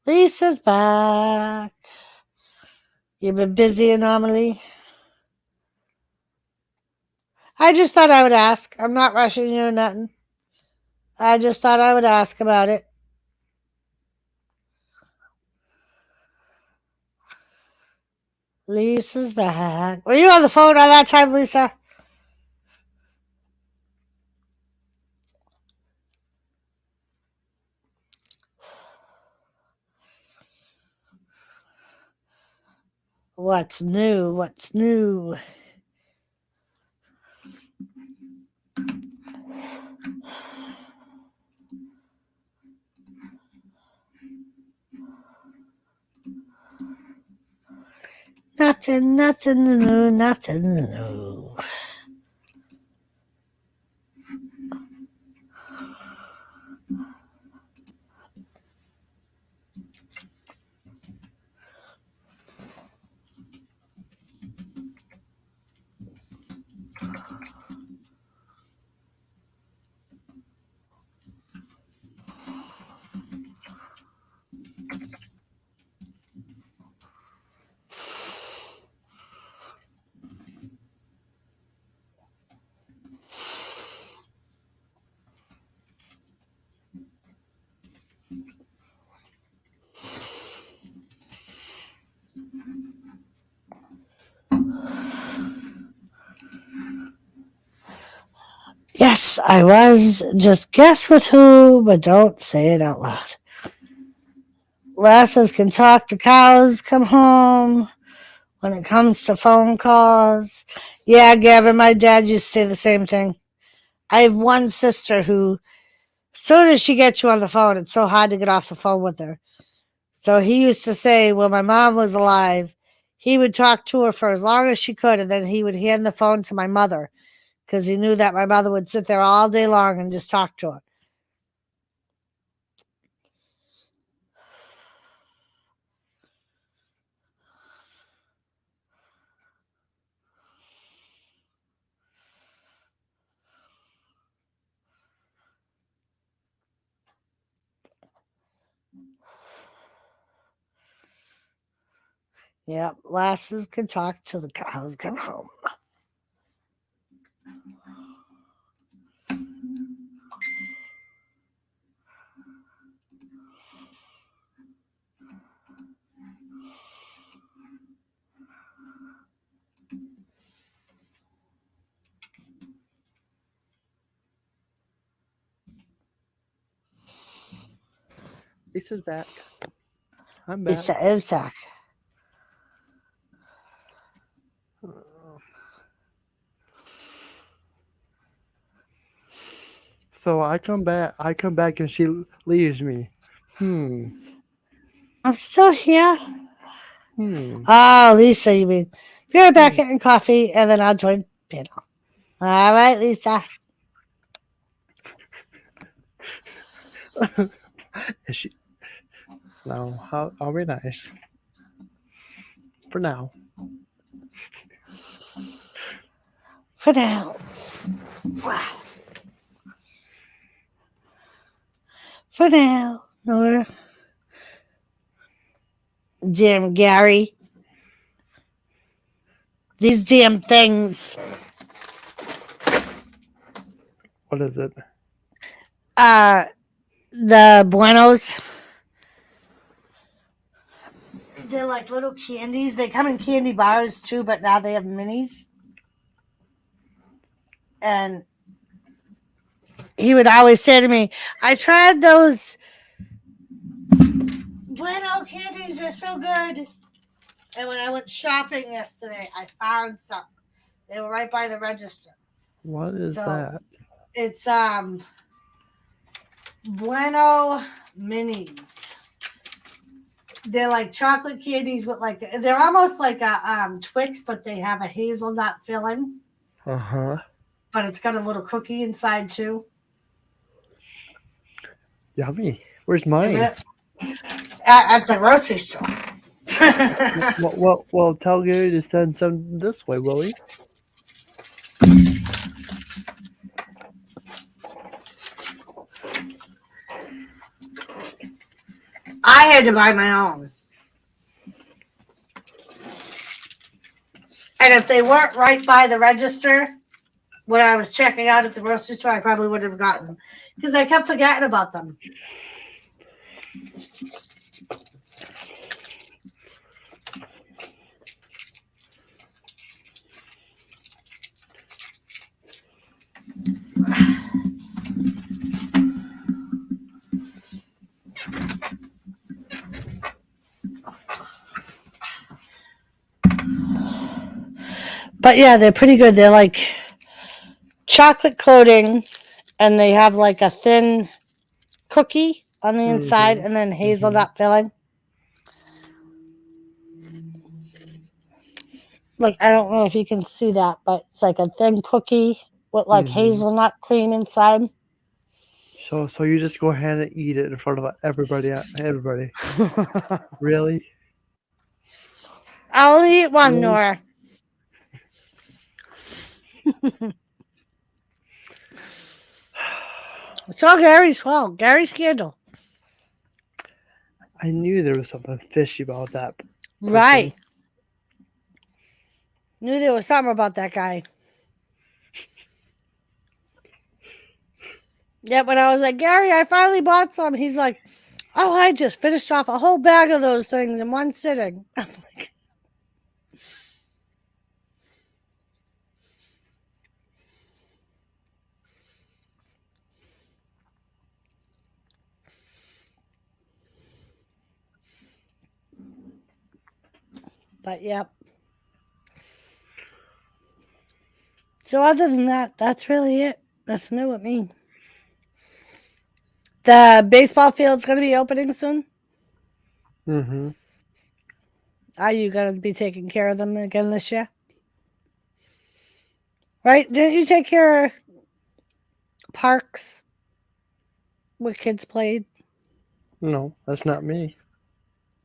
Lisa's back. You've been busy anomaly. I just thought I would ask. I'm not rushing you or nothing. I just thought I would ask about it. Lisa's back. Were you on the phone all that time, Lisa? What's new? What's new? Nothing new, nothing new. Yes, I was. Just guess with who, but don't say it out loud. Lasses can talk to cows, come home. When it comes to phone calls, yeah, Gavin, my dad used to say the same thing. I have one sister who, as soon as she gets you on the phone, it's so hard to get off the phone with her. So he used to say when my mom was alive, he would talk to her for as long as she could, and then he would hand the phone to my mother because he knew that my mother would sit there all day long and just talk to her. Yep, lasses can talk till the cows come home. Lisa's back. I'm back. Lisa is back. So I come back and she leaves me. I'm still here. Hmm. Oh, Lisa, you mean. Be right back getting coffee, and then I'll join panel. All right, Lisa. Is she? No, how very nice. For now. For now. For now, Nora. Damn Gary. These damn things. What is it? The Buenos. They're like little candies. They come in candy bars too, but now they have minis. And he would always say to me, I tried those Bueno candies, they're so good. And when I went shopping yesterday, I found some. They were right by the register. What is that? It's Bueno minis. They're like chocolate candies with like they're almost like a Twix, but they have a hazelnut filling. Uh-huh. But it's got a little cookie inside too. Yummy. Where's mine? At the grocery store. Well, tell Gary to send some this way, will he? I had to buy my own. And if they weren't right by the register when I was checking out at the grocery store, I probably wouldn't have gotten them because I kept forgetting about them. But yeah, they're pretty good. They're like chocolate coating, and they have like a thin cookie on the inside, and then hazelnut filling. Like, I don't know if you can see that, but it's like a thin cookie with like hazelnut cream inside. So you just go ahead and eat it in front of everybody. Everybody, really? I'll eat one, Really? Nora. It's all Gary's fault. Gary's scandal. I knew there was something fishy about that. Right. Knew there was something about that guy. Yeah, when I was like, Gary, I finally bought some. He's like, oh, I just finished off a whole bag of those things in one sitting. I'm like, but yep. So other than that, that's really it. That's new with me. The baseball field's going to be opening soon. Mm-hmm. Are you going to be taking care of them again this year? Right? Didn't you take care of parks where kids played? No, that's not me.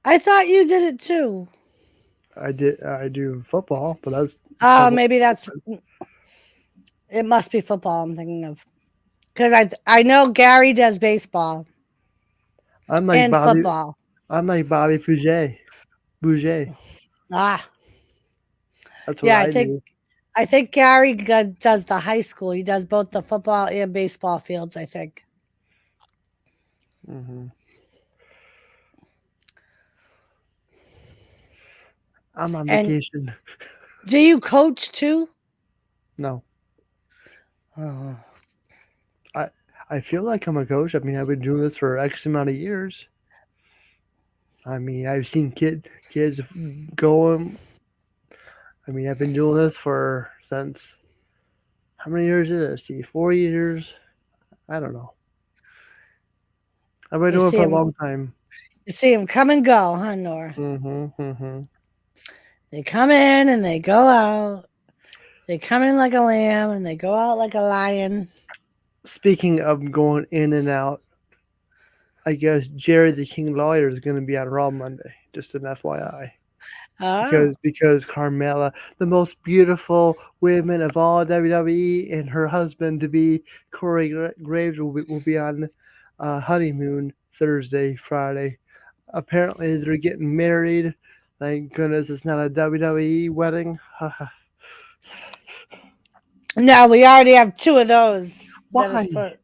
I thought you did it too. I do football, but that's Maybe that's it. Must be football I'm thinking of, because I know Gary does baseball I'm like and Bobby. football. I'm like Bobby Bouger. Ah, That's what yeah. I do. I think Gary does the high school. He does both the football and baseball fields, I think. Mm-hmm. I'm on And vacation. do you coach too? No, Oh. I feel like I'm a coach. I mean, I've been doing this for X amount of years. I mean, I've seen kids going. I mean, I've been doing this since how many years is it? See, 4 years. I don't know. I've been You doing it see for a him. long time. You see him come and go, huh, Nora? Mm-hmm. Mm-hmm. They come in and they go out. They come in like a lamb and they go out like a lion. Speaking of going in and out, I guess Jerry the King Lawyer is going to be on Raw Monday. Just an FYI. Oh, Because Carmella, the most beautiful women of all WWE, and her husband to be Corey Graves will be on honeymoon Thursday, Friday. Apparently, they're getting married. Thank goodness it's not a WWE wedding. no, we already have two of those. That Why? is put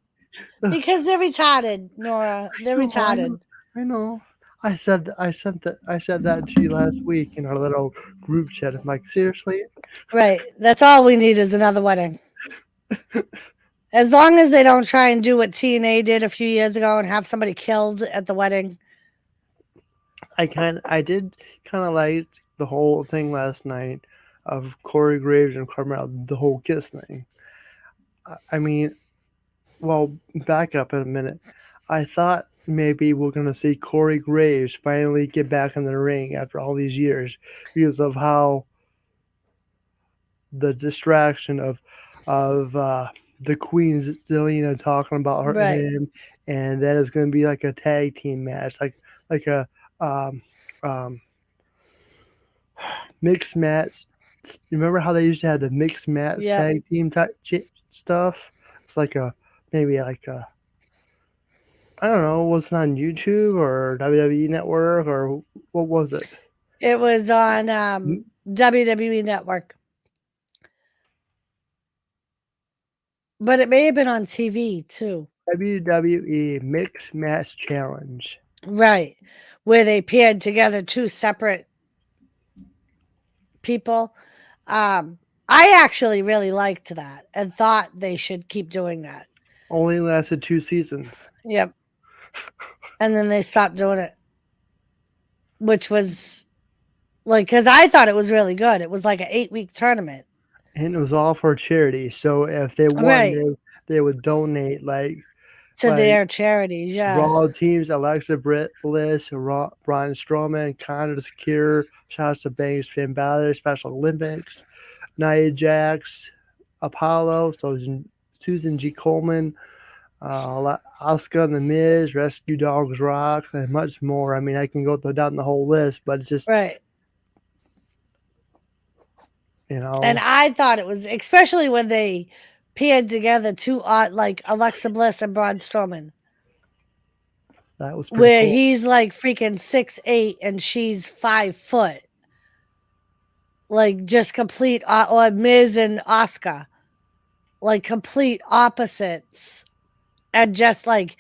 because they're retarded, Nora. They're No, retarded. I know. I said that to you last week in our little group chat. I'm like, seriously? Right. That's all we need is another wedding. As long as they don't try and do what TNA did a few years ago and have somebody killed at the wedding. I did kind of like the whole thing last night of Corey Graves and Carmel, the whole kiss thing. I mean, well, back up in a minute. I thought maybe we're gonna see Corey Graves finally get back in the ring after all these years because of how the distraction of the Queen Zelina talking about Right. him, and then it's gonna be like a tag team match, like a um, um, Mixed match. You remember how they used to have the mixed match Yep. tag team type stuff? It's like a maybe like a I don't know. Was it on YouTube or WWE Network or what was it? It was on WWE Network, but it may have been on TV too. WWE Mixed Match Challenge. Right. Where they paired together two separate people. I actually really liked that and thought they should keep doing that. Only lasted 2 seasons. Yep. And then they stopped doing it, which was like, because I thought it was really good. It was like an 8-week tournament. And it was all for charity. So if they won, Right. they would donate To their charities. Yeah. Raw teams: Alexa Bliss, Braun Strowman, Connor Secure, Sasha Banks, Finn Balor, Special Olympics, Nia Jax, Apollo, Susan G. Coleman, Asuka and The Miz, Rescue Dogs Rock, and much more. I mean, I can go down the whole list, but it's just, Right. you know. And I thought it was, especially when they paired together two, like Alexa Bliss and Braun Strowman, That was pretty where cool. he's like freaking 6'8" and she's 5 foot. Like just complete, or Miz and Asuka, like complete opposites. And just like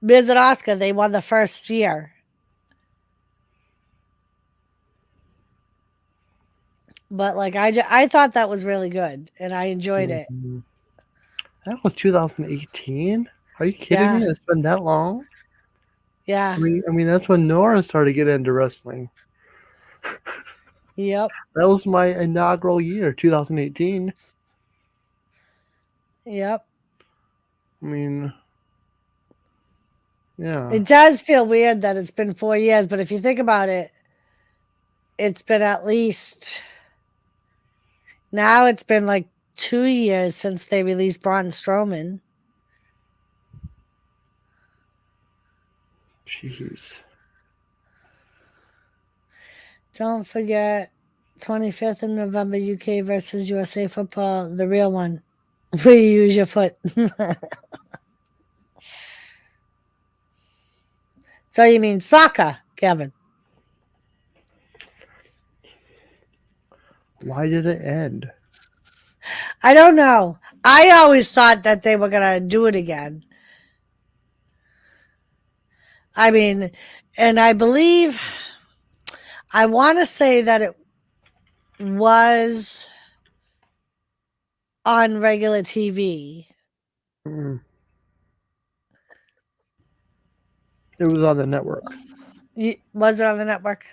Miz and Asuka, they won the first year. But like I thought that was really good and I enjoyed it. Mhm. That was 2018. Are you kidding Yeah. me? It's been that long. Yeah. I mean, that's when Nora started getting into wrestling. Yep. That was my inaugural year, 2018. Yep. I mean, yeah. It does feel weird that it's been 4 years, but if you think about it, it's been at least now it's been like 2 years since they released Braun Strowman. Jeez. Don't forget 25th of November, UK versus USA football, the real one. Where you use your foot. So you mean soccer, Kevin? Why did it end? I don't know. I always thought that they were going to do it again. I mean, and I believe, I want to say that it was on regular TV. Mm. It was on the network. Was it on the network?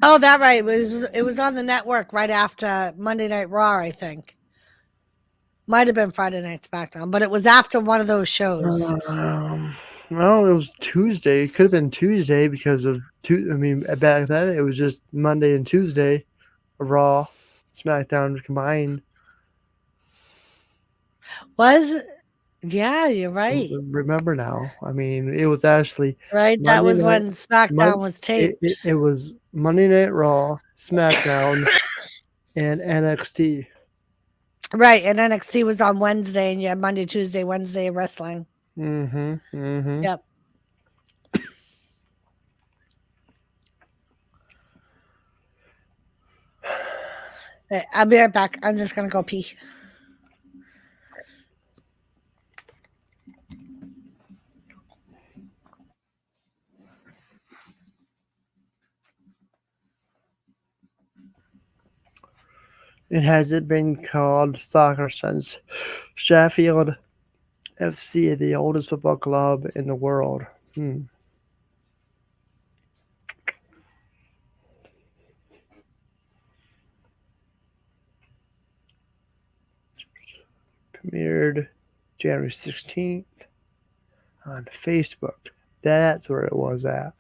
Oh, that right. It was on the network right after Monday Night Raw, I think. Might have been Friday Night SmackDown, but it was after one of those shows. Well, it was Tuesday. It could have been Tuesday because of I mean, back then it was just Monday and Tuesday, Raw, SmackDown combined. Yeah, you're right. Remember now? I mean, it was actually Right? That Monday was night. when SmackDown was It, taped. it was Monday Night Raw, SmackDown, and NXT. Right. And NXT was on Wednesday, and you had Monday, Tuesday, Wednesday wrestling. Mm-hmm. Mm-hmm. Yep. I'll be right back. I'm just going to go pee. It hasn't been called soccer since Sheffield FC, the oldest football club in the world. Premiered January 16th on Facebook. That's where it was at.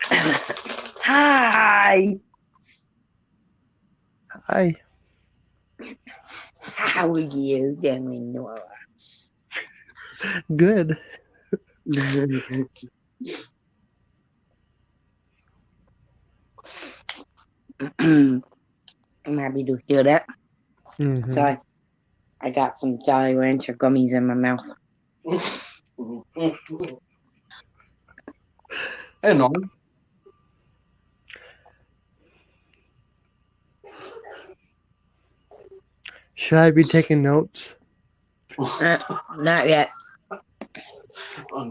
Hi. Hi. How are you doing, Nora? Good. I'm happy to hear that. Mm-hmm. So I got some Jolly Rancher gummies in my mouth. Hey, Norman. Should I be taking notes? Not yet.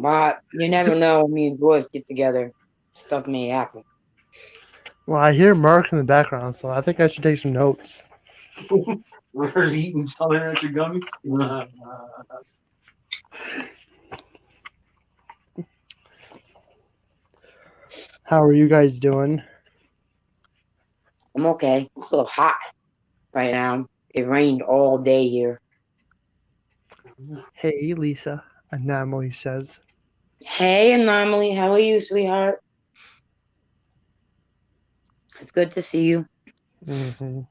But you never know when me and boys get together. Stuff may happen. Well, I hear Mark in the background, so I think I should take some notes. We're eating Jolly Rancher gummies. How are you guys doing? I'm okay. It's a little hot right now. It rained all day here. Hey, Lisa, Anomaly says. Hey, Anomaly. How are you, sweetheart? It's good to see you. Mm-hmm.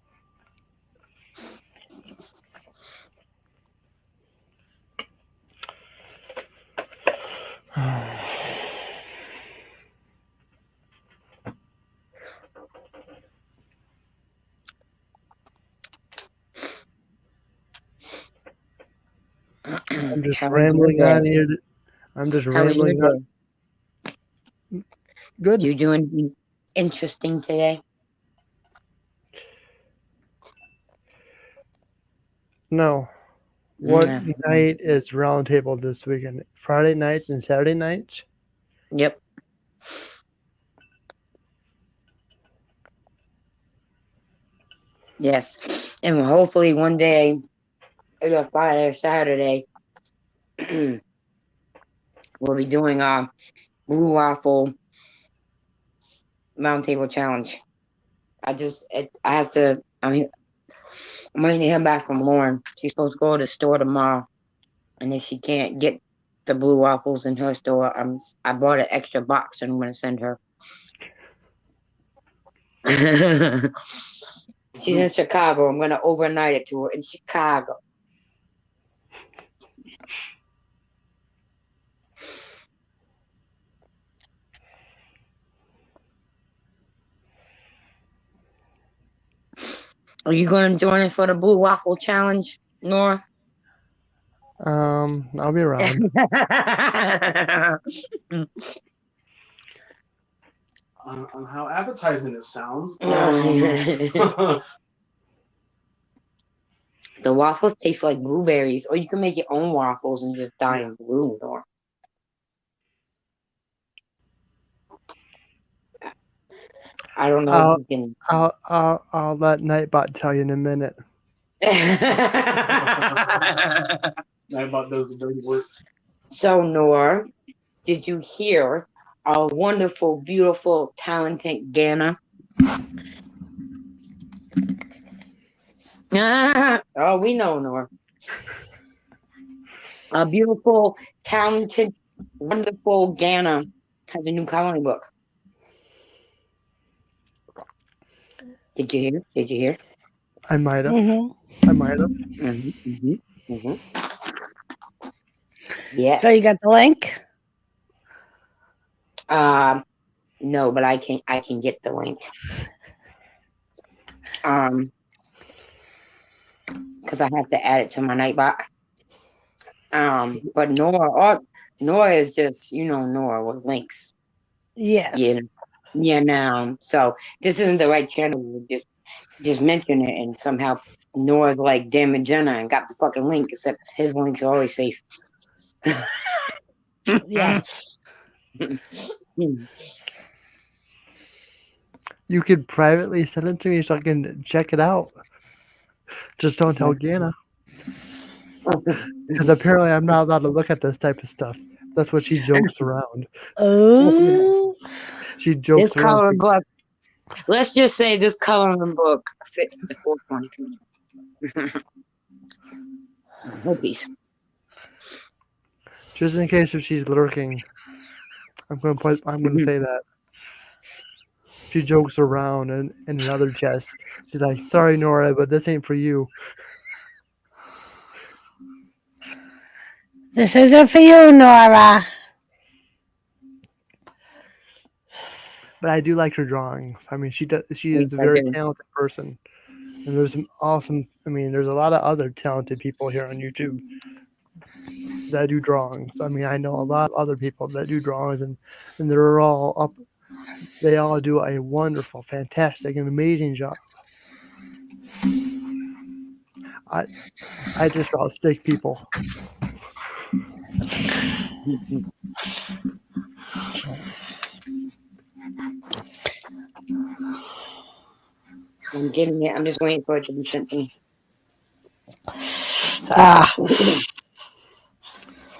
I'm just How was your rambling on day? here. I'm just How was your rambling on. day? Good. You doing anything interesting today? No. What Mm, night is roundtable this weekend? Friday nights and Saturday nights? Yep. Yes. And hopefully one day, either Friday or Saturday, we'll be doing a blue waffle roundtable challenge. I have to. I'm waiting to hear back from Lauren. She's supposed to go to the store tomorrow, and if she can't get the blue waffles in her store, I bought an extra box and I'm gonna send her. She's in Chicago. I'm gonna overnight it to her in Chicago. Are you gonna join us for the blue waffle challenge, Nora? I'll be around. On how appetizing it sounds. The waffles taste like blueberries, or you can make your own waffles and just dye them blue, Nora. I don't know if you can. I'll let Nightbot tell you in a minute. Nightbot does the dirty work. So, Nora, did you hear our wonderful, beautiful, talented Ghana? Oh, we know, Nora. A beautiful, talented, wonderful Ghana has a new coloring book. Did you hear? Did you hear? I might have. Mm-hmm. I might have. Yeah. So you got the link? No, but I can get the link. Because I have to add it to my Nightbot. But NORA is just, NORA with links. Yes. Yeah, now. So this isn't the right channel. We just mention it, and somehow Nora's like, damn it, Jenna, and got the fucking link, except his links are always safe. Yes. You could privately send it to me so I can check it out. Just don't tell Gana. Because apparently I'm not allowed to look at this type of stuff. That's what she jokes around. Oh. She jokes This around. coloring book, let's just say this coloring book fits the 420 community. Hoppies. Just in case if she's lurking, I'm gonna say that. she jokes around and in another chest. She's like, "Sorry, Nora, but this ain't for you." This isn't for you, Nora. But I do like her drawings. I mean, she does. She is Yes, a I very do. talented person, and there's some awesome. I mean, there's a lot of other talented people here on YouTube that do drawings. I mean, I know a lot of other people that do drawings, and they're all up. They all do a wonderful, fantastic, and amazing job. I I just draw stick people. I'm getting it. I'm just waiting for it to be sent to me. Ah,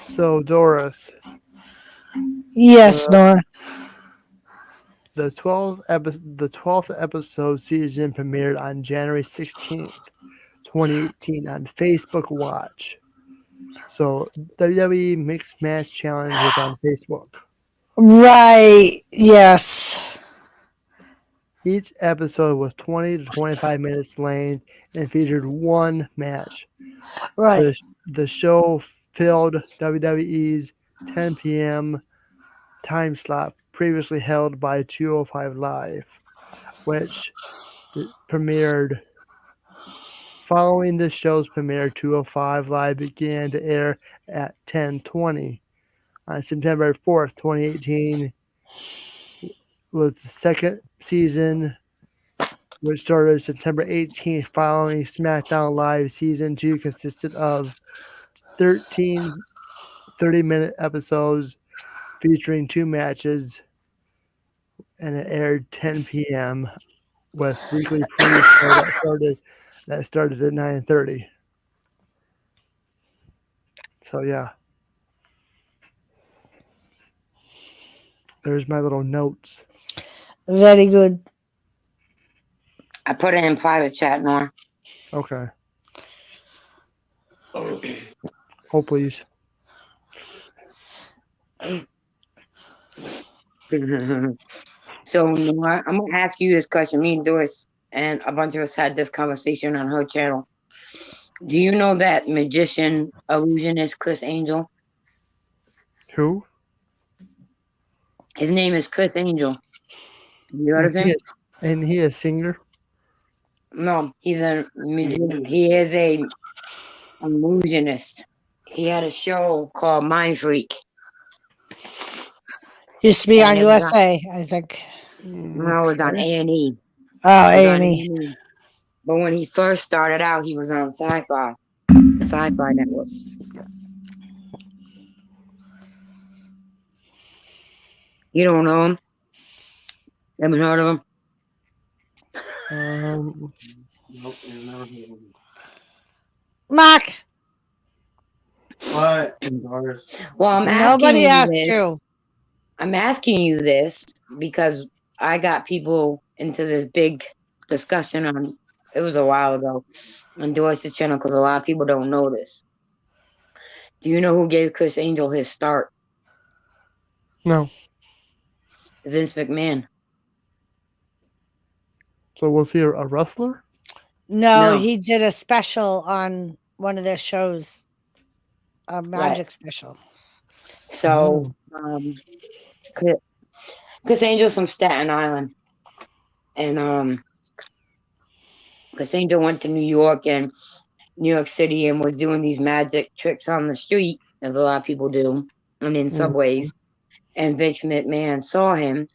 So Doris, yes, the Nora. the 12th episode season premiered on January 16th, 2018 on Facebook Watch. So WWE Mixed Match Challenge was on Facebook. Right. Yes. Each episode was 20 to 25 minutes length and featured one match. Right. The show filled WWE's 10 p.m. time slot previously held by 205 Live, which premiered. Following the show's premiere, 205 Live began to air at 10:20 on September 4th, 2018, with the second season, which started September 18th, following SmackDown Live Season 2, consisted of 13 30-minute episodes featuring two matches, and it aired 10 p.m. with weekly pre-show that started at 9:30. So yeah, there's my little notes. Very good. I put it in private chat, Nora. Okay. Oh please. So, Nora, I'm gonna ask you this question. Me and Doris and a bunch of us had this conversation on her channel. Do you know that magician illusionist Chris Angel? Who? His name is Chris Angel. Have you heard And of him? he is singer. No, he's a magician. He is a illusionist. He had a show called Mind Freak. Used to be on And it was on, USA, I think. no, it was on Okay. A&E. Oh, It was on A&E. A&E. But when he first started out, he was on Sci-Fi, the Sci-Fi Network. You don't know him? Haven't heard of him? Nope, never heard of him. Mark, What? Doris. Well, I'm asking nobody you asked this. you. I'm asking you this because I got people into this big discussion on, it was a while ago, on Doris's channel because a lot of people don't know this. Do you know who gave Chris Angel his start? No. Vince McMahon. So was he a wrestler? No, No. he did a special on one of their shows, a magic special. So, Chris Angel's from Staten Island. And Chris Angel went to New York and New York City and was doing these magic tricks on the street, as a lot of people do, and in subways. And Vince McMahon saw him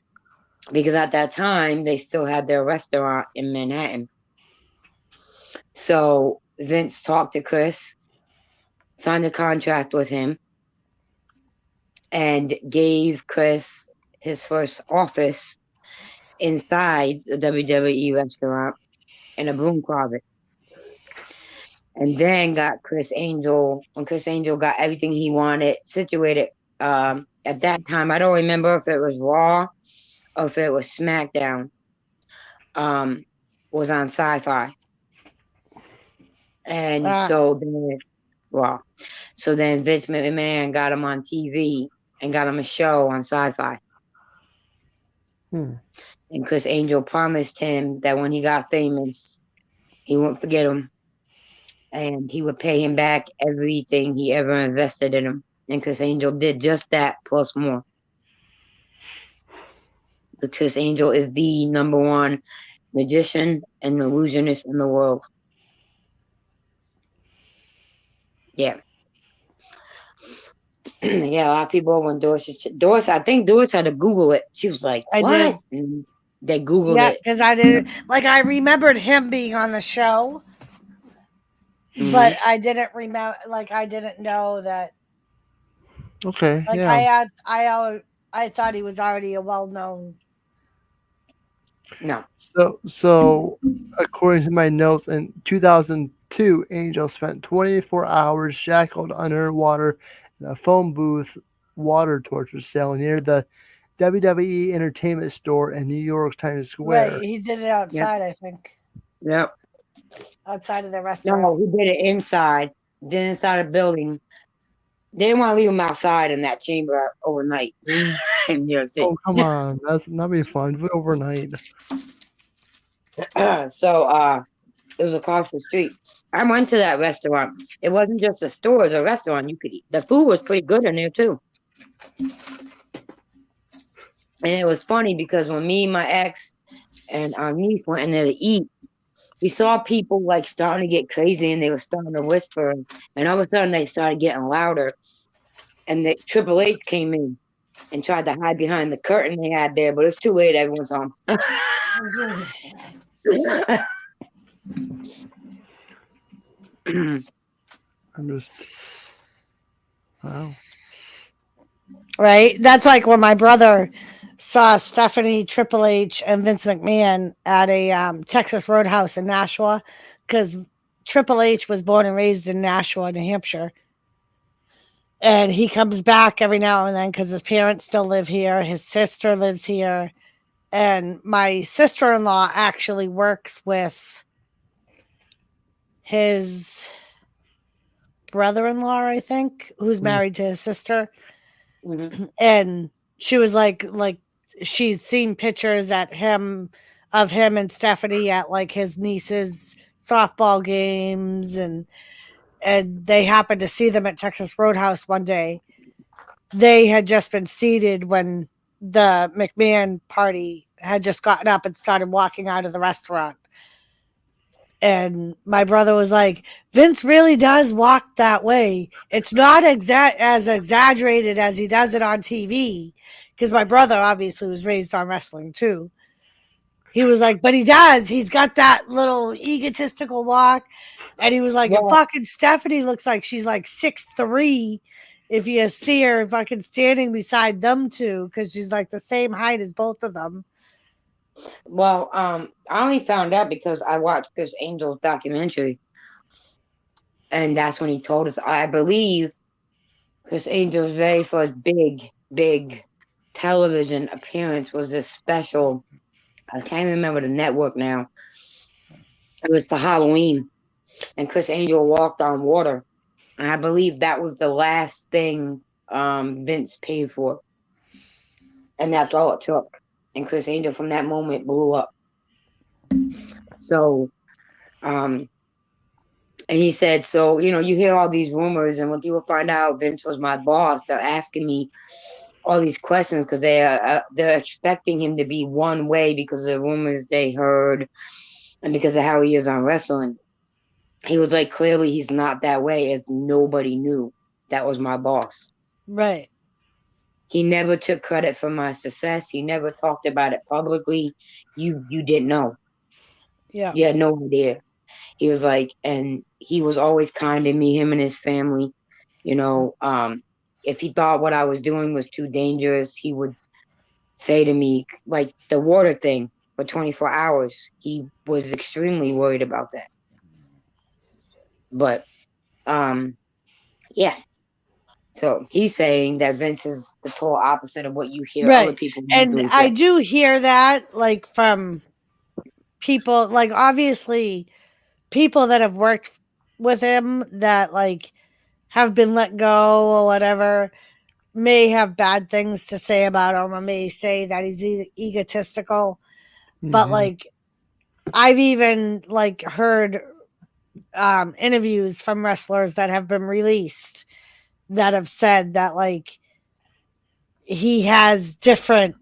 because at that time they still had their restaurant in Manhattan. So Vince talked to Chris, signed a contract with him, and gave Chris his first office inside the WWE restaurant in a broom closet. And then got Chris Angel, when Chris Angel got everything he wanted situated. At that time, I don't remember if it was Raw or if it was SmackDown, was on Sci-Fi. And so then Vince McMahon got him on TV and got him a show on Sci-Fi. And And Chris Angel promised him that when he got famous, he wouldn't forget him, and he would pay him back everything he ever invested in him. And Chris Angel did just that plus more. The Chris Angel is the number one magician and illusionist in the world. Yeah. Yeah, a lot of people when Doris, I think Doris had to Google it. She was like, I "What?" did. And they Googled Yeah, it. because I did. Like I remembered him being on the show, but I didn't remember. Like I didn't know that. Okay, Like yeah. I thought he was already a well-known. No. So according to my notes, in 2002, Angel spent 24 hours shackled underwater in a phone booth water torture cell near the WWE Entertainment Store in New York's Times Right, Square. he did it Yep. outside. I think Yep. outside of the No, restaurant. he did it inside. Did inside a building. They didn't want to leave him outside in that chamber overnight in New York City. Oh, come on. That'd be fun. Do it overnight. So it was across the street. I went to that restaurant. It wasn't just a store, it was a restaurant. You could eat. The food was pretty good in there too. And it was funny because when me, my ex, and our niece went in there to eat, we saw people like starting to get crazy and they were starting to whisper. And all of a sudden they started getting louder. And the Triple H came in and tried to hide behind the curtain they had there, but it's too late. Everyone's home. I'm just. Wow. Right, that's like when my brother saw Stephanie, Triple H, and Vince McMahon at a Texas Roadhouse in Nashua, because Triple H was born and raised in Nashua, New Hampshire. And he comes back every now and then because his parents still live here. His sister lives here. And my sister-in-law actually works with his brother-in-law, I think, who's married to his sister. Mhm. And she was like she's seen pictures of him and Stephanie at like his niece's softball games, and they happened to see them at Texas Roadhouse one day. They had just been seated when the McMahon party had just gotten up and started walking out of the restaurant. And my brother was like, Vince really does walk that way. It's not as exaggerated as he does it on TV. Because my brother obviously was raised on wrestling too. He was like, but he does. He's got that little egotistical walk. And he was like, and Well, fucking Stephanie looks like she's like 6'3" if you see her fucking standing beside them two, because she's like the same height as both of them. I only found out because I watched Chris Angel's documentary, and that's when he told us. I believe Chris Angel's very first big television appearance was this special. I can't remember the network now. It was for Halloween, and Chris Angel walked on water, and I believe that was the last thing Vince paid for, and that's all it took. And Chris Angel from that moment blew up. So, and he said, so, you hear all these rumors, and when people find out Vince was my boss, they're asking me all these questions because they're expecting him to be one way because of the rumors they heard and because of how he is on wrestling. He was like, clearly he's not that way if nobody knew that was my boss. Right. He never took credit for my success. He never talked about it publicly. You didn't know. Yeah. You had no idea. He was like, and he was always kind to me, him and his family. If he thought what I was doing was too dangerous, he would say to me, like the water thing for 24 hours. He was extremely worried about that. But, yeah. So he's saying that Vince is the total opposite of what you hear other people And usually I say. do hear that, like, from people, like, obviously people that have worked with him that, like, have been let go or whatever may have bad things to say about him, or may say that he's egotistical. But Mhm. like I've even like heard interviews from wrestlers that have been released that have said that like he has different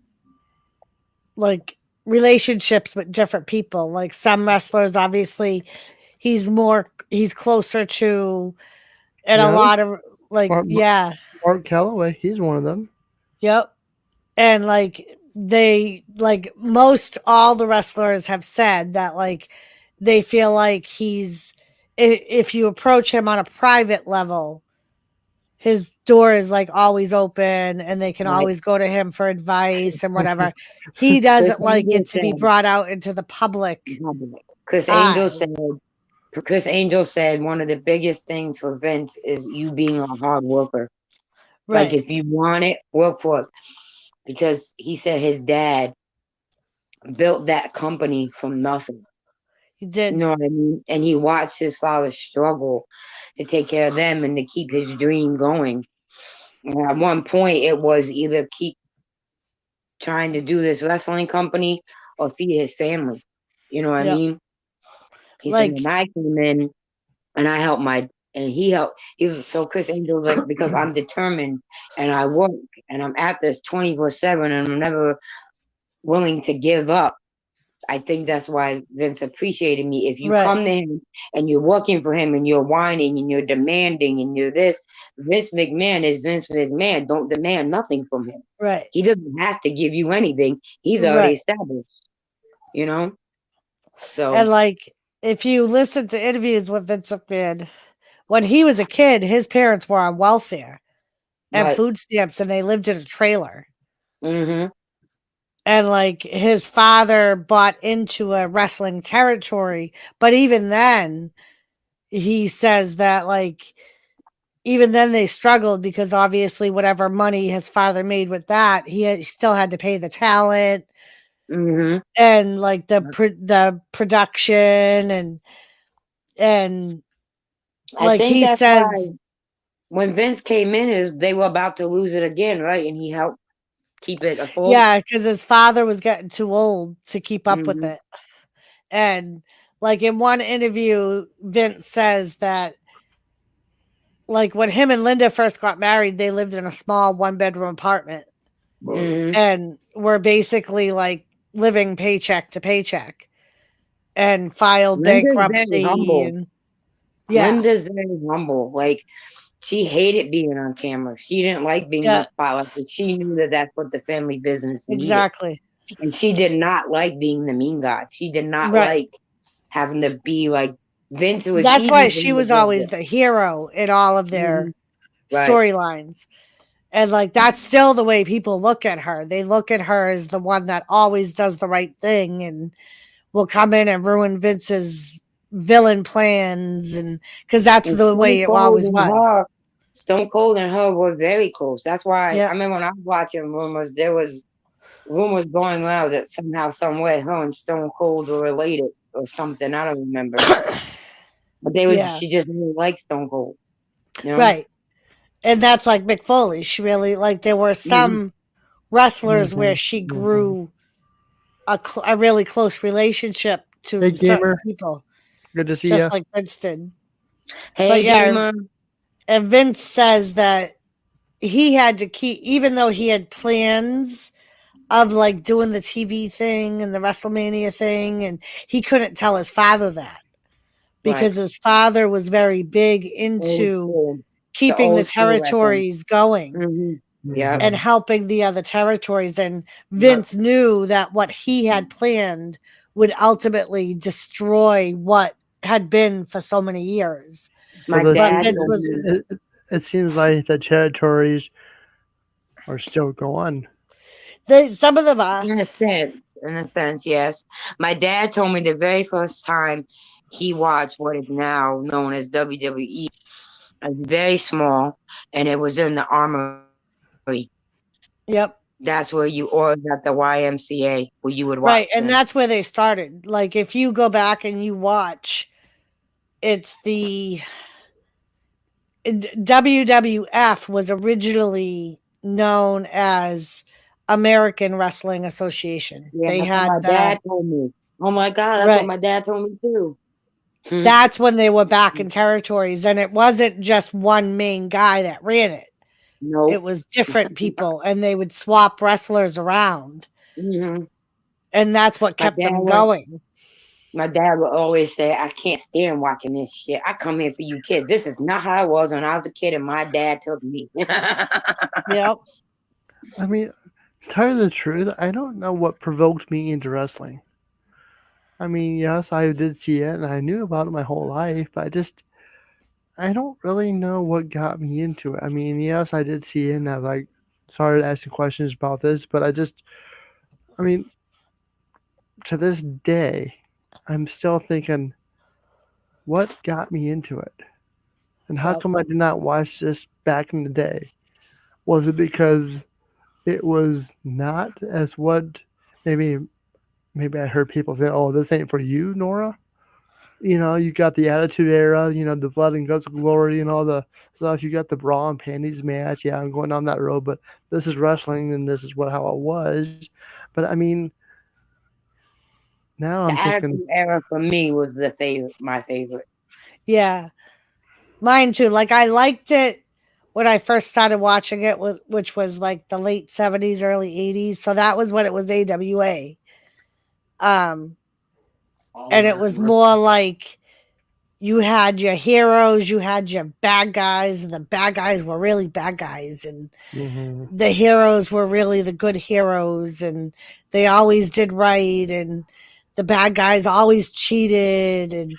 like relationships with different people. Like some wrestlers, obviously, he's closer to, and a Yeah, lot of like Mark, yeah, Mark Calloway, he's one of them. yep, and like they like most all the wrestlers have said that like they feel like if you approach him on a private level, his door is like always open and they can Right. always go to him for advice and whatever. He Chris doesn't like Angel it to be said, brought out into the public Chris eye. Angel said, Chris Angel said one of the biggest things for Vince is you being a hard worker. Like Right. if you want it, work for it. Because he said his dad built that company from nothing. He You did. know what I mean? And he watched his father struggle to take care of them and to keep his dream going. And at one point, it was either keep trying to do this wrestling company or feed his family. You know what I Yep. mean? He said, and Like I came in and I helped and he helped. He was so Chris Angel was like, because I'm determined and I work and I'm at this 24/7 and I'm never willing to give up. I think that's why Vince appreciated me. If you right. come to him and you're working for him and you're whining and you're demanding and you're this, Vince McMahon is Vince McMahon. Don't demand nothing from him. Right. He doesn't have to give you anything. He's already Right. established, you know? So, And like if you listen to interviews with Vince McMahon, when he was a kid, his parents were on welfare and right. food stamps and they lived in a trailer. Mm-hmm. And like his father bought into a wrestling territory, but even then he says that like even then they struggled because obviously whatever money his father made with that he still had to pay the talent Mm-hmm. and like the production and I like think he that's why says when Vince came in, is they were about to lose it again, right? And he helped keep it afloat. yeah, because his father was getting too old to keep up with Mm-hmm. it. And like in one interview Vince says that like when him and Linda first got married, they lived in a small 1-bedroom apartment Mm-hmm. and were basically like living paycheck to paycheck and filed Linda's very bankruptcy humble. and yeah, Linda's very humble. Like she hated being on camera. She didn't like being in the yeah, spotlight, but she knew that that's what the family business needed. exactly. And she did not like being the mean guy. She did not Right. like having to be like Vince. It was That's easy why for she him to was get always the hero in all of there. their Right. storylines. And like that's still the way people look at her. They look at her as the one that always does the right thing and will come in and ruin Vince's villain plans and because that's And the way it always was. Stone Cold and her were very close. That's why I Yeah. remember when I was watching rumors, there was rumors going around that somehow, some way, her and Stone Cold were related or something. I don't remember. But Yeah. she just really liked Stone Cold, you know? Right. And that's like Mick Foley. She really like there were Mm-hmm. some wrestlers where Mhm, she mhm. grew a really close relationship Hey, to certain gamer, people, good to see just ya. like Vince did. But Hey, yeah, gamer. and Vince says that he had to keep, even though he had plans of like doing the TV thing and the WrestleMania thing, and he couldn't tell his father that Right. because his father was very big Old into school. The keeping the old school wrestling. territories going Mm-hmm. Yeah. and Mhm. helping the other territories. And But Vince knew that what he had planned would ultimately destroy what had been for so many years. my Well, But dad Vince told was, me, it seems like the territories are still going. some of them are. in a sense, yes. My dad told me the very first time he watched what is now known as WWE. It's very small, and it was in the Armory. Yep. That's where or at the YMCA where you would Right. watch And them. that's where they started. Like if you go back and you watch, it's the WWF was originally known as American Wrestling Association. Yeah, They that's what my had dad told me. Oh my God, that's what right. my dad told me too. That's when they were back in territories, and it wasn't just one main guy that ran it. Nope. It was different people, and they would swap wrestlers around, Hmm. and that's what kept them going. My dad would always say, I can't stand watching this shit. I come here for you kids. This is not how I was when I was a kid and my dad took me. Yep. I mean, to tell you the truth, I don't know what provoked me into wrestling. I mean, yes, I did see it and I knew about it my whole life, but I don't really know what got me into it. I mean, yes, I did see it and I like started asking questions about this, but I mean, to this day, I'm still thinking, what got me into it? And how Yep. come I did not watch this back in the day? Was it because it was not as what maybe I heard people say, "Oh, this ain't for you, Nora." You know, you got the Attitude Era, you know, the Blood and Guts of Glory and all the stuff. You got the bra and panties match. Yeah, I'm going down that road, but this is wrestling and this is how it was. But I mean, now The I'm thinking, Attitude Era for me was my favorite. Yeah. Mine too. Like I liked it when I first started watching it, which was like the late 70s, early 80s. So that was when it was AWA. All And it American was Wrestling. more like you had your heroes, you had your bad guys, and the bad guys were really bad guys, and the heroes were really the good heroes, and they always did right, and the bad guys always cheated, and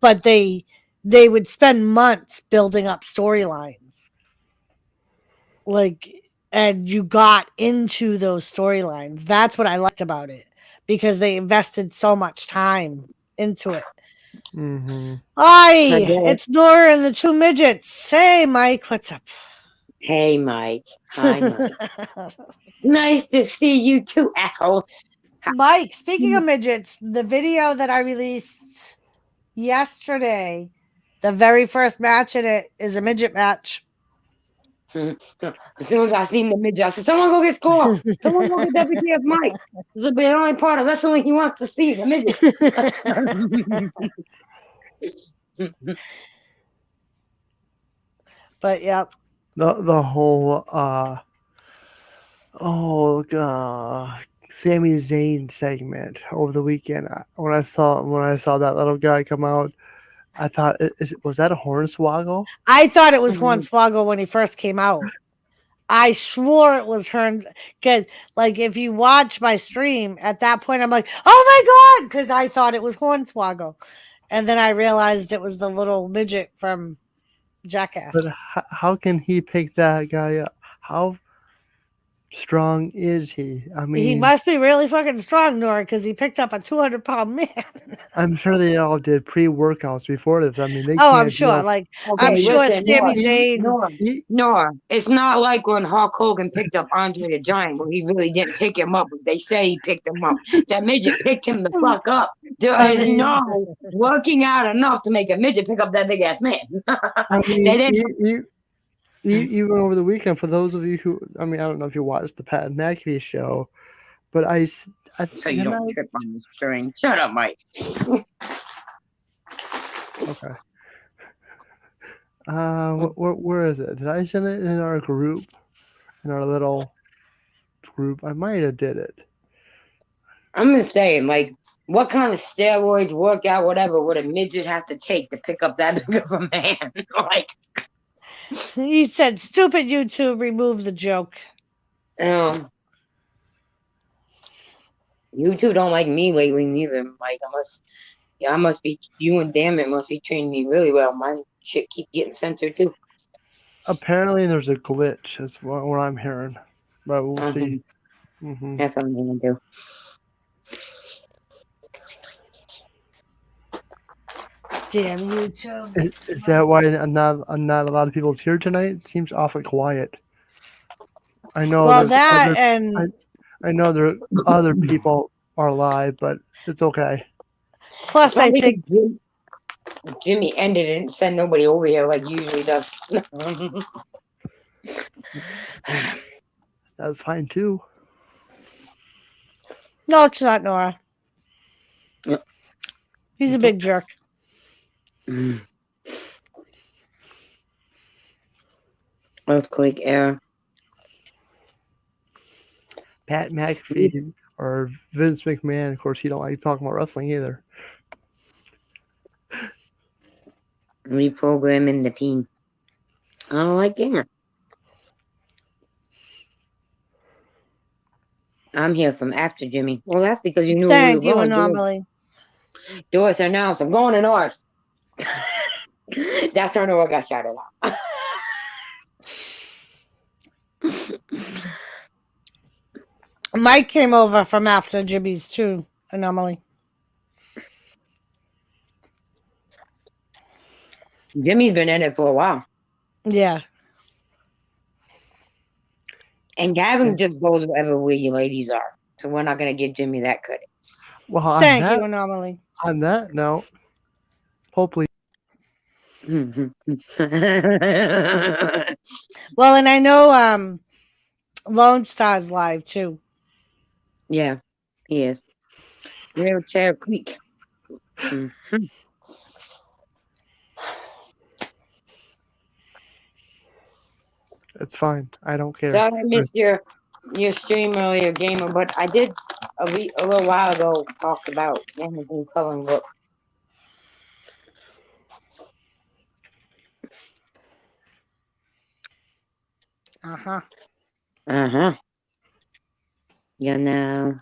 but they would spend months building up storylines, like, and you got into those storylines. That's what I liked about it, because they invested so much time into it. mm-hmm. My Hi, dad, it's Nora and the two midgets. Hey, Mike, what's up? hey Mike. Hi Mike. It's nice to see you too, asshole. Mike, speaking of midgets, the video that I released yesterday, the very first match in it is a midget match. As soon as I seen the midget, I said, someone go get Score. Someone go get WTF Mike. This will be the only part of wrestling he wants to see, the midget. But yeah, The whole Sami Zayn segment over the weekend. When I saw that little guy come out, I thought, was that a hornswoggle? I thought it was Hornswoggle when he first came out. I swore it was Hearn. Because, like, if you watch my stream at that point, I'm like, oh my God, because I thought it was Hornswoggle. And then I realized it was the little midget from Jackass. But how can he pick that guy up? How strong is he? I mean, He must be really fucking strong, Nora, because he picked up a 200-pound man. I'm sure they all did pre-workouts before this. I mean, they Oh, can't I'm sure. Like, Okay, I'm sure listen, Sami Zayn. Nora, it's not like when Hulk Hogan picked up Andre the Giant, where he really didn't pick him up, but they say he picked him up. That midget picked him the fuck up. There I is mean- no working out enough to make a midget pick up that big ass man. I They didn't. mean, even over the weekend, for those of you who, I mean, I don't know if you watched the Pat McAfee show, but So you don't trip on the string. Shut up, Mike. Okay. Where is it? Did I send it in our group? In our little group? I might have did it. I'm just saying, like, what kind of steroids, workout, whatever, would a midget have to take to pick up that big of a man? Like, He said, stupid YouTube, remove the joke. You two don't like me lately, neither. Like, I must be. You and Dammit must be treating me really well. My shit keep getting censored too. Apparently, there's a glitch. Is what I'm hearing, but we'll see. Mm-hmm. That's what I'm gonna do. Damn YouTube. Is that why not a lot of people's here tonight? It seems awfully quiet. I know. Well, that and I know there other people are live, but it's okay. plus, I think Jimmy ended it and sent nobody over here like he usually does. That's fine too. No, it's not Nora. Yeah. He's a big jerk. Earthquake era. Pat McAfee or Vince McMahon. Of course, he don't like talking about wrestling either. Reprogramming the team. I don't like gamer. I'm here from after Jimmy. Well, that's because you knew where we were Thank you, going. Anomaly. Doris announced, I'm going to N.O.R.A. That's how N.O.R.A got shouted out. Mike came over from after Jimmy's too, Anomaly. Jimmy's been in it for a while. Yeah. And Gavin just goes wherever where you ladies are. So we're not going to give Jimmy that credit. Well, on Thank that, you, Anomaly. on that note, hopefully, Well, and I know Lone Star's live too. Yeah, he is. Wheelchair Creek. Mhm. it's fine. I don't care. Sorry I missed your stream earlier, Gamer, but I did a little while ago talk about Amazon coloring book. Uh-huh. Uh-huh. You know.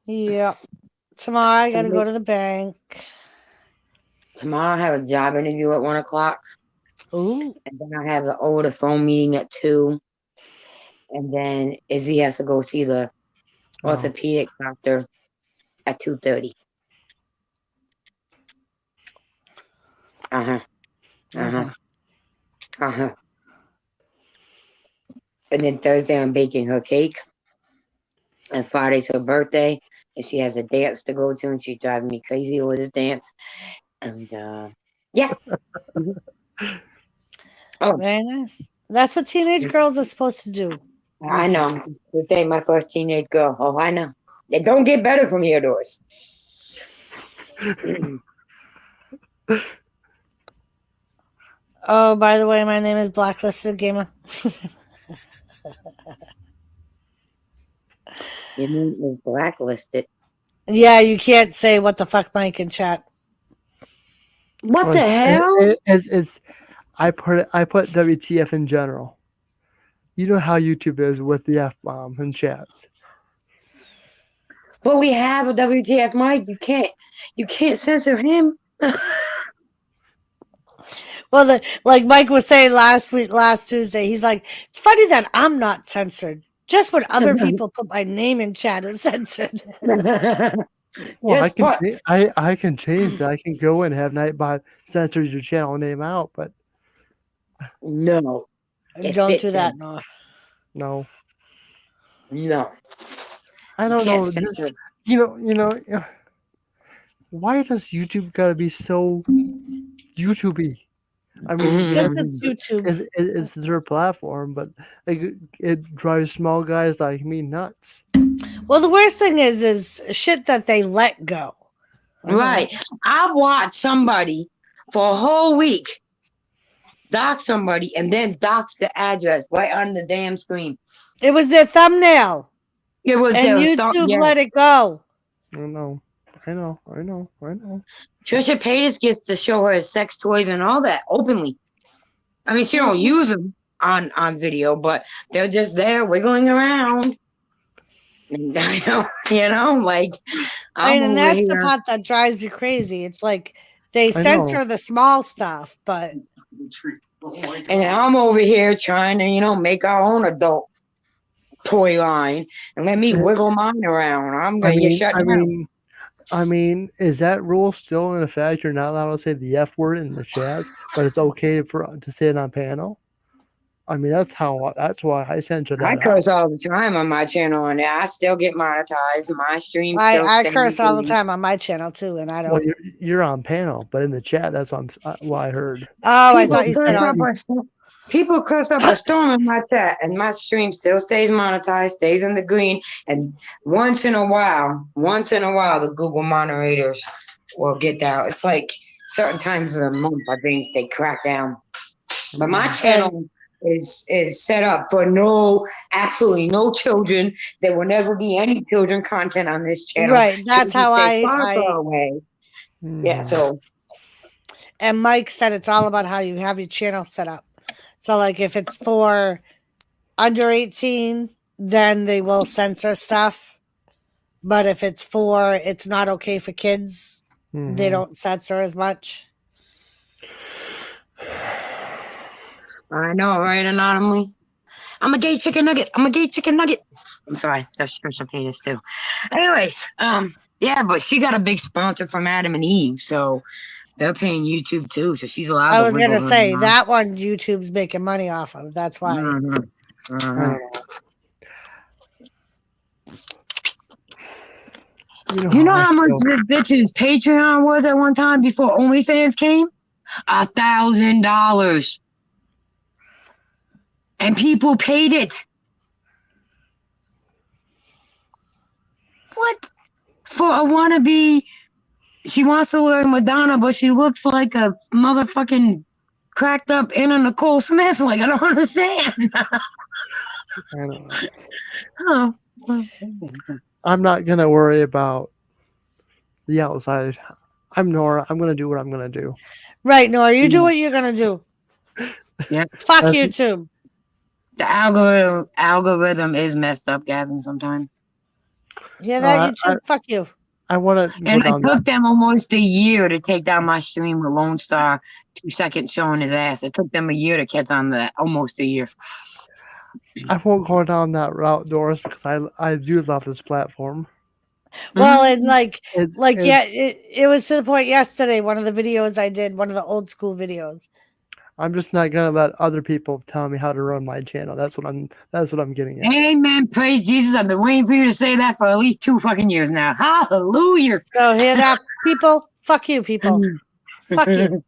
Yep. Tomorrow I gotta go to the bank. Tomorrow I have a job interview at 1 o'clock. Ooh. And then I have an over the phone meeting at 2. And then Izzy has to go see the orthopedic doctor at 2:30. Uh-huh. Uh-huh. Uh-huh. And then Thursday I'm baking her cake. And Friday's her birthday. And she has a dance to go to, and she's driving me crazy with this dance. And yeah. Oh, Very nice. That's what teenage girls are supposed to do. I know. This ain't my first teenage girl. Oh, I know. It don't get better from here, Doris. Oh, by the way, my name is Blacklisted Gamer. Your name is blacklisted. Yeah, you can't say what the fuck Mike in chat. What the hell? It's I put WTF in general. You know how YouTube is with the F-bomb and chats. But we have a WTF Mike. You can't censor him. Well, like Mike was saying last Tuesday, he's like, it's funny that I'm not censored. Just when other people put my name in chat is censored. Well, I can change that. I can go and have Nightbot censor your channel name out, but no, don't do that. No. No. I You don't can't know. censor. You know, why does YouTube gotta be so YouTubey? I mean, Because it's YouTube. it's their platform, but like it drives small guys like me nuts. Well, the worst thing is shit that they let go. Right. I watched somebody for a whole week dox somebody and then dox the address right on the damn screen. It was their thumbnail. It was and their YouTube let it go. I know. Trisha Paytas gets to show her sex toys and all that openly. I mean, she don't use them on video, but they're just there wiggling around. And, like and that's the part that drives you crazy. It's like they censor the small stuff, but and I'm over here trying to, make our own adult toy line and let me wiggle mine around. I'm gonna get shut down. I mean, is that rule still in effect? You're not allowed to say the F word in the chats, but it's okay to say it on panel. I mean, that's why I censor that. I curse all the time on my channel, and I still get monetized. My stream. I curse all the time on my channel too, and I don't. Well, you're on panel, but in the chat, that's what I heard. Oh, I thought you said on. People curse up a storm in my chat, and my stream still stays monetized, stays in the green. And once in a while, the Google moderators will get down. It's like certain times of the month, I think they crack down. But my channel is set up for absolutely no children. There will never be any children content on this channel. Right. That's how stay far away. Yeah. So. And Mike said it's all about how you have your channel set up. So, like, if it's for under 18, then they will censor stuff. But if it's not okay for kids, they don't censor as much. I know, right, Anonymous? I'm a gay chicken nugget. I'm sorry, that's Trisha Paytas too. Anyways, yeah, but she got a big sponsor from Adam and Eve, so they're paying YouTube too. So she's allowed. I was gonna say that one YouTube's making money off of. That's why. You know how much this bitch's Patreon was at one time before OnlyFans came? $1,000. And people paid it. What? For a wannabe, she wants to look like Madonna, but she looks like a motherfucking cracked up Anna Nicole Smith. Like, I don't understand. I don't know. I'm not going to worry about the outside. I'm Nora. I'm going to do what I'm going to do. Right, Nora. You do what you're going to do. Yeah. Fuck YouTube. The algorithm is messed up, Gavin, sometimes. Yeah, that YouTube. Fuck you. I want to. And it took them almost a year to take down my stream with Lone Star 2 seconds showing his ass. It took them a year to catch on that. Almost a year. I won't go down that route, Doris, because I do love this platform. Well, and it was to the point yesterday. One of the videos I did, one of the old school videos. I'm just not gonna let other people tell me how to run my channel. That's what I'm getting at. Amen. Praise Jesus. I've been waiting for you to say that for at least 2 fucking years now. Hallelujah. So hear that, people? Fuck you, people. Fuck you.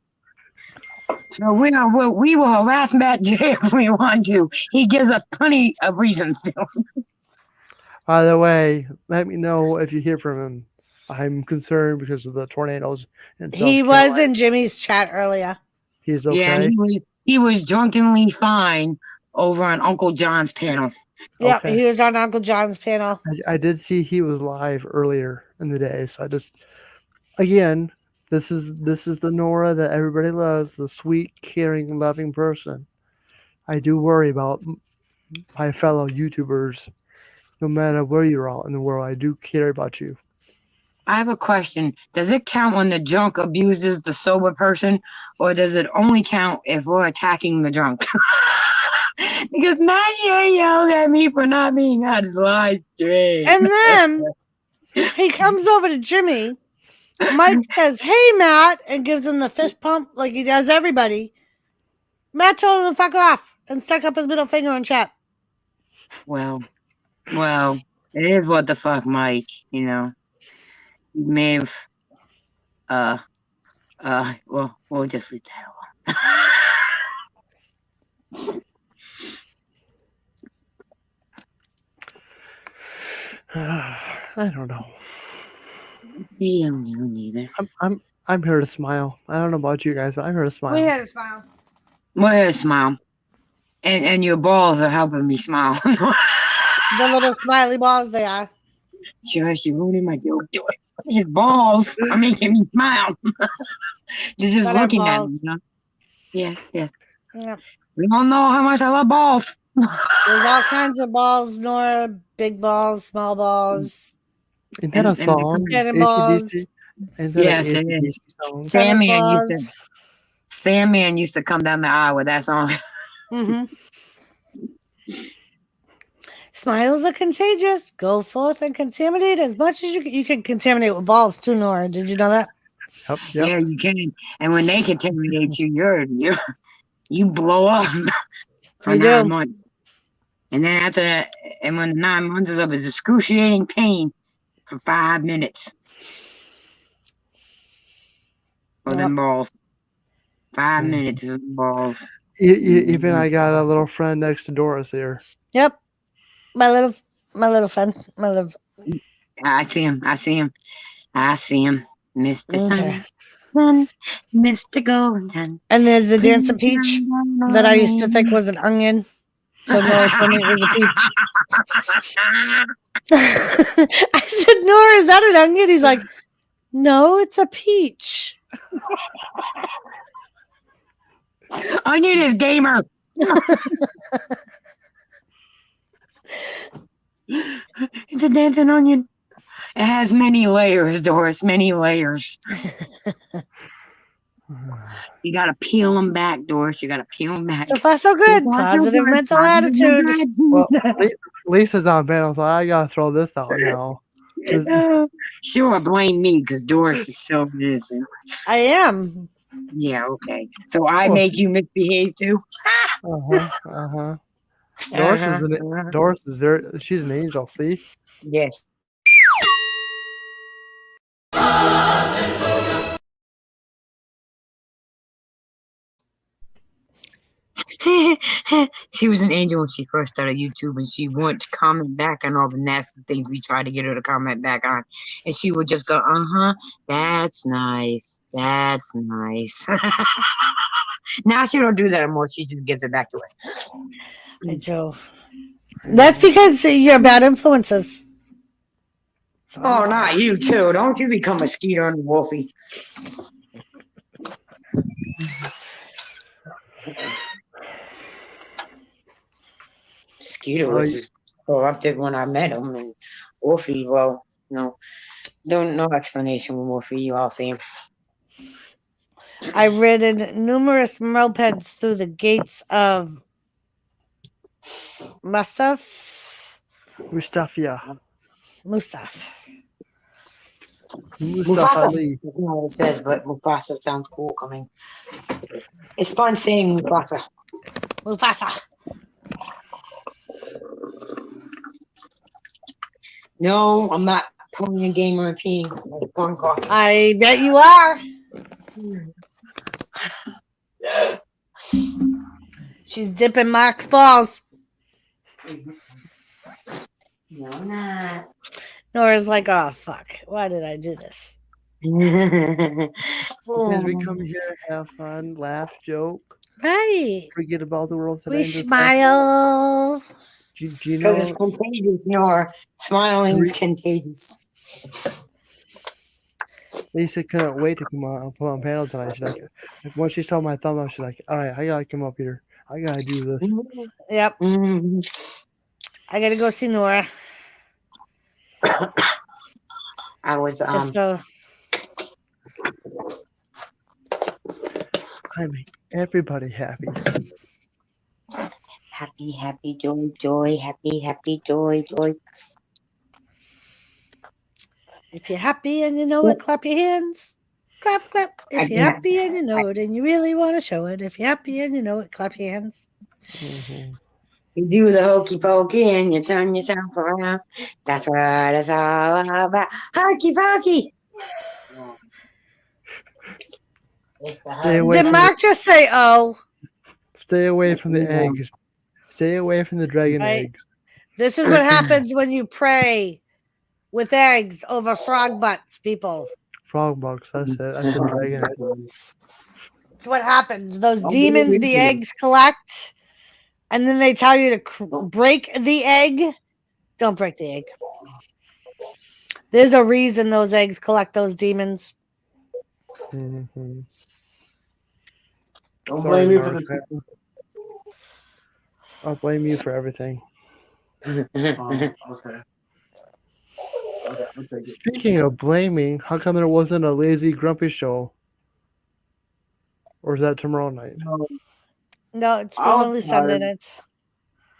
So we will harass Matt J if we want to. He gives us plenty of reasons to. By the way, let me know if you hear from him. I'm concerned because of the tornadoes. He was in Jimmy's chat earlier. He's okay. Yeah, he was drunkenly fine over on Uncle John's panel. Yeah, he was on Uncle John's panel. I did see he was live earlier in the day, so I just again, this is the Nora that everybody loves, the sweet, caring, loving person. I do worry about my fellow YouTubers, no matter where you're at in the world. I do care about you. I have a question. Does it count when the drunk abuses the sober person, or does it only count if we're attacking the drunk? Because Matt yelled at me for not being on his live stream. And then he comes over to Jimmy. Mike says, "Hey, Matt," and gives him the fist pump like he does everybody. Matt told him to fuck off and stuck up his middle finger in chat. Well, it is what the fuck, Mike, you know. You may have, well, we'll just leave that alone. I don't know. Yeah, neither. I'm here to smile. I don't know about you guys, but I'm here to smile. We're here to smile. We're here to smile. And your balls are helping me smile. The little smiley balls they are. Josh, you're ruining my joke. His balls are making me smile. They're just looking at me, you know? Yeah. We all know how much I love balls. There's all kinds of balls, Nora. Big balls, small balls. Isn't that a song? Cannonballs. Yes, it is. Sandman used to come down the aisle with that song. Mm-hmm. Smiles are contagious. Go forth and contaminate as much as you can contaminate with balls too, Nora. Did you know that? Yep. Yeah, you can. And when they contaminate you, you blow up for 9 months. And then after that, and when 9 months is up, it's excruciating pain for 5 minutes. For them balls. 5 minutes of balls. Even I got a little friend next to Doris here. Yep. My little friend. My little I see him. I see him. I see him. Mr. Okay. Sun, Mr. Golden. And there's the dancing please peach shine down that I on used to think me. was an onion. So Nora told me it was a peach. I said, Nora, is that an onion? He's like, no, it's a peach. Onion is gamer. It's a dancing onion. It has many layers, Doris. Many layers. You gotta peel them back, Doris. You gotta peel them back. So far, so good. Positive mental attitude. Well, Lisa's on panel, so I gotta throw this out now. Sure, blame me because Doris is so innocent. I am. Yeah, okay. So I make you misbehave too? Doris is she's an angel, see? Yes. She was an angel when she first started YouTube, and she wanted to comment back on all the nasty things we tried to get her to comment back on. And she would just go, that's nice. That's nice. Now she don't do that anymore. She just gives it back to us. I do. That's because you're bad influences. Oh, not you too. Don't you become a Skeeter and Wolfie. Skeeter was corrupted when I met him, and Wolfie, well, no explanation with Wolfie. You all see him. I've ridden numerous mopeds through the gates of Mustaf. Mustafa Ali. That's not what it says, but Mufasa sounds cool coming. It's fun saying Mufasa. Mufasa. No, I'm not pulling a gamer and peeing. I bet you are. She's dipping Mark's balls. No, I'm not. Nora's like, oh, fuck. Why did I do this? Because we come here, have fun, laugh, joke. Right. Forget about the world today. We smile. Because it's contagious, N.O.R.A. Smiling is contagious. Lisa couldn't wait to come on put on panel tonight. She's like once she saw my thumb up, she's like, all right, I gotta come up here. I gotta do this. Yep. I gotta go see N.O.R.A. I was just so I make everybody happy. Happy, happy, joy, joy, happy, happy, joy, joy. If you're happy and you know it, clap your hands. Clap, clap. If you're happy and you know it and you really want to show it, if you're happy and you know it, clap your hands. Mm-hmm. You do the hokey pokey and you turn yourself around. That's what it's all about. Hokey pokey. Did Mark just say, oh? Stay away from the eggs. Stay away from the dragon eggs. This is what happens when you pray with eggs over frog butts, people. Frog bucks, that's it. That's a dragon egg. That's what happens. Those demons, the eggs collect, and then they tell you to break the egg. Don't break the egg. There's a reason those eggs collect those demons. Mm-hmm. Don't blame me for this. I'll blame you for everything. Okay. Speaking of blaming, how come there wasn't a Lazy Grumpy show? Or is that tomorrow night? No, it's only Sunday nights.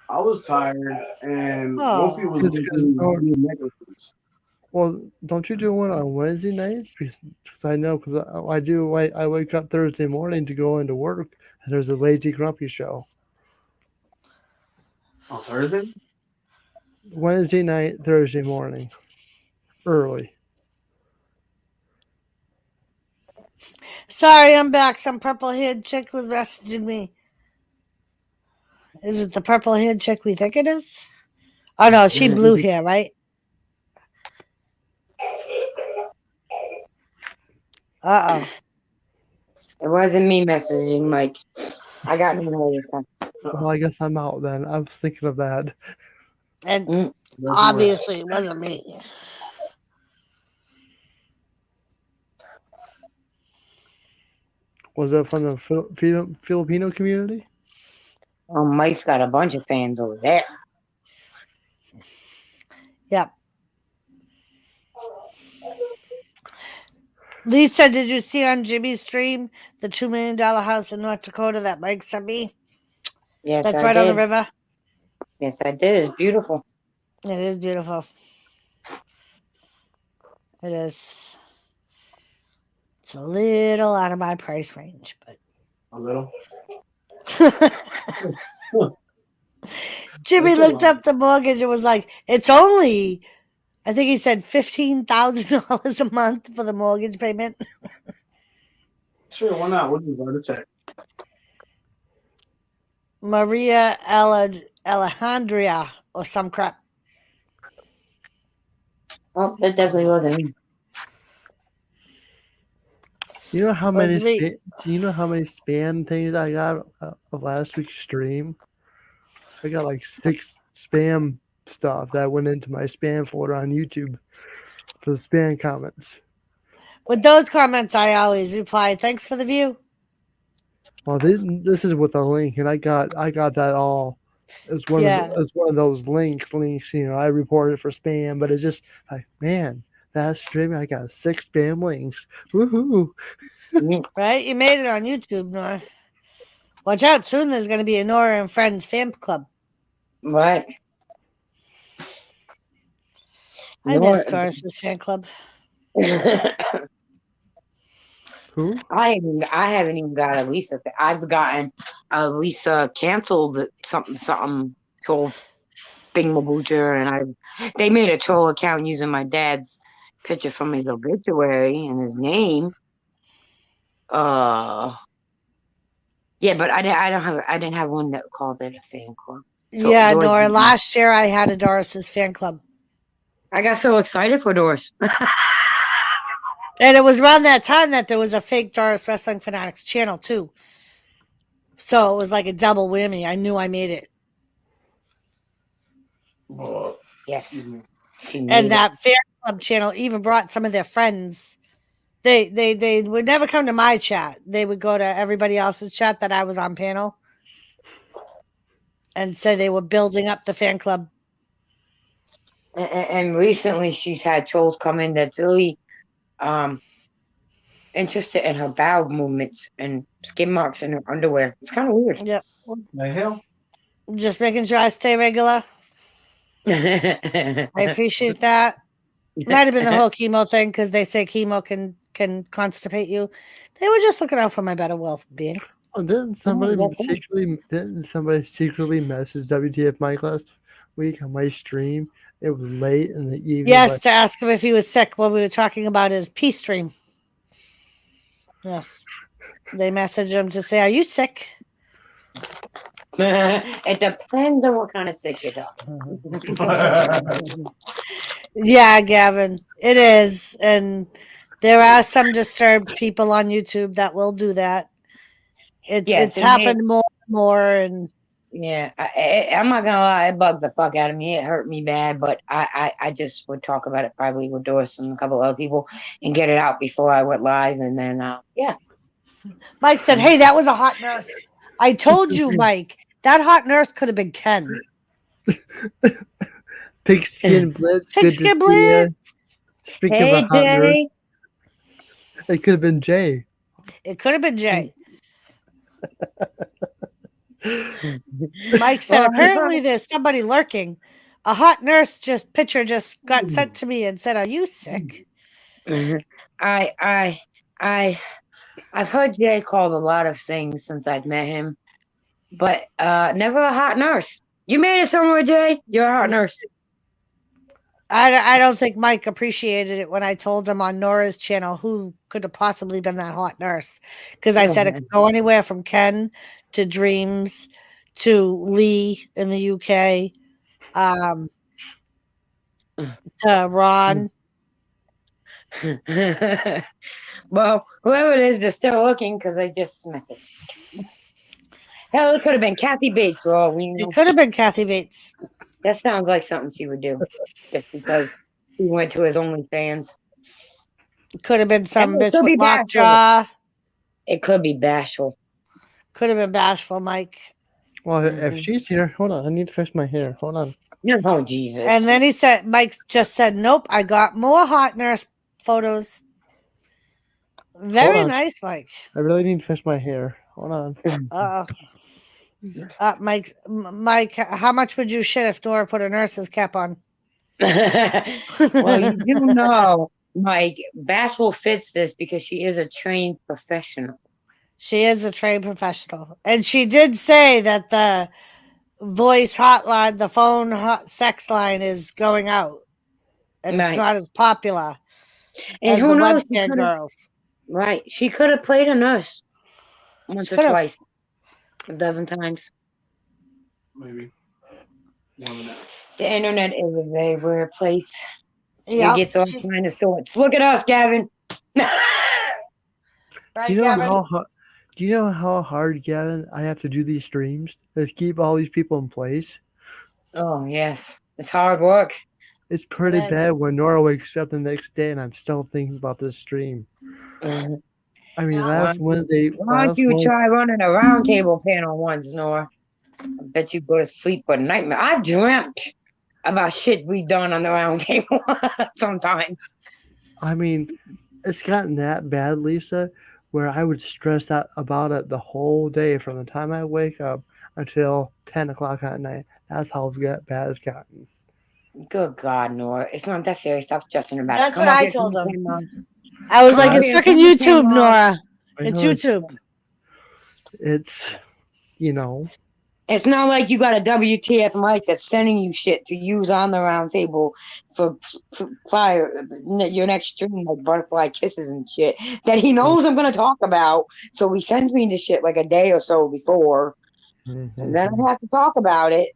I was tired, and Wolfie was negligence. Well, don't you do one on Wednesday nights? Because I know, because I do. I wake up Thursday morning to go into work, and there's a Lazy Grumpy show. On Thursday? Wednesday night, Thursday morning. Early. Sorry, I'm back. Some purple-haired chick was messaging me. Is it the purple haired chick we think it is? Oh no, she blue hair, right? Uh oh. It wasn't me messaging Mike. I got no more this time. Well, I guess I'm out then. I was thinking of that. And Mm. obviously it wasn't me. Was that from the Filipino community? Oh, Mike's got a bunch of fans over there. Yep. Lisa, did you see on Jimmy's stream the $2 million house in North Dakota that Mike sent me? Yes, That's I right did. on the river. Yes, I did. It's beautiful. It is beautiful. It is. It's a little out of my price range, but A little. Jimmy That's a looked lot. up the mortgage and was like, it's only, I think he said $15,000 a month for the mortgage payment. Sure, why not? We'll just write a check. Maria Alejandria or some crap. Oh, that definitely wasn't me. You know how many Was me. you know how many spam things I got of last week's stream? I got like 6 spam stuff that went into my spam folder on YouTube for the spam comments. With those comments, I always reply, thanks for the view. Well, this is with a link, and I got that all as one of those links. You know, I reported for spam, but it's just like, man, that stream I got 6 spam links. Woohoo! Right? You made it on YouTube, Nora. Watch out, soon there's going to be a Nora and Friends fan club. Right. I miss Doris's fan club. Who? I haven't even got a Lisa. I've gotten a Lisa canceled something troll thingamabooger, and they made a troll account using my dad's picture from his obituary and his name. Yeah, but I didn't have one that called it a fan club. So Yeah, Doris, Nora. Last year I had a Doris's fan club. I got so excited for Doris. And it was around that time that there was a fake Doris Wrestling Fanatics channel too. So it was like a double whammy. I knew I made it. Yes. And that fan club channel even brought some of their friends. They would never come to my chat. They would go to everybody else's chat that I was on panel and say they were building up the fan club. And recently she's had trolls come in that's really interested in her bowel movements and skin marks in her underwear. It's kind of weird. Yep. What the hell? Just making sure I stay regular. I appreciate that. Might have been the whole chemo thing because they say chemo can constipate you. They were just looking out for my better well-being. Oh, didn't somebody secretly message WTF Mike last week on my stream? It was late in the evening. Yes, to ask him if he was sick. What we were talking about is peace stream. Yes. They messaged him to say, are you sick? It depends on what kind of sick you're talking. Yeah, Gavin, it is. And there are some disturbed people on YouTube that will do that. It's happened more and more. And yeah, I'm not gonna lie, it bugged the fuck out of me. It hurt me bad, but I just would talk about it probably with Doris and a couple other people and get it out before I went live, and then yeah. Mike said, hey, that was a hot nurse. I told you, Mike, that hot nurse could have been Ken. Pigskin Blitz. Pigskin Blitz. Speaking of a hot nurse, it could have been Jay. It could have been Jay. Mike said, apparently there's somebody lurking. A hot nurse picture just got sent to me and said, are you sick? I've heard Jay called a lot of things since I've met him, but never a hot nurse. You made it somewhere, Jay. You're a hot nurse. I don't think Mike appreciated it when I told him on Nora's channel who could have possibly been that hot nurse. Because I said it could go anywhere from Ken to Dreams to Lee in the UK, to Ron. Well, whoever it is still looking because I just messaged. Hell, it could have been Kathy Bates for all we It know. could have been Kathy Bates. That sounds like something she would do, just because he went to his OnlyFans. It could have been some And it bitch could with be bashful. lockjaw. It could be bashful. Could have been bashful, Mike. Well, if Mhm. she's here, hold on. I need to fix my hair. Hold on. Oh, Jesus. And then he said, Mike just said, nope, I got more hot nurse photos. Very on. nice, Mike. I really need to fix my hair. Hold on. Mike, how much would you shit if Nora put a nurse's cap on? Well, you do know, Mike, Bashful fits this because she is a trained professional. She is a trained professional. And she did say that the voice hotline, the phone sex line is going out. And it's Right. not as popular And as who the knows? webcam girls. Right. She could have played a nurse once She or could've. twice, a dozen times. Maybe. More than that. The internet is a very weird place. Yeah. It gets all kind of sorts. Look at us, Gavin. Right, Do you know Gavin? how hard? Do you know how hard, Gavin, I have to do these streams to keep all these people in place? Oh, yes. It's hard work. It's pretty It is. bad when Nora wakes up the next day and I'm still thinking about this stream. Why I mean, Yeah. last Wednesday. don't you try running a roundtable panel once, Nora? I bet you go to sleep with a nightmare. I've dreamt about shit we've done on the roundtable sometimes. I mean, it's gotten that bad, Lisa, where I would stress out about it the whole day from the time I wake up until 10 o'clock at night. That's how bad it's gotten. Good God, Nora. It's not that serious. Stop stressing about That's it. what Come up I here, told turn the him. camera on. I was Come like, up it's here, fucking turn the YouTube, camera on. Nora. I It's know YouTube. It's, you know, It's not like you got a WTF mic that's sending you shit to use on the round table for your next stream, like butterfly kisses and shit that he knows I'm going to talk about. So he sends me the shit like a day or so before. And then I have to talk about it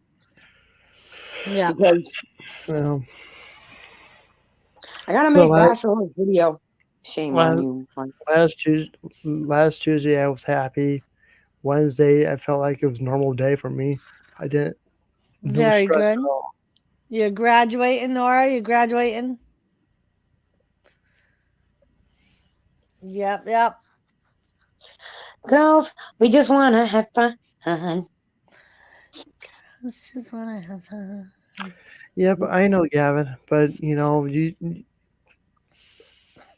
Yeah. because well, I got to So make I- Bachelor video. Shame Well, on you. Mike. last Tuesday I was happy. Wednesday I felt like it was a normal day for me. I didn't. No Very stress good. at all. You're graduating, Nora? You're graduating? Yep. Girls, we just want to have fun. Let's just want to have fun. Yeah, but I know, Gavin. But you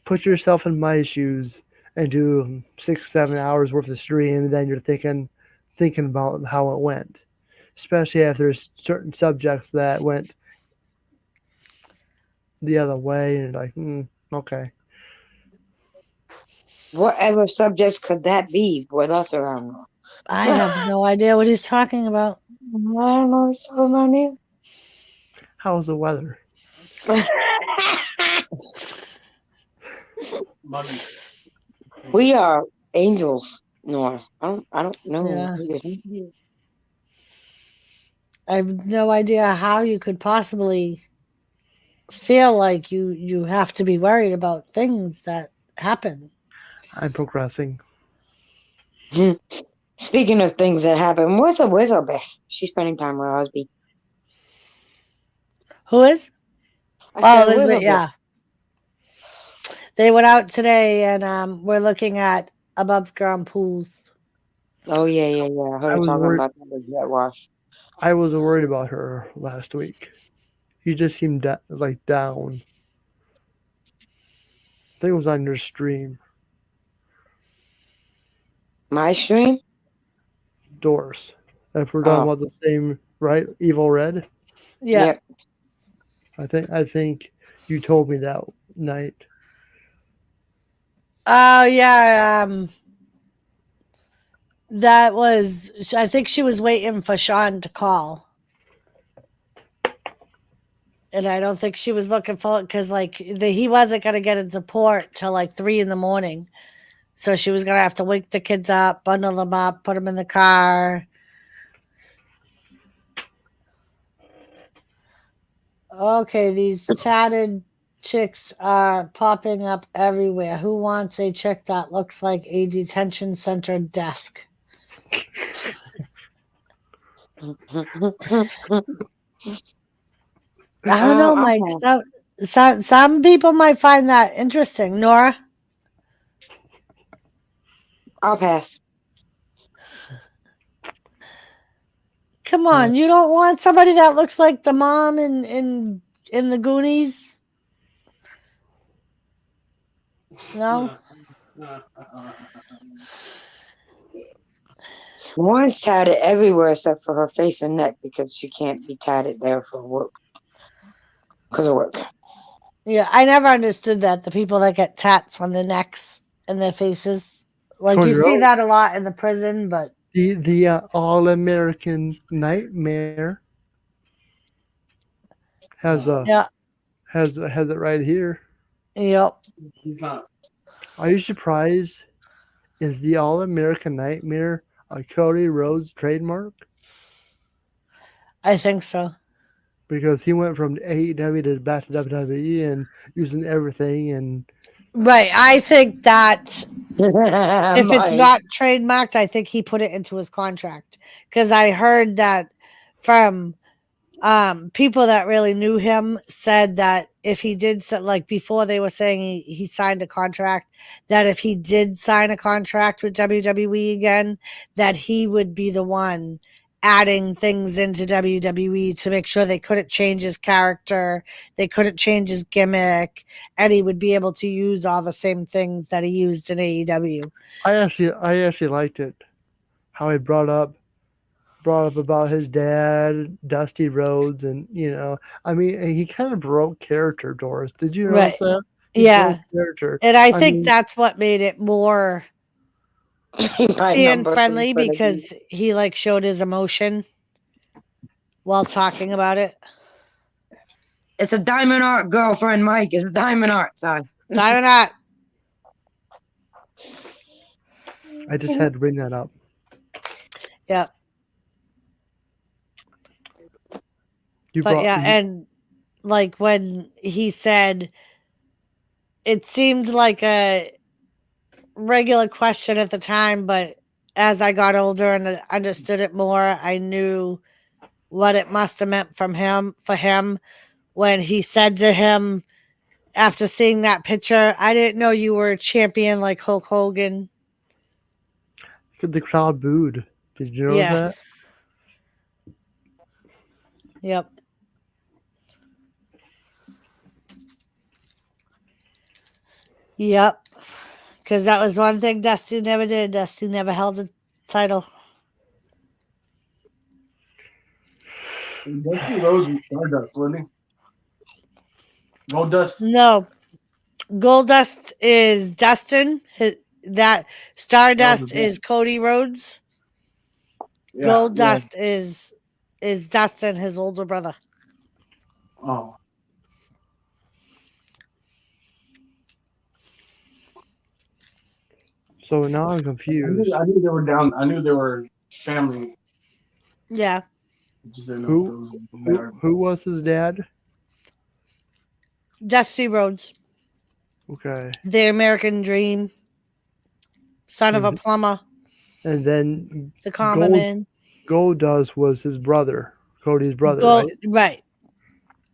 put yourself in my shoes and do 6-7 hours worth of stream, and then you're thinking about how it went. Especially if there's certain subjects that went the other way, and you're like, okay. Whatever subjects could that be with us around? I have no idea what he's talking about. I don't know what's talking about you. How's the weather? Money. We are angels, Nora. I don't know. Yeah. who you're thinking. I have no idea how you could possibly feel like you have to be worried about things that happen. I'm progressing. Speaking of things that happen, where's Elizabeth? She's spending time with her husband. Who is? I said, Elizabeth, yeah. They went out today and we're looking at above ground pools. Oh yeah. I heard I her was talking worried- about the jet wash. I was worried about her last week. You just seemed down. I think it was on your stream. My stream? Doors. If we're talking about the same, right? Evil Red. Yeah. Yep. I think you told me that night. Oh yeah. That was. I think she was waiting for Sean to call, and I don't think she was looking for it because he wasn't gonna get into port till like 3 a.m. So she was gonna have to wake the kids up, bundle them up, put them in the car, Okay, these tatted chicks are popping up everywhere. Who wants a chick that looks like a detention center desk? I don't know, I'll Mike. pass. Some people might find that interesting. Nora? I'll pass. Come on, you don't want somebody that looks like the mom in the Goonies? No? Lauren's tatted everywhere except for her face and neck because she can't be tatted there for work. Because of work. Yeah, I never understood that. The people that get tats on their necks and their faces. Like Cody you see Rhodes. that a lot in the prison, but The All American Nightmare has yeah. has it right here. Yep. He's not. Are you surprised? Is the All American Nightmare a Cody Rhodes trademark? I think so. Because he went from AEW to back to WWE and using everything, and Right. I think that if it's Mike. not trademarked, I think he put it into his contract. Because I heard that from people that really knew him said that if he did, like before they were saying he signed a contract, that if he did sign a contract with WWE again, that he would be the one adding things into WWE to make sure they couldn't change his character, they couldn't change his gimmick, and he would be able to use all the same things that he used in AEW. I actually liked it. How he brought up about his dad, Dusty Rhodes, and I mean, he kind of broke character. Doris, did you Right. notice that? He Yeah. broke character. And I think mean, that's what made it more My fan number friendly, 3 for the because he like showed his emotion while talking about it. It's a diamond art, girlfriend, Mike. It's a diamond art. Sorry. Time or not. I just had to bring that up. Yeah. You But brought yeah, and like when he said it seemed like a regular question at the time, but as I got older and understood it more, I knew what it must have meant for him when he said to him after seeing that picture, I didn't know you were a champion like Hulk Hogan. the crowd booed. Did you notice Yeah. that? Yep. Yep. Because that was one thing Dusty never did. Dusty never held a title. Dusty Rhodes and Stardust, wasn't he? Goldust. No. Goldust is Dustin. That Stardust Oh, is Cody Rhodes. Yeah. Goldust is Dustin, his older brother. Oh. So now I'm confused. I knew they were down. I knew they were family. Yeah. Just didn't know if it was married. Who was his dad? Dusty Rhodes. Okay. The American Dream. Son of a plumber. And then The common man. Goldust was his brother, Cody's brother, right? Right.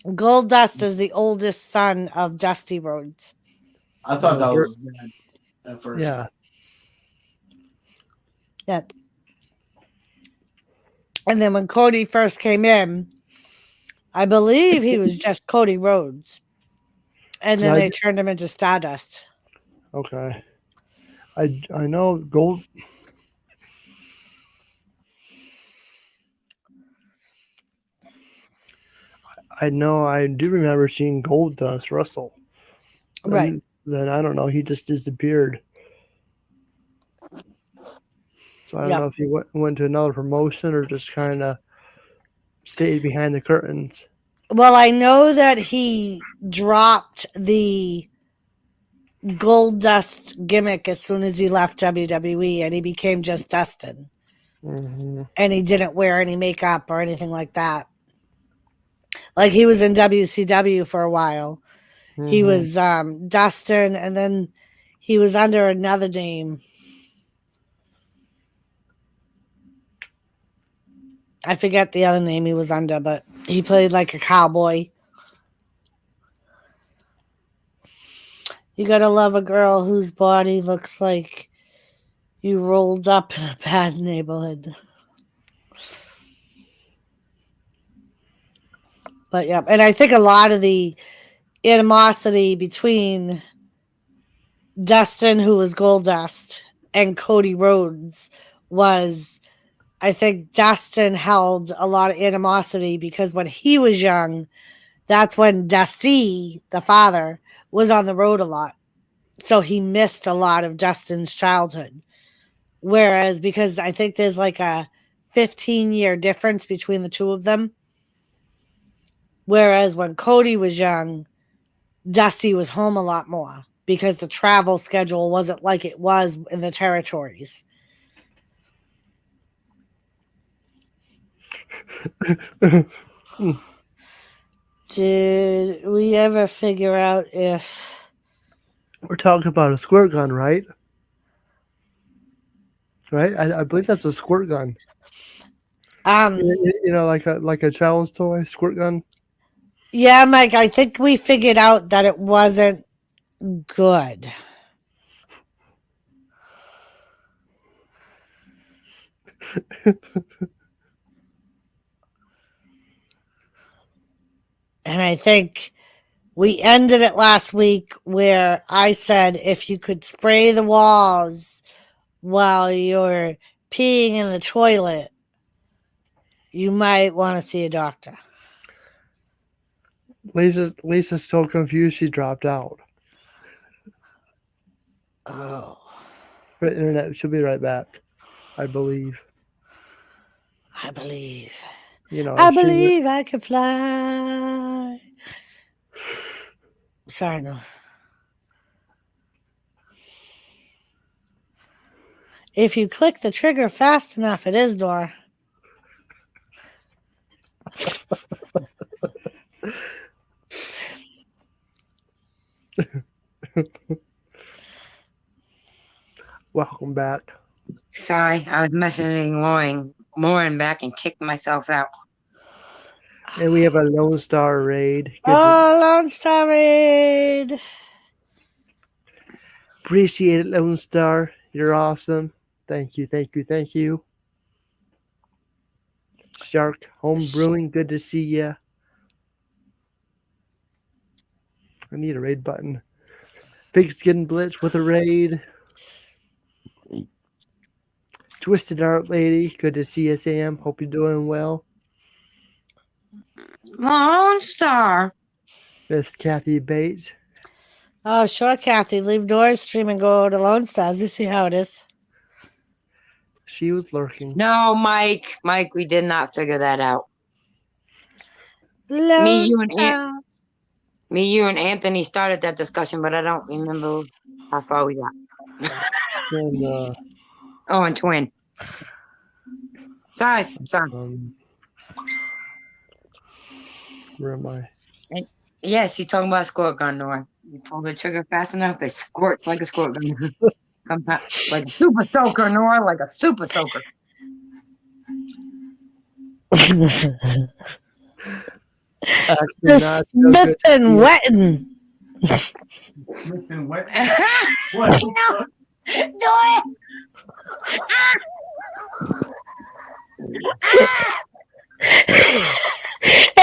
Goldust is the oldest son of Dusty Rhodes. I thought that was his dad at first. Yeah. Yeah. And then when Cody first came in, I believe he was just Cody Rhodes. And then they turned him into Stardust. Okay. I know Gold. I know I do remember seeing Goldust wrestle. Right. Then I don't know. He just disappeared. So I don't know if he went to another promotion or just kind of stayed behind the curtains. Well, I know that he dropped the Goldust gimmick as soon as he left WWE, and he became just Dustin. Mm-hmm. And he didn't wear any makeup or anything like that. Like he was in WCW for a while. He Mhm. was Dustin, and then he was under another name. I forget the other name he was under, but he played like a cowboy. You gotta love a girl whose body looks like you rolled up in a bad neighborhood. But yeah, and I think a lot of the animosity between Dustin, who was Goldust, and Cody Rhodes was, I think Dustin held a lot of animosity because when he was young, that's when Dusty, the father, was on the road a lot. So he missed a lot of Dustin's childhood. Whereas, because I think there's like a 15-year difference between the two of them. Whereas when Cody was young, Dusty was home a lot more because the travel schedule wasn't like it was in the territories. Did we ever figure out if We're talking about a squirt gun, right? Right? I believe that's a squirt gun. You know, like a child's toy squirt gun. yeah, Mike, I think we figured out that it wasn't good. And I think we ended it last week where I said if you could spray the walls while you're peeing in the toilet, you might want to see a doctor. Lisa's so confused she dropped out. Oh. Her internet she'll be right back, I believe. I believe. You know, I believe I can fly. Sorry, no. If you click the trigger fast enough, it is N.O.R.A. Welcome back. Sorry, I was messaging Lauren back and kicked myself out. And we have a Lone Star raid. Oh, Lone Star Raid. Appreciate it, Lone Star. You're awesome. Thank you, thank you, thank you. Shark Home Brewing, good to see ya. I need a raid button. Big Skin Blitz with a raid. Twisted Art Lady, good to see you, Sam. Hope you're doing well. Lone Star. Miss Kathy Bates. Oh, sure, Kathy. Leave N.O.R.A. stream and go to Lone Stars. We see how it is. She was lurking. No, Mike, we did not figure that out. Lone Me, you, and Anthony started that discussion, but I don't remember how far we got. And, Oh, and Twin. Sorry. Where am I? Yes, he's talking about a squirt gun, N.O.R.A. You pull the trigger fast enough, it squirts like a squirt gun. Sometimes, like a super soaker, N.O.R.A., like a super soaker. The Smith and Wetton. Smith and Wetton. What? No, N.O.R.A.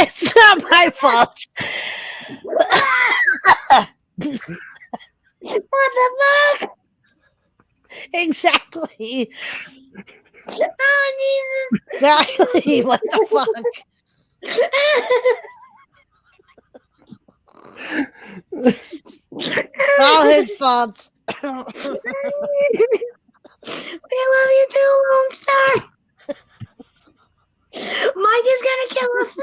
It's not my fault. What the fuck? Exactly. Oh, Jesus. Exactly. What the fuck? All his fault. We love you too, Lone Star. Mike is gonna kill us.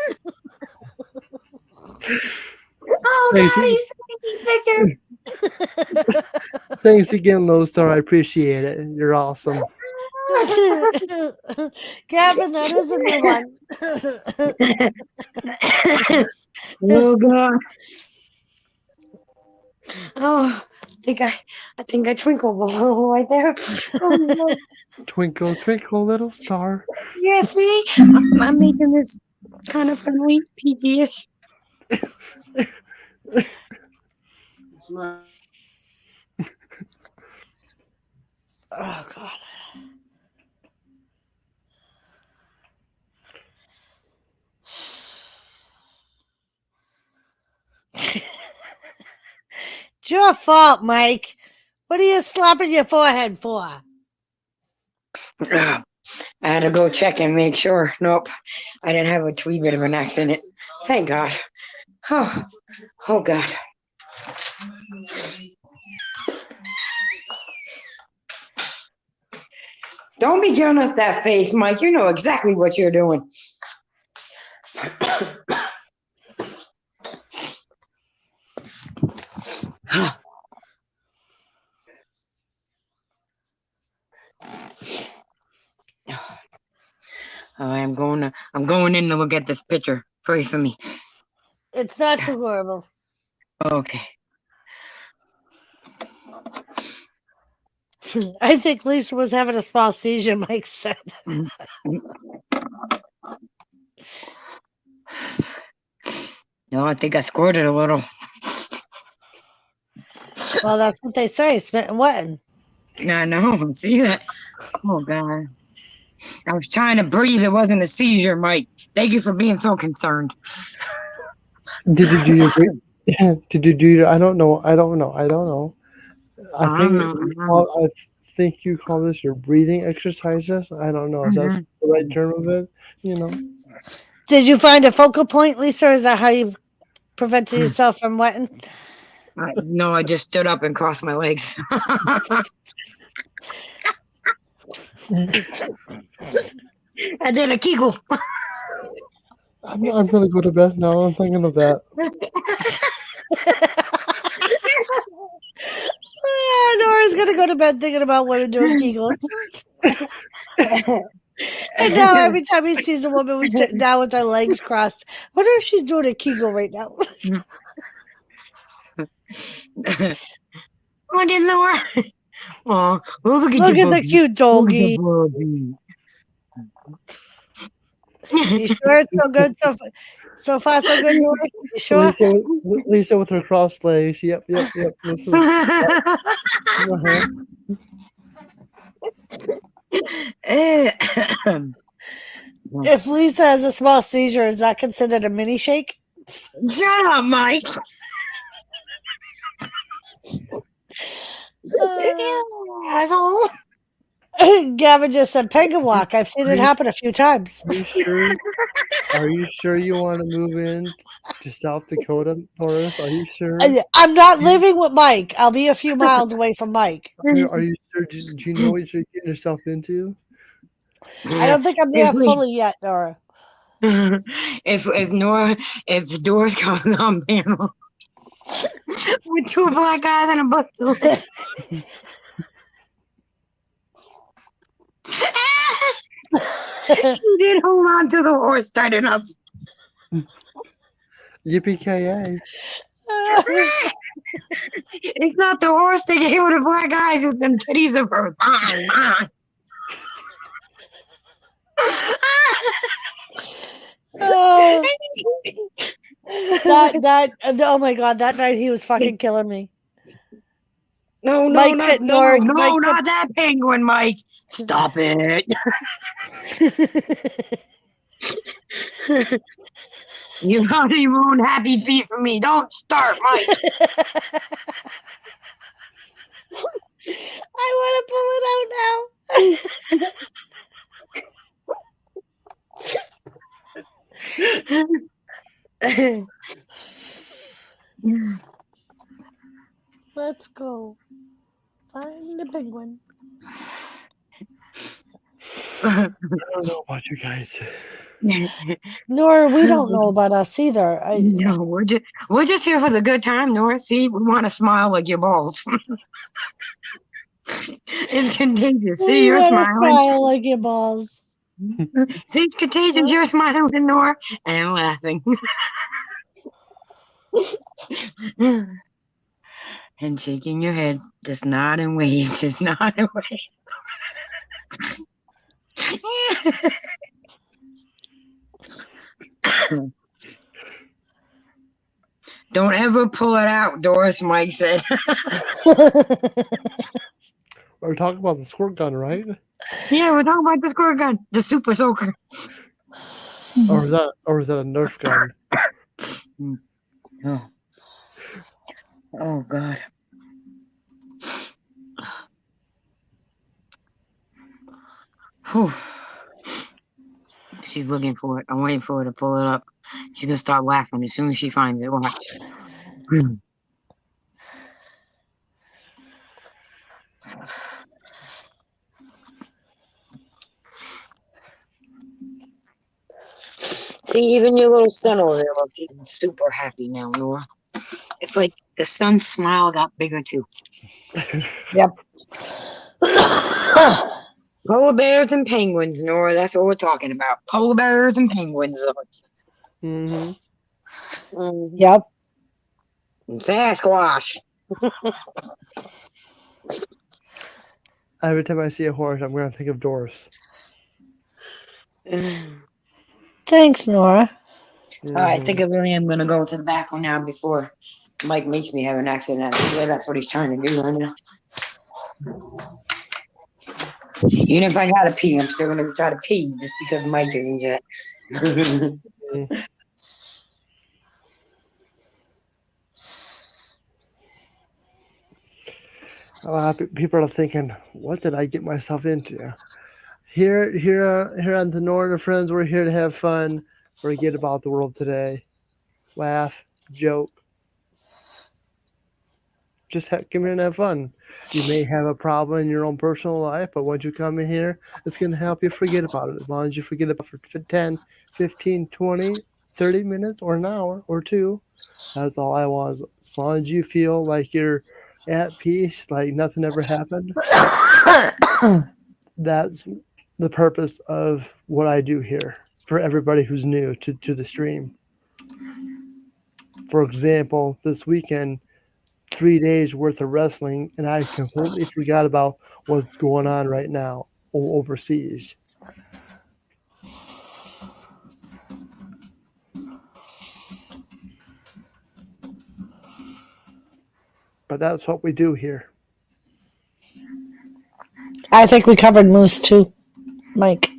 Oh, God, he's taking pictures. Thanks again, Lone Star. I appreciate it. You're awesome. Gavin, that is a new one. Oh God. Oh, I think I twinkled a little right there. Oh no. Twinkle, twinkle, little star. Yeah, see, I'm making this kind of friendly, PG-ish. It's not. Oh God. It's your fault, Mike. What are you slapping your forehead for? I had to go check and make sure. Nope, I didn't have a wee bit of an accident. Thank God. Oh God. Don't be giving us that face, Mike. You know exactly what you're doing. I'm going in to look at this picture. Pray for me. It's not too horrible. Okay. I think Lisa was having a small seizure, Mike said. No, I think I squirted a little. Well, that's what they say, Smith and Wetton. I know. See that? Oh God. I was trying to breathe. It wasn't a seizure, Mike. Thank you for being so concerned. Did you do your Did you do your I don't know. I don't know. I think you call this your breathing exercises. I don't know if that's the right term of it. You know. Did you find a focal point, Lisa, or is that how you prevented yourself from wetting? No, I just stood up and crossed my legs. I did a Kegel. I'm gonna go to bed now. I'm thinking of that. Nora's gonna go to bed thinking about women doing Kegels. And now every time he sees a woman who's sitting down with her legs crossed, I wonder if she's doing a Kegel right now. Look at Nora. Oh, look at the cute doggy. You sure it's so good? So far, so good, Nora? You sure? Lisa with her crossed legs. Yep. This is, If Lisa has a small seizure, is that considered a mini shake? Shut up, Mike. Asshole. Gavin just said penguin walk. I've seen it happen a few times. Are you sure you want to move in to South Dakota, Norris? Are you sure? I'm not living with Mike. I'll be a few miles away from Mike. Are you sure? Do you know what you're getting yourself into? I don't think I'm there fully yet, Nora. If the doors comes on panel with two black guys and a bus. She did hold on to the horse tight enough. Yippee-ki-yay. It's not the horse they gave her the black eyes, it's them titties of hers. Oh my God, that night he was fucking killing me. No, not that penguin, Mike. Stop it. You already ruined happy feet for me. Don't start, Mike. I want to pull it out now. Let's go. Find the penguin. I don't know about you guys. Nora, we don't know about us either. No, we're just here for the good time, Nora. See, we want to smile like your balls. It's contagious. See, You you're want to smiling. smile like your balls. See, it's contagious. You're smiling, Nora, and laughing. And shaking your head. Just nod and wave. Just nod and wave. Don't ever pull it out, Doris, Mike said. We're talking about the squirt gun, right? Yeah, we're talking about the squirt gun, the super soaker. Or is that a Nerf gun? Oh, oh God. Whew. She's looking for it. I'm waiting for her to pull it up. She's gonna start laughing as soon as she finds it. Watch. See, even your little son over there looking super happy now, Nora. It's like the sun's smile got bigger too. Yep. Polar bears and penguins, Nora. That's what we're talking about. Polar bears and penguins. Mm-hmm. Yep. Sasquatch. Every time I see a horse, I'm going to think of Doris. Thanks, Nora. All right, I think I really am going to go to the bathroom now before Mike makes me have an accident. That's what he's trying to do right now. Even if I gotta pee, I'm still gonna try to pee just because Mike isn't yet. A lot of people are thinking, what did I get myself into? Here on the N.O.R.A Friends, we're here to have fun, forget about the world today, laugh, joke. Just come here and have fun. You may have a problem in your own personal life, but once you come in here, it's going to help you forget about it. As long as you forget about it for 10, 15, 20, 30 minutes or an hour or two, that's all I want. As long as you feel like you're at peace, like nothing ever happened, that's the purpose of what I do here for everybody who's new to the stream. For example, this weekend, 3 days worth of wrestling, and I completely forgot about what's going on right now overseas. But that's what we do here. I think we covered moose too, Mike.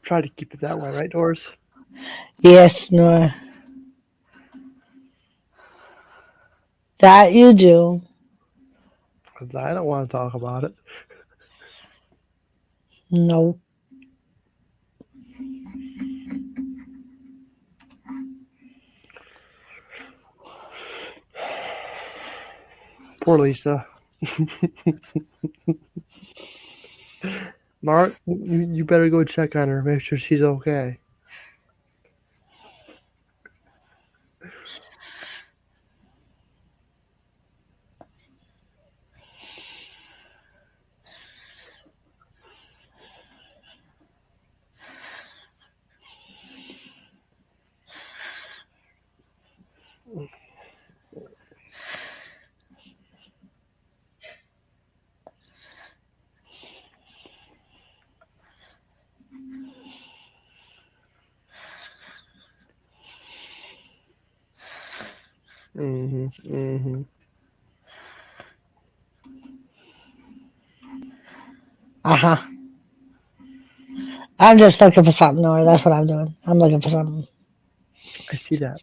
Try to keep it that way, right, Doris? Yes, Nora. That you do. Because I don't want to talk about it. No. Poor Lisa. Mark, you better go check on her, make sure she's okay. Uh-huh. I'm just looking for something, Nora. That's what I'm doing. I'm looking for something. I see that.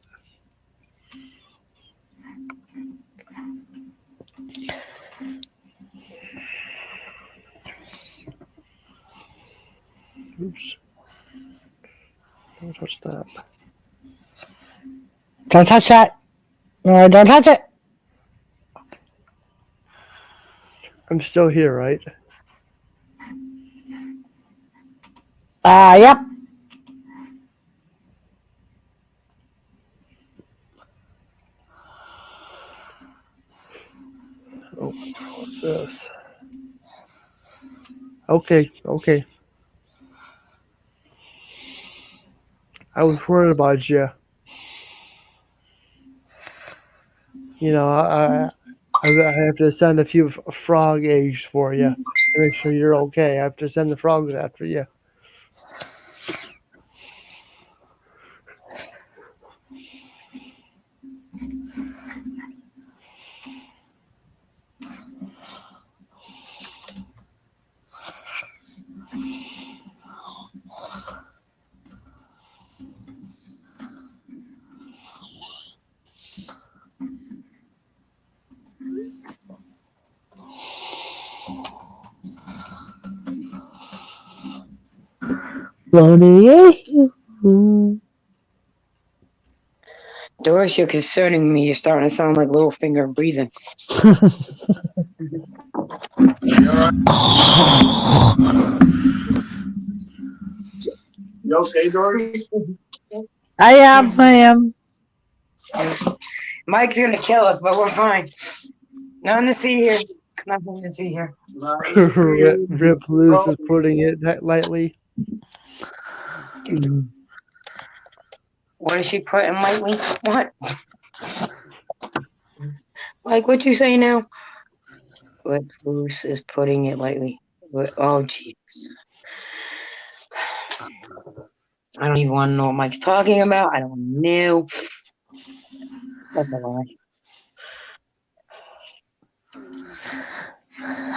Oops. Don't touch that. Don't touch that. Nora, don't touch it. I'm still here, right? Yep. What's this? Okay. I was worried about you. You know, I have to send a few frog eggs for you to make sure you're okay. I have to send the frogs after you. Doris, you're concerning me. You're starting to sound like Littlefinger breathing. You okay, Dory? I am. Mike's gonna kill us, but we're fine. Nothing to see here. Nothing to see here. Rip Loose is putting it that lightly. What is she putting lightly? What? Mike, what you say now? Rip Loose is putting it lightly. Oh, jeez. I don't even want to know what Mike's talking about. I don't know. That's a lie.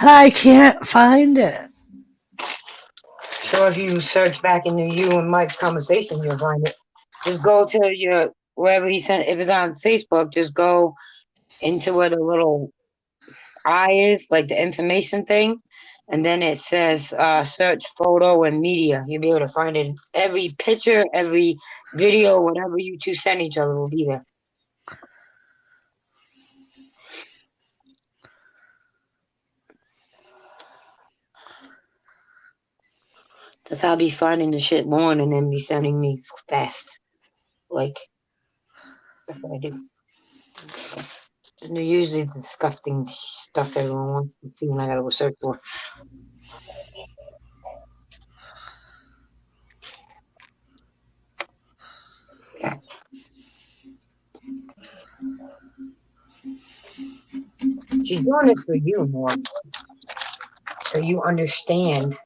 I can't find it. So if you search back into you and Mike's conversation, you'll find it. Just go to your wherever he sent. If it's on Facebook, just go into where the little eye is, like the information thing, and then it says search photo and media. You'll be able to find it. Every picture, every video, whatever you two send each other will be there. That's how I be finding the shit long and then be sending me fast. Like, that's what I do. And they're usually disgusting stuff everyone wants to see, and I gotta go search for. She's doing this for you, Nora, so you understand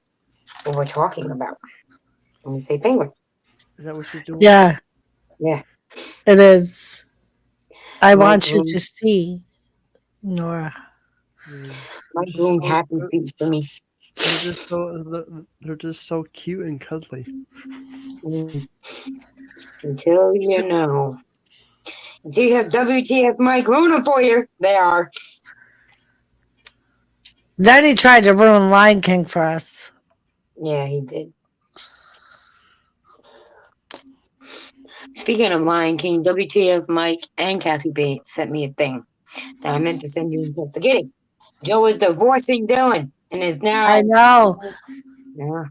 what we're talking about when we say penguin. Is that what she's doing? Yeah, Yeah. it is. I Mike want you Bloom- to see, Nora. Mike Bloom happy feet for me. They're just so cute and cuddly. Until you know. Until you have WTF Mike Luna for you, they are. Then he tried to ruin Lion King for us. Yeah, he did. Speaking of Lion King, WTF Mike and Kathy Bates sent me a thing that I meant to send you and kept forgetting. Joe is divorcing Dylan and is now. I know. Yeah.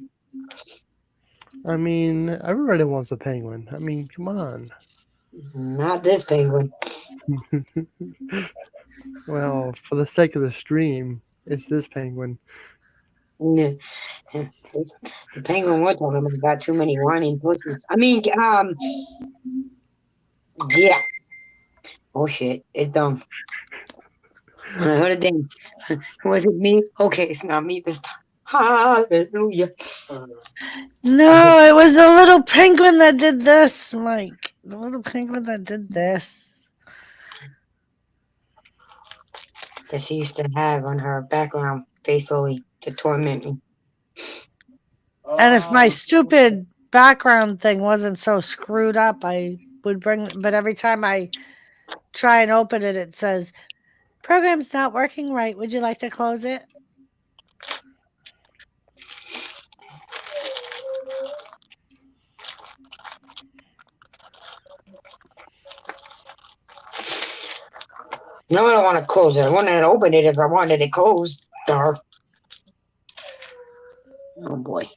I mean, everybody wants a penguin. I mean, come on. Not this penguin. Well, for the sake of the stream, it's this penguin. The penguin we're talking about got too many whining pussies. I mean, yeah. Oh shit, it's dumb. I heard a ding. Was it me? Okay, it's not me this time. Hallelujah. No, it was the little penguin that did this, Mike. The little penguin that did this. That she used to have on her background faithfully to torment me. And if my stupid background thing wasn't so screwed up, I would bring. But every time I try and open it, it says, "Program's not working right. Would you like to close it?" No, I don't want to close it. I wanted to open it if I wanted it closed. Darn. Oh boy.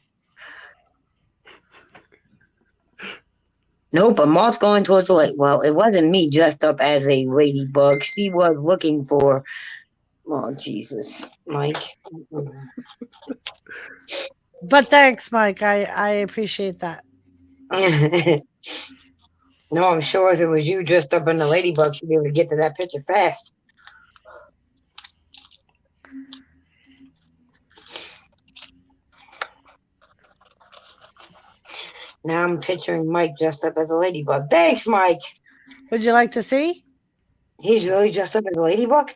Nope, a moth's going towards the light. Well, it wasn't me dressed up as a ladybug. She was looking for Oh, Jesus, Mike. But thanks, Mike. I appreciate that. No, I'm sure if it was you dressed up in the ladybug, you'd be able to get to that picture fast. Now I'm picturing Mike dressed up as a ladybug. Thanks, Mike. Would you like to see? He's really dressed up as a ladybug?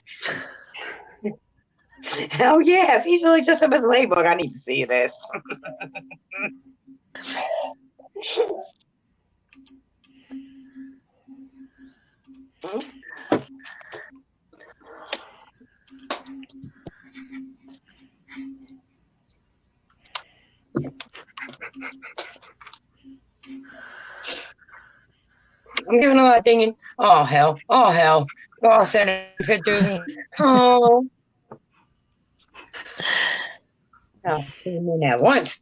Hell yeah, if he's really dressed up as a ladybug, I need to see this. I'm giving all that thinking, oh hell, all sending pictures and oh. Oh, came in at once.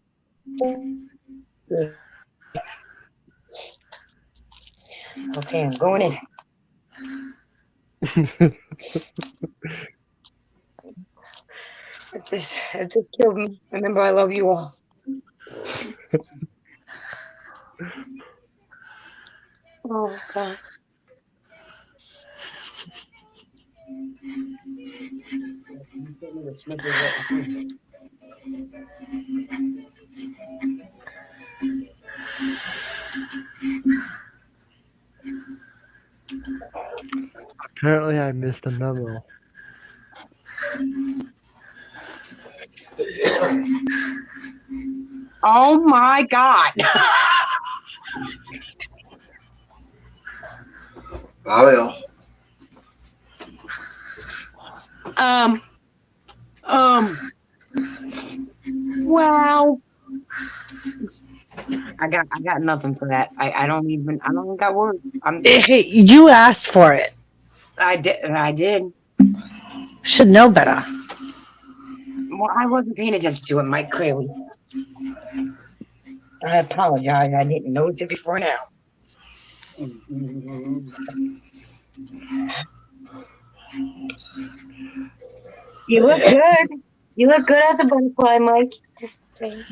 Okay, I'm going in. If this kills me, remember I love you all. Oh God. Apparently, I missed a memo. Oh my God. Valeu. Wow. I got nothing for that. I don't even got words. Hey, you asked for it. I did. Should know better. Well, I wasn't paying attention to it, Mike, clearly. I apologize. I didn't notice it before now. You look good. You look good as a butterfly, Mike. Just saying.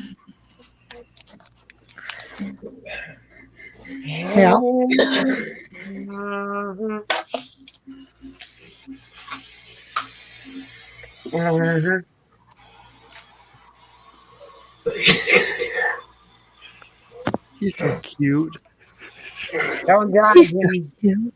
Yeah. He's so cute. Don't die, He's so Jimmy. cute.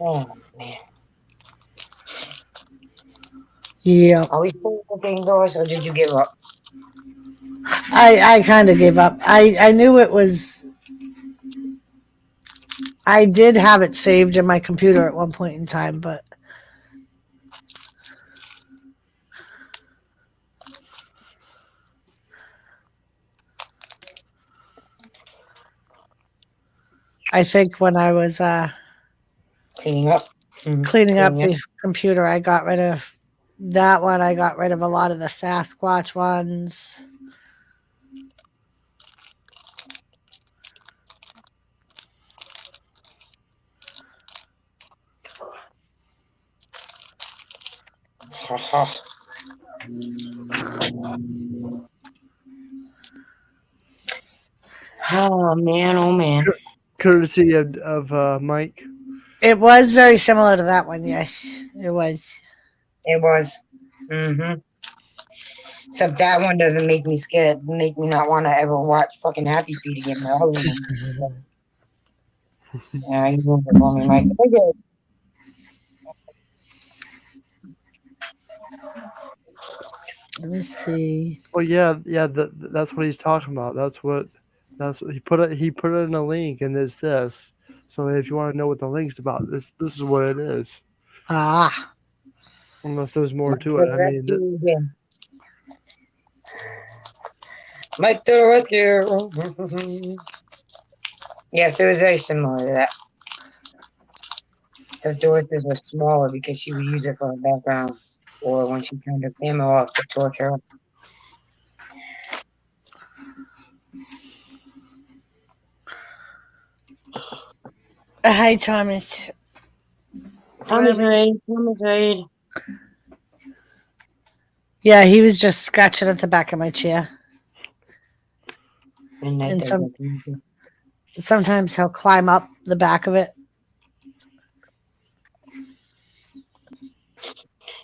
Oh man. Yeah. Are we still looking doors, or did you give up? I kind of gave up. I knew it was. I did have it saved in my computer at one point in time, but I think when I was Cleaning up. cleaning up the computer, I got rid of that one. I got rid of a lot of the Sasquatch ones. Oh man, oh man. Courtesy of Mike. It was very similar to that one. Yes, it was. It was. Except that one doesn't make me scared. Make me not want to ever watch fucking Happy Feet again. The other one. Yeah, you moved it for me, Mike. Okay. Let me see. Oh yeah. That's what he's talking about. That's what he put it. He put it in a link, and it's this. So if you want to know what the link's about, this is what it is. Ah. Unless there's more to it. I mean, Mike the rescue. Yes, it was very similar to that. Her doors were smaller because she would use it for her background, or when she turned her camera off to torture her. Hi, Thomas. Thomas Reid. Yeah, he was just scratching at the back of my chair. And sometimes he'll climb up the back of it.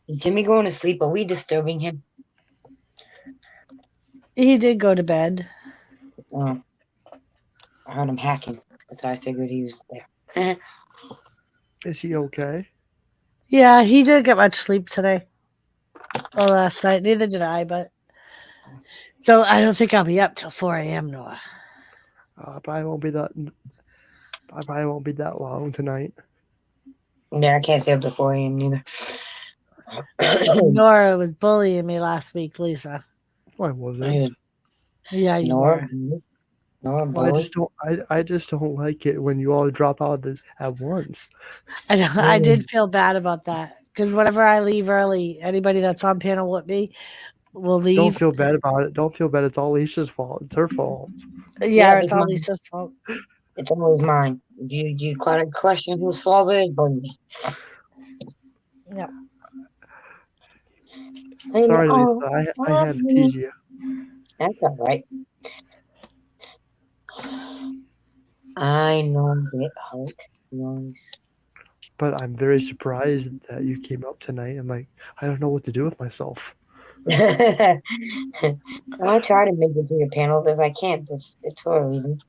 Is Jimmy going to sleep? Are we disturbing him? He did go to bed. Oh, I heard him hacking. That's how I figured he was there. Is he okay? Yeah, he didn't get much sleep today. Or last night. Neither did I, but so I don't think I'll be up till 4 a.m. NORA. I probably won't be that. I probably won't be that long tonight. Yeah, I can't stay up to 4 a.m. neither. NORA was bullying me last week, Lisa. No, I wasn't. Yeah, you NORA, were. NORA, Well, I just don't like it when you all drop out of this at once. I did feel bad about that because whenever I leave early, anybody that's on panel with me will leave. Don't feel bad about it. Don't feel bad. It's all Lisa's fault. It's her fault. Yeah, it's all Lisa's fault. It's always mine. Do you question whose fault it is? Blame me. Yeah. Sorry, Lisa. I had to tease you. That's all right. I know it hurt. Nice. But I'm very surprised that you came up tonight. I'm like, I don't know what to do with myself. I try to make it to your panel. If I can't, it's for a reason.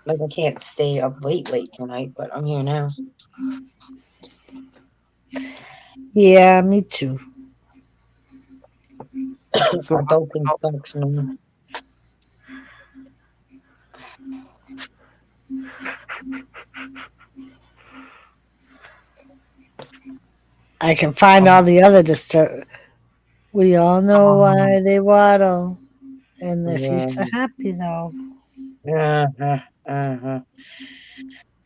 Like, I can't stay up late tonight, but I'm here now. Yeah, me too. So Adulting sucks, no. I can find all the other disturb. We all know why they waddle, and their feet are happy though. I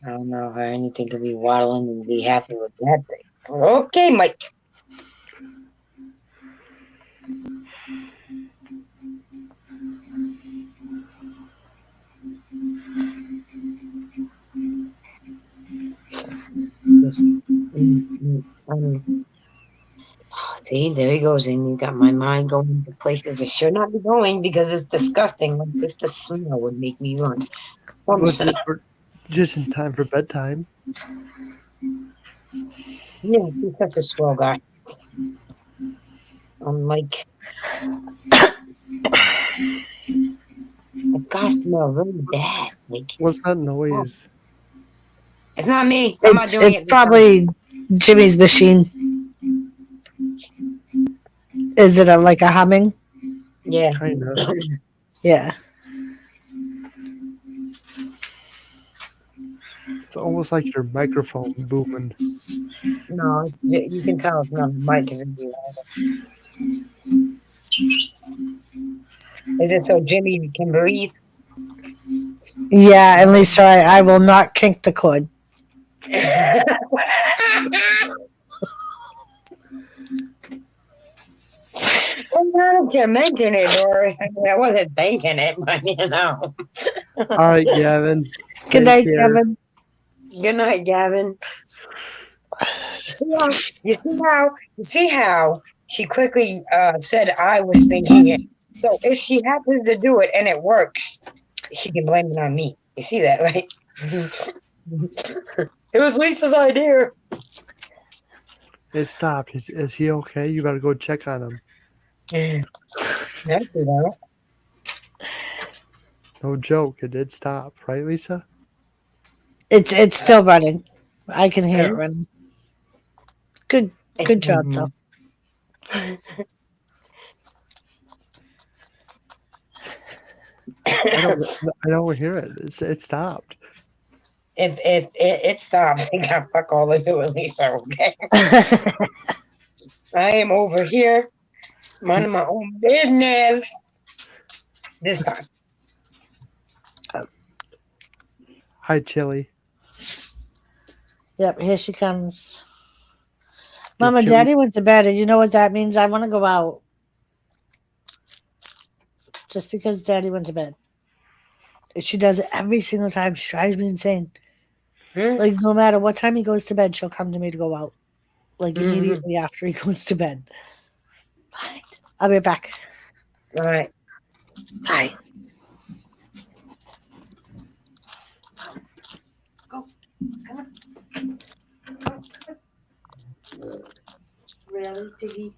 don't know how anything can be waddling and be happy with that thing. Okay, Mike. See, there he goes, and you got my mind going to places it should not be going because it's disgusting. Like, just the smell would make me run. well, just in time for bedtime. Yeah, he's such a swell guy. I'm like, this guy smells really bad. Like, What's that noise? it's not me. I'm not doing it. It's probably Jimmy's machine. Is it like a humming? Yeah. Kind of. Yeah. It's almost like your microphone booming. No, you can tell it's not the mic. Is it so Jimmy can breathe? Yeah, and Lisa, I will not kink the cord. Well, now that you mention it, or I wasn't thinking it, but you know. All right, Gavin. Good night, Gavin. Good night, Gavin. You see how she quickly said I was thinking it. So if she happens to do it and it works, she can blame it on me. You see that, right? It was Lisa's idea. It stopped. Is he okay? You better go check on him. That's it. No joke. It did stop, right, Lisa? It's still running. I can hear it running. Good job, though. I don't hear it. It stopped. If it stops, I got fuck all to do with Lisa, okay? I am over here minding my own business this time. Hi, Chili. Yep, here she comes. Did Mama, Chili- Daddy went to bed, and you know what that means? I want to go out. Just because Daddy went to bed. She does it every single time. She drives me insane. Like, no matter what time he goes to bed, she'll come to me to go out. Like, immediately after he goes to bed. Fine. I'll be back. All right. Bye. Go. Come on. Come on. Really, Piggy?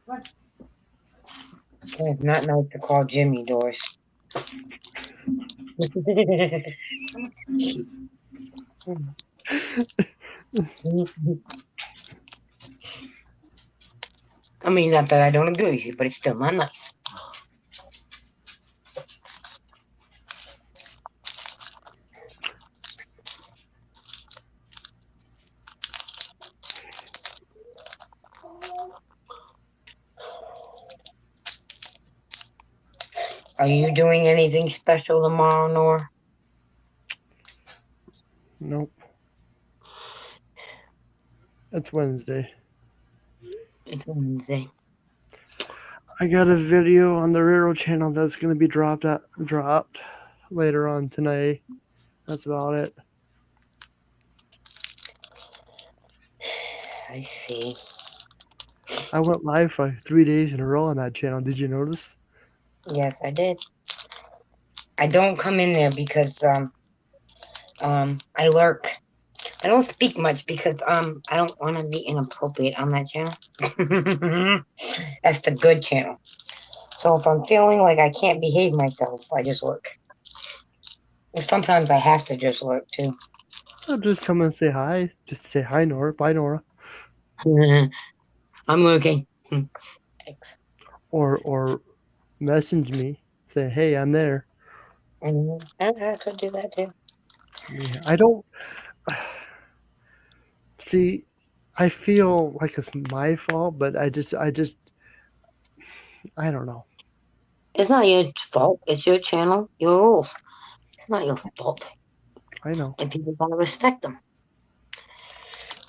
What? It's not nice to call Jimmy Doris. I mean, not that I don't agree with you, but it's still not nice. Are you doing anything special tomorrow, Nora? Nope. It's Wednesday. It's Wednesday. I got a video on the Railroad channel that's going to be dropped later on tonight. That's about it. I see. I went live for 3 days in a row on that channel. Did you notice? Yes, I did. I don't come in there because I lurk. I don't speak much because I don't want to be inappropriate on that channel. That's the good channel. So if I'm feeling like I can't behave myself, I just lurk. And sometimes I have to just lurk too. I'll just come and say hi. Just say hi, Nora. Bye, Nora. I'm lurking. Or message me. Say, hey, I'm there. I could do that too. Yeah, I don't see. I feel like it's my fault, but I don't know. It's not your fault. It's your channel, your rules. It's not your fault. I know, And people gotta respect them.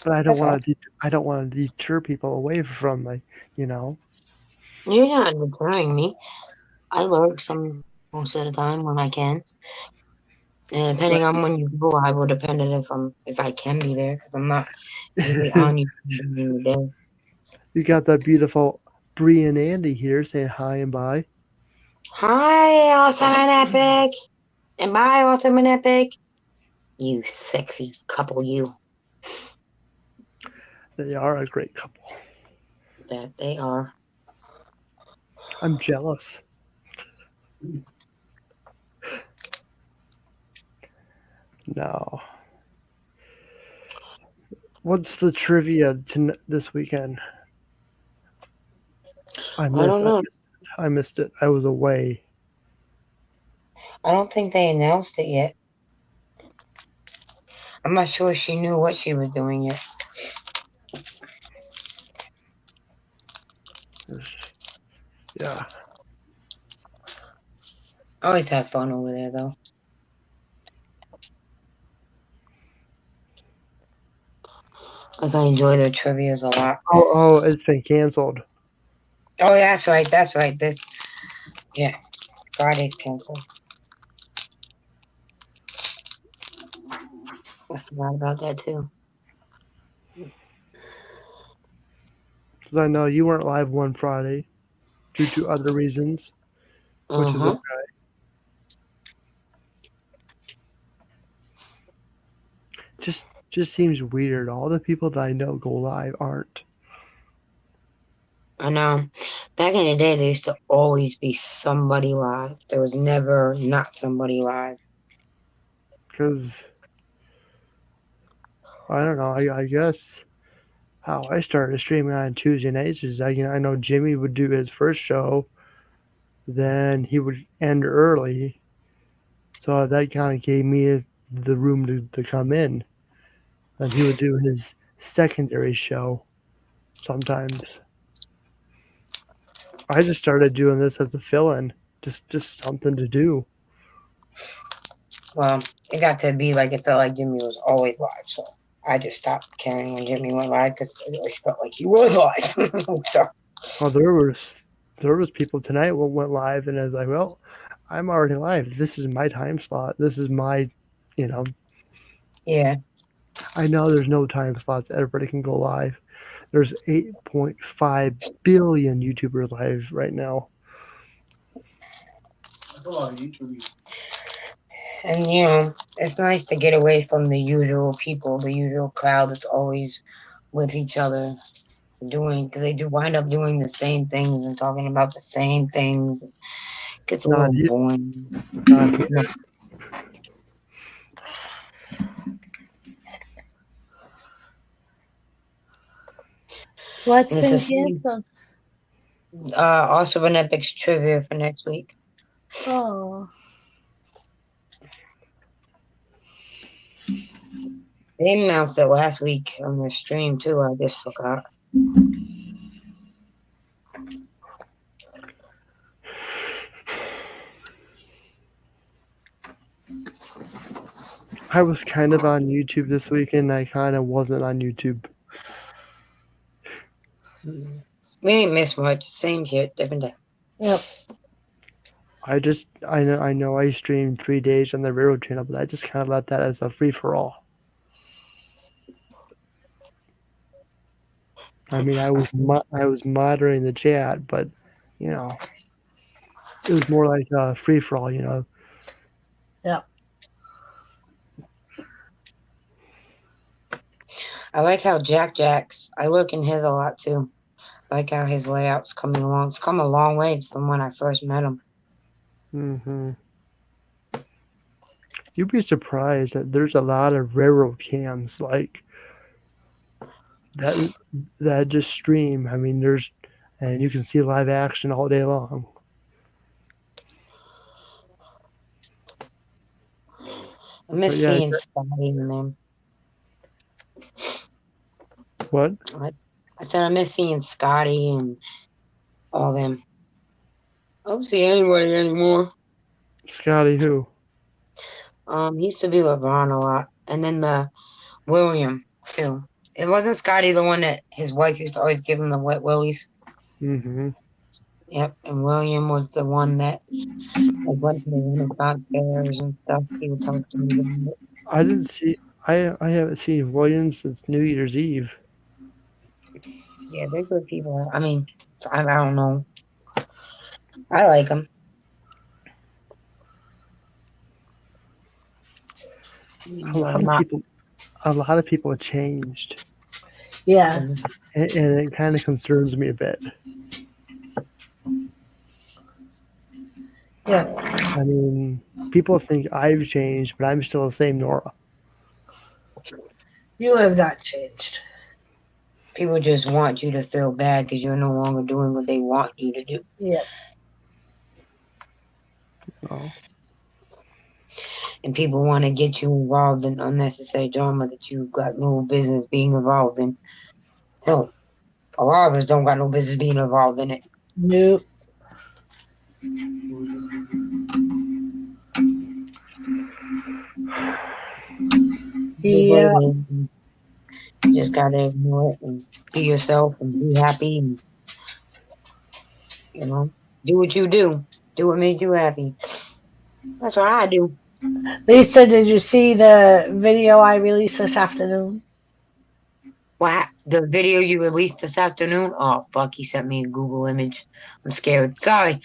but I don't That's all. want to. I don't want to deter people away from my. You're not deterring me. I lurk most of the time when I can. And depending on when you go, I will depend on if I can be there because I'm not usually on you during the day. You got that beautiful Bree and Andy here saying hi and bye. Hi, awesome and epic, and bye, awesome and epic. You sexy couple, you. They are a great couple. That they are. I'm jealous. No. What's the trivia this weekend? I don't know. I missed it. I was away. I don't think they announced it yet. I'm not sure she knew what she was doing yet. Yeah. I always have fun over there, though. Like, I enjoy their trivias a lot. Oh, it's been canceled. Oh, yeah, that's right. That's right. Friday's canceled. I forgot about that, too. Because I know you weren't live one Friday due to other reasons, which is okay. Just seems weird. All the people that I know go live aren't. I know. Back in the day, there used to always be somebody live. There was never not somebody live. Because, I don't know, I guess how I started streaming on Tuesday nights is I know Jimmy would do his first show, then he would end early. So that kind of gave me the room to come in. And he would do his secondary show sometimes. I just started doing this as a fill-in, just something to do. Well, it got to be like it felt like Jimmy was always live, so I just stopped caring when Jimmy went live because it always felt like he was live. So Well, there was people tonight who went live, and I was like, well, I'm already live. This is my time slot. This is my, you know, yeah, I know there's no time slots. Everybody can go live. There's 8.5 billion YouTubers live right now. That's a lot of YouTubers. and you know it's nice to get away from the usual people, the usual crowd that's always with each other doing because they do wind up doing the same things and talking about the same things. It gets a Not little here. boring. Not here. No. What's And it's been the same. canceled? Also an epics trivia for next week. Oh, They announced it last week on their stream too. I just forgot. I was kind of on YouTube this weekend. I kind of wasn't on YouTube. We ain't missed much. Same shit, different day. yep. I know I streamed 3 days on the Railroad channel, but I just kind of let that as a free for all. I mean, I was monitoring the chat, but you know, it was more like a free for all. You know, Yep. I like how Jack's. I look in his a lot too. I like how his layout's coming along. It's come a long way from when I first met him. hmm you'd be surprised that there's a lot of railroad cams like that just stream. I mean, and you can see live action all day long. I miss But yeah, seeing Scotty and them. what? I said I miss seeing Scotty and all them. I don't see anybody anymore. Scotty who? He used to be with Ron a lot, and then the William too. It wasn't Scotty the one that his wife used to always give him the wet willies. hmm Yep, and William was the one that like went to the Renaissance fairs and stuff. He would talk to me about it. I didn't see. I haven't seen Williams since New Year's Eve. Yeah, they're good people. I mean, I don't know. I like them. A lot of people have changed, Yeah. and it kind of concerns me a bit. Yeah. I mean, people think I've changed, but I'm still the same Nora. You have not changed. People just want you to feel bad because you're no longer doing what they want you to do. Yeah. Oh. And people want to get you involved in unnecessary drama that you've got no business being involved in. Hell, a lot of us don't got no business being involved in it. Nope. Yeah. You just gotta ignore it and be yourself and be happy and do what you do. Do what makes you happy. That's what I do. Lisa, did you see the video I released this afternoon? What? The video you released this afternoon? Oh fuck, he sent me a Google image. I'm scared. Sorry.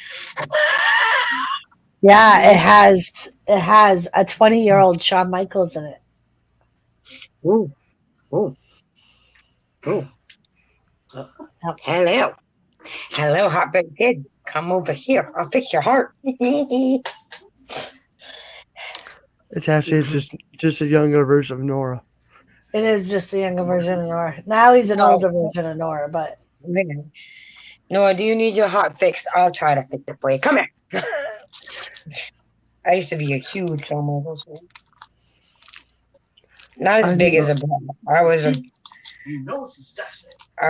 Yeah, it has a 20-year-old Shawn Michaels in it. Ooh. Ooh. Ooh. Hello. Hello, hotbed kid. Come over here. I'll fix your heart. It's actually just a younger version of Nora. It is just a younger version of N.O.R.A. Now he's an older version of N.O.R.A, but Noah, do you need your heart fixed? I'll try to fix it for you. Come here. I used to be a huge Shawn Michaels fan. Not as big as a Bret. I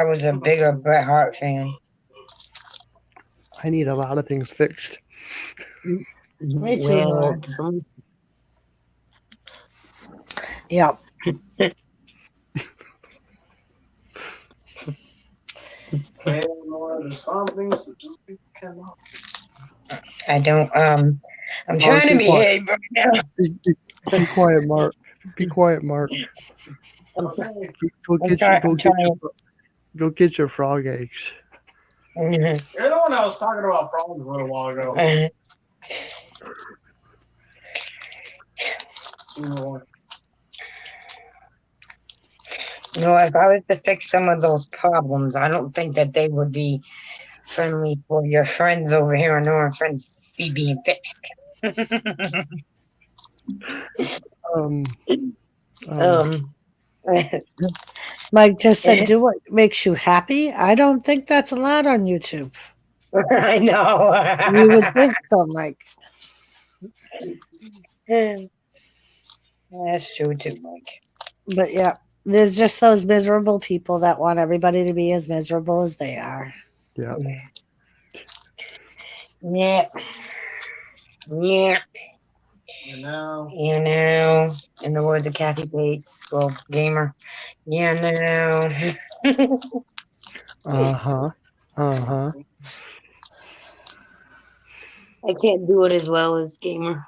was a bigger Bret Hart fan. I need a lot of things fixed. me too. Well, Yep. Hey, Nora, there's some things that just people cannot. I don't. I'm Mark, trying to be quiet. behave right now. Be quiet, Mark. Be quiet, Mark. Okay. Go get your frog eggs. You're the one that was talking about frogs a little while ago. No, if I was to fix some of those problems, I don't think that they would be friendly for your friends over here and our friends be being fixed. Mike just said, do what makes you happy. I don't think that's allowed on YouTube. I know. You would think so, Mike. That's true too, Mike. But yeah, there's just those miserable people that want everybody to be as miserable as they are. Yeah. Yeah. Yeah. You know, in the words of Kathy Bates, well, gamer. Yeah, no. Uh-huh. Uh-huh. I can't do it as well as gamer.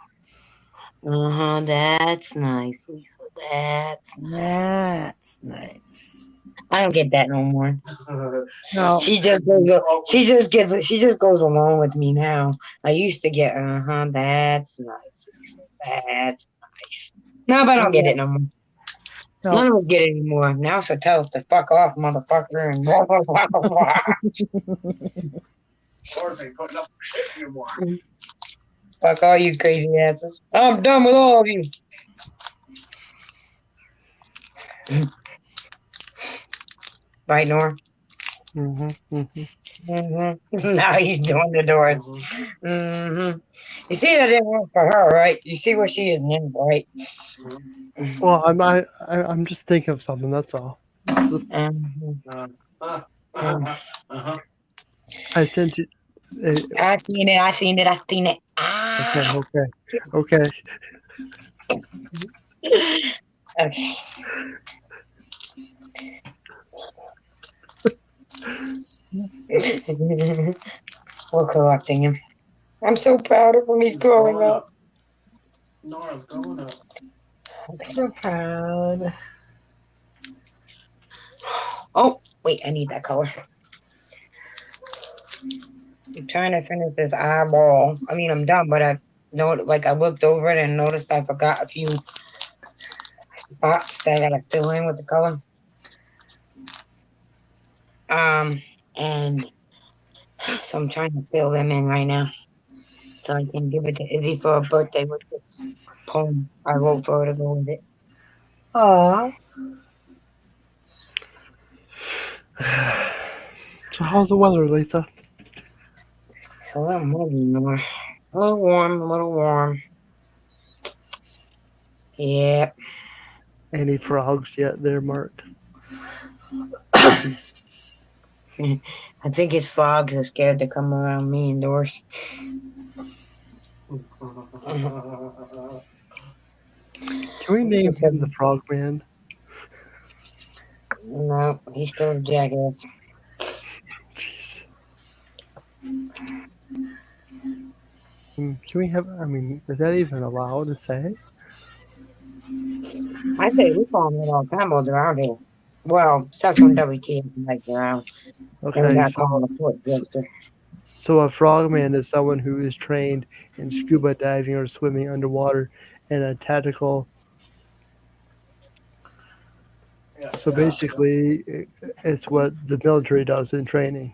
That's nice, Lisa. That's nice. I don't get that no more. No. She just goes along with me now. I used to get that's nice. That's nice. No, but I don't get it no more. No. None of us get it anymore. Now she'll tell us to fuck off, motherfucker, and blah blah blah blah blah. Swords ain't putting up with shit anymore. Fuck all you crazy asses. I'm done with all of you. Right, Nora? Mm-hmm. Mm-hmm. Now he's doing the doors. Mm-hmm. You see, that didn't work for her, right? You see where she is now, right? Well, I'm just thinking of something. That's all. I sent you. I seen it. Okay. Okay. We're correcting him. I'm so proud of him. He's growing up. Nora's growing up. I'm so proud. Oh, wait, I need that color. I'm trying to finish this eyeball. I mean, I'm done, but I looked over it and noticed I forgot a few spots that I gotta fill in with the color. And so I'm trying to fill them in right now, so I can give it to Izzy for her birthday with this poem I wrote for her to go with it. Aww. So how's the weather, Lisa? It's a little muggy more. A little warm. Yeah. Any frogs yet there, Mark? I think his frogs are scared to come around me indoors. Can we name him the Frog Man? No, he's still a jackass. Jeez. Can we have? I mean, is that even allowed to say? I say we call him all camels around here. Well, except when WT likes around. And we Okay, got call him a foot jester. so a frogman is someone who is trained in scuba diving or swimming underwater in a tactical. So basically, it's what the military does in training.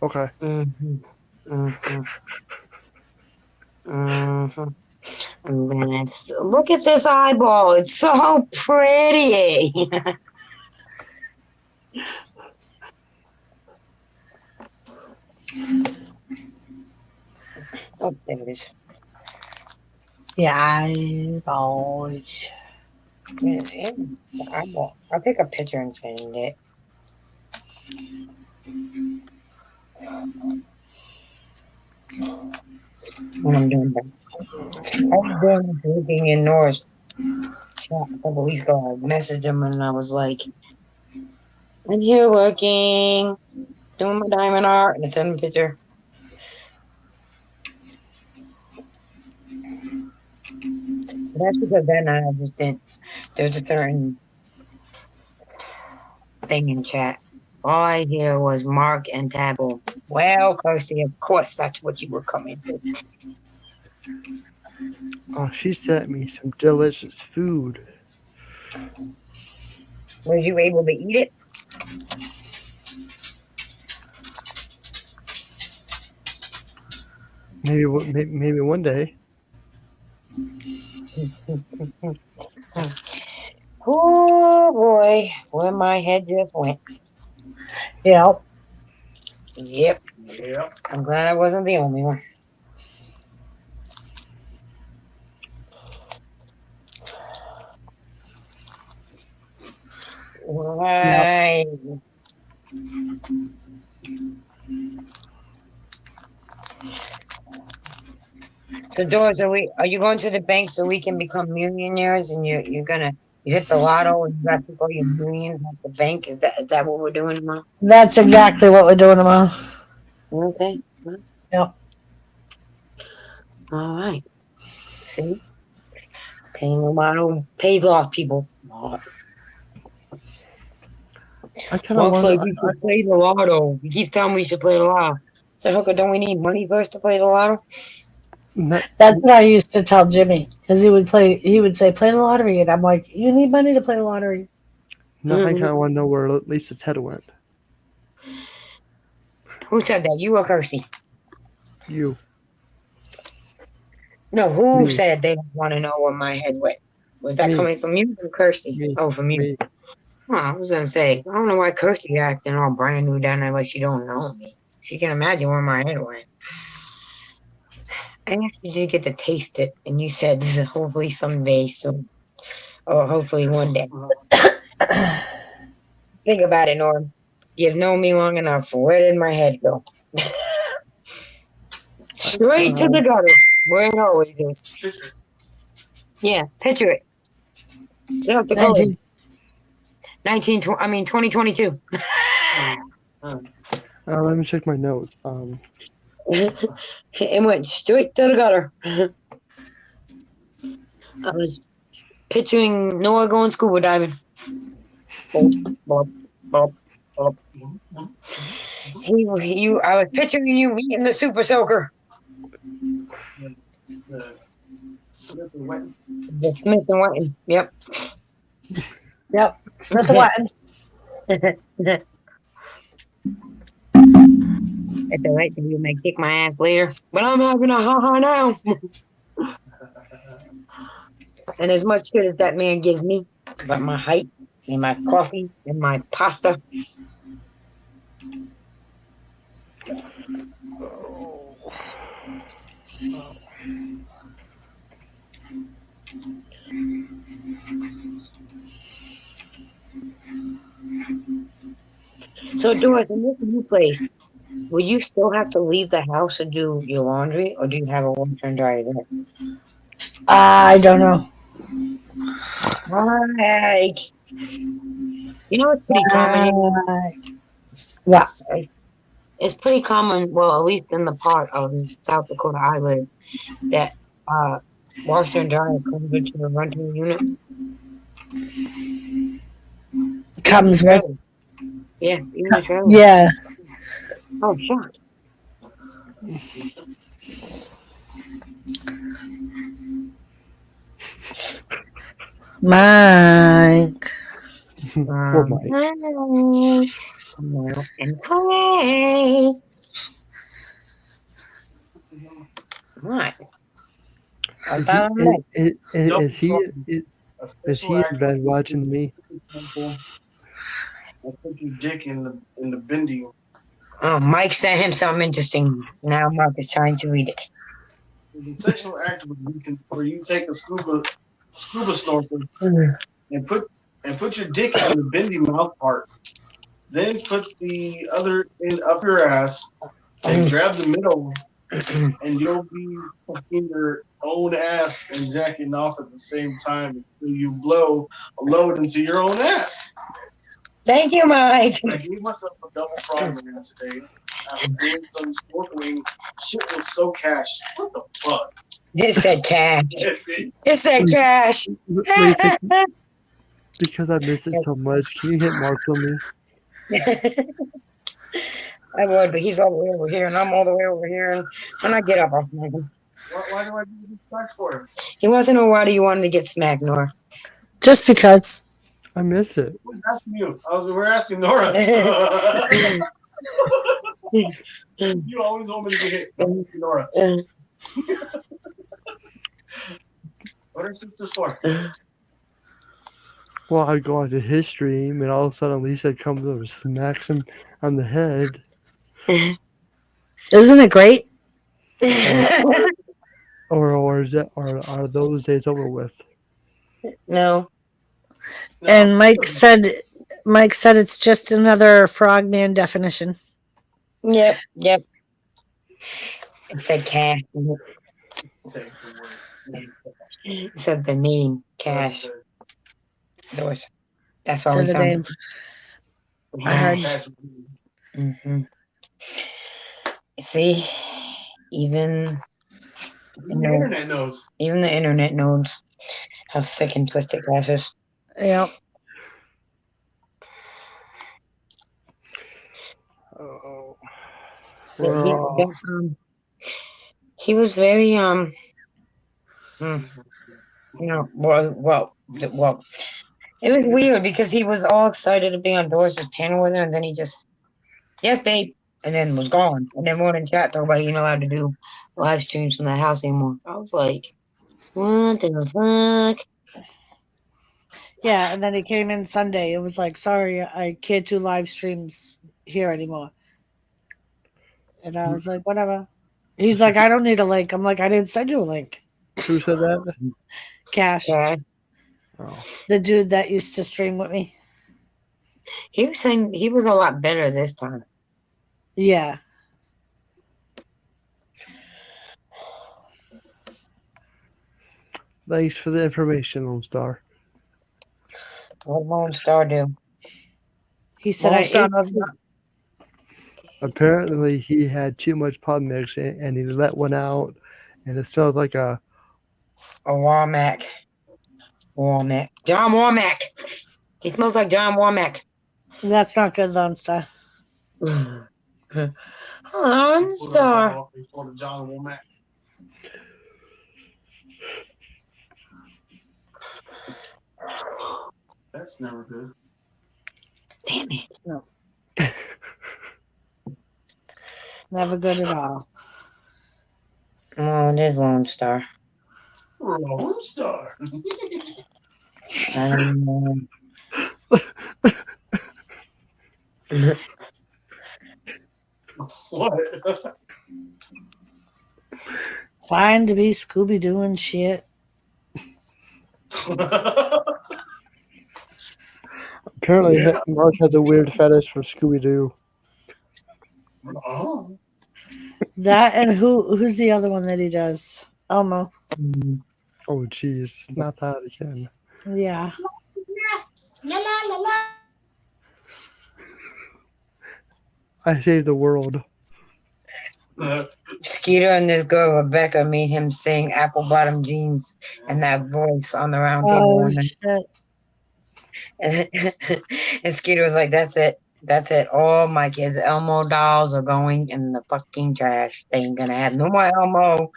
Okay. And then look at this eyeball. It's so pretty. Oh, there it is. Yeah, eyeballs. Yeah, the eyeball. I'll take a picture and send it. When I'm done. remember. I was doing looking in N.O.R.A.'s chat a couple weeks ago. I messaged him and I was like, I'm here working, doing my diamond art, and I sent him a picture. But that's because then I just didn't. There's a certain thing in chat. All I hear was Mark and Taboo. Well, Kirsty, of course that's what you were coming to. Oh, she sent me some delicious food. Were you able to eat it? Maybe one day. Oh boy, where my head just went. Yep. Yep. I'm glad I wasn't the only one. Right. So Doris, are you going to the bank so we can become millionaires and you hit the lotto and you got to go your millions at the bank? Is that what we're doing tomorrow? That's exactly what we're doing tomorrow. Okay. Well, Yep. all right. See? Paying the lotto pays off people. I kind of Looks want like we should play the lotto. You keep telling me we should play the lotto. So hooker, don't we need money first to play the lotto? That's what I used to tell Jimmy because he would say play the lottery, and I'm like, you need money to play the lottery. No, I kind of want to know where Lisa's head went. Who said that? You or Kirsty? You. No, who Me. said they don't want to know where my head went? Was that Me. coming from you or Kirsty? Me. Oh, from you. Me. Oh, I was gonna say, I don't know why Kirsty acting all brand new down there like she don't know me. She can imagine where my head went. I asked you to get to taste it, and you said hopefully someday soon, or hopefully one day. Think about it, Norm. You've known me long enough. Where did my head go? Straight to the gutter, where it always is. Yeah, picture it. You don't have to go. 2022. Let me check my notes. It went straight to the gutter. I was picturing N.O.R.A going scuba diving. Bop, bop, bop, bop. I was picturing you eating the super soaker. The Smith and Wesson. The Smith and Wesson. Yep. Yep. Smith and Wesson. It's all right. You may kick my ass later, but I'm having a ha-ha now. And as much shit as that man gives me about my height and my coffee and my pasta. So, Doris, in this new place, will you still have to leave the house and do your laundry, or do you have a washer and dryer there? I don't know. Like, you know, it's pretty common. What? It's pretty common, well, at least in the part of South Dakota I live, that washer and dryer comes into the rental unit. Comes with. Yeah, even the trailer. Yeah. Oh, shocked. Mike. Poor Mike. And pray. Right. Is he in bed watching me? I put your dick in the bendy. Oh, Mike sent him something interesting. Now Mark is trying to read it. It's a sexual act where you take a scuba snorkel and put your dick in the bendy mouth part. Then put the other end up your ass and grab the middle and you'll be fucking your own ass and jacking off at the same time until you blow a load into your own ass. Thank you, Mike. I gave myself a double frogman today. I was doing some snorkeling. Shit was so cash. What the fuck? It said cash. It said cash. Lisa, because I miss it so much, can you hit marks on me? I would, but he's all the way over here, and I'm all the way over here. And when I get up, I'll smack him. Why do I do this back for him? He wants to know why do you want him to get smacked, Nora? Just because. I miss it. Who's asking you? We're asking Nora. You always want me to get hit. Nora. What are sisters for? Well, I go onto his stream, and all of a sudden Lisa comes over and smacks him on the head. Isn't it great? Or is that are those days over with? No. And Mike said it's just another frogman definition. Yep. It said cash. It said the name, cash. That's all Said we the found. name. I heard. Mm-hmm. See, even the internet knows. Even the internet knows how sick and twisted Cash is. Yep. Oh. He was very well, it was weird because he was all excited to be on Doris's panel with her, and then he just, yes, babe, and then was gone. And then wrote in chat talking about, allowed to do live streams from the house anymore. I was like, what the fuck? Yeah, and then he came in Sunday. It was like, sorry, I can't do live streams here anymore. And I was like, whatever. He's like, I don't need a link. I'm like, I didn't send you a link. Who said that? Cash. Yeah. Oh. The dude that used to stream with me. He was saying he was a lot better this time. Yeah. Thanks for the information, Lone Star. What did Lone Star do? He said Apparently, he had too much pod mix and he let one out, and it smells like a Womack. John Womack. He smells like John Womack. That's not good, Lone Star. Lone Star. John Womack. That's never good. Damn it. No. Never good at all. Oh, it is Lone Star. Lone Star. What? Fine to be Scooby doing shit. Apparently, Mark has a weird fetish for Scooby Doo. Oh. That and who's the other one that he does? Elmo. Oh, jeez, not that again. Yeah. I saved the world. Skeeter and this girl Rebecca made him sing Apple Bottom Jeans and that voice on the round table. Oh shit. And Skeeter was like, that's it. All my kids' Elmo dolls are going in the fucking trash. They ain't gonna have no more Elmo.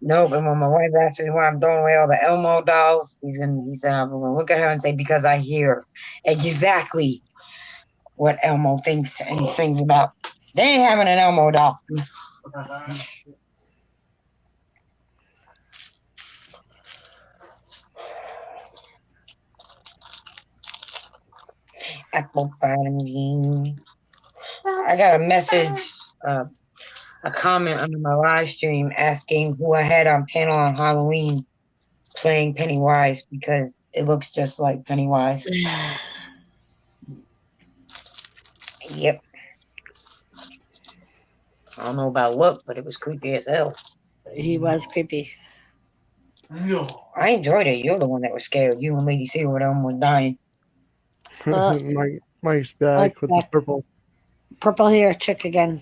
Nope. And when my wife asked me why I'm throwing away all the Elmo dolls, he said, I'm gonna look at her and say, because I hear exactly what Elmo thinks and sings about. They ain't having an Elmo doll. Apple bottom jeans. I got a message, a comment under my live stream asking who I had on panel on Halloween playing Pennywise because it looks just like Pennywise. Yep. I don't know about look, but it was creepy as hell. He was creepy. No. I enjoyed it. You're the one that was scared. You and Lady C were the one was dying. Mike's back Mike's with back. the purple. Purple hair chick again.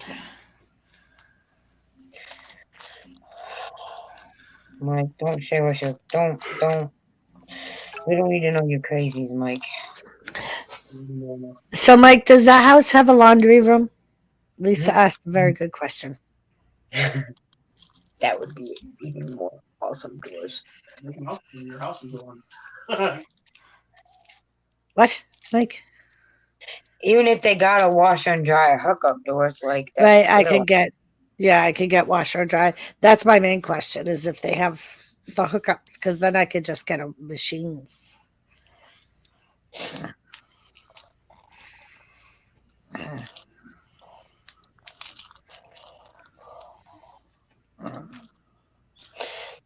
Mike, don't share us your don't. We don't need to know your crazies, Mike. So, Mike, does that house have a laundry room? Lisa Yeah. asked a very good question. That would be even more awesome doors. Your house is on. What, Mike? Even if they got a washer and dryer hookup doors, like that's Right, I still, could get washer and dry. That's my main question: is if they have the hookups, because then I could just get a machines.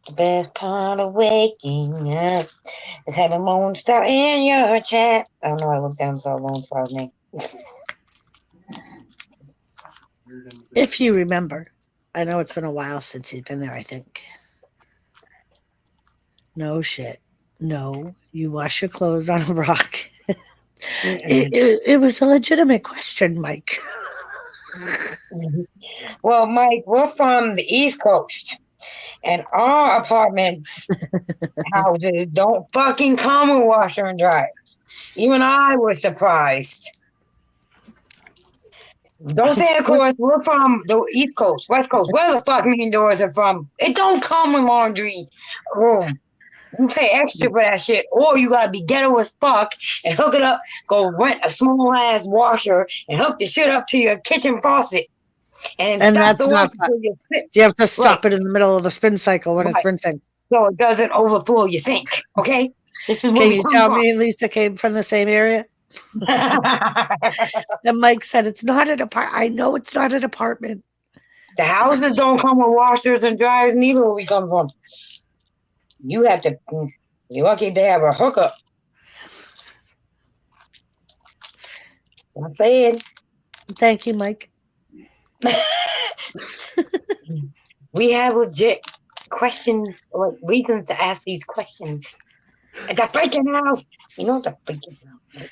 the best part of waking up is having Lone Star in your chat. I don't know. I looked down and saw Lone Star's name. If you remember, I know it's been a while since you've been there. I think. No shit. No, you wash your clothes on a rock. It was a legitimate question, Mike. Well, Mike, we're from the East Coast, and our apartments houses don't fucking come with washer and dryer. Even I was surprised. Don't say, of course, we're from the East Coast, West Coast. Where the fuck mean doors are from? It don't come with laundry room. You pay extra for that shit, or you gotta be ghetto as fuck and hook it up. Go rent a small ass washer and hook the shit up to your kitchen faucet, and And stop that's the not water fun. till you sit. You have to stop Right, it in the middle of the spin cycle when it's right. rinsing. So it doesn't overflow your sink. Okay, this is where Can we you come tell from. me Lisa came from the same area? And Mike said it's not an apartment. I know it's not an apartment. The houses don't come with washers and dryers, neither where we come from. You have to. You're lucky they have a hookup. I'm saying. Thank you, Mike. We have legit questions or reasons to ask these questions. At the freaking house, you know the freaking house. Right?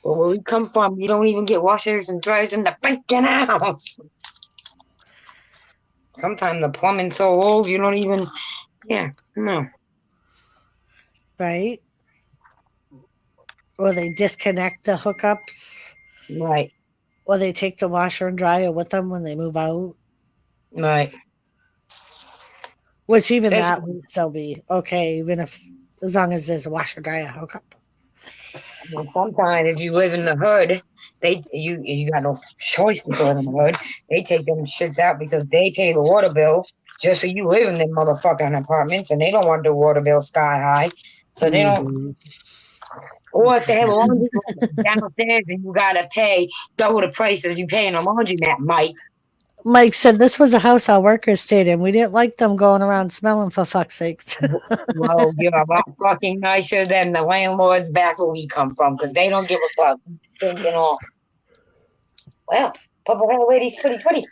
Well, where we come from, you don't even get washers and dryers in the freaking house. Sometimes the plumbing's so old you don't even. Yeah, no. Right? Or they disconnect the hookups. Right, Or they take the washer and dryer with them when they move out. right. Which even There's- that would still be okay, even if as long as there's a washer dryer hookup. Well, sometimes if you live in the hood, you got no choice but to live in the hood. They take them shits out because they pay the water bill just so you live in them motherfucking apartments, and they don't want the water bill sky high, so they don't. Mhm. Or if they have a laundry room downstairs and you gotta pay double the price as you pay in a laundromat, Mike. Mike said this was a house our workers stayed in. We didn't like them going around smelling for fuck's sakes. Well, you're a lot fucking nicer than the landlords back where we come from because they don't give a fuck. Thinking all, well, purple hair lady's pretty.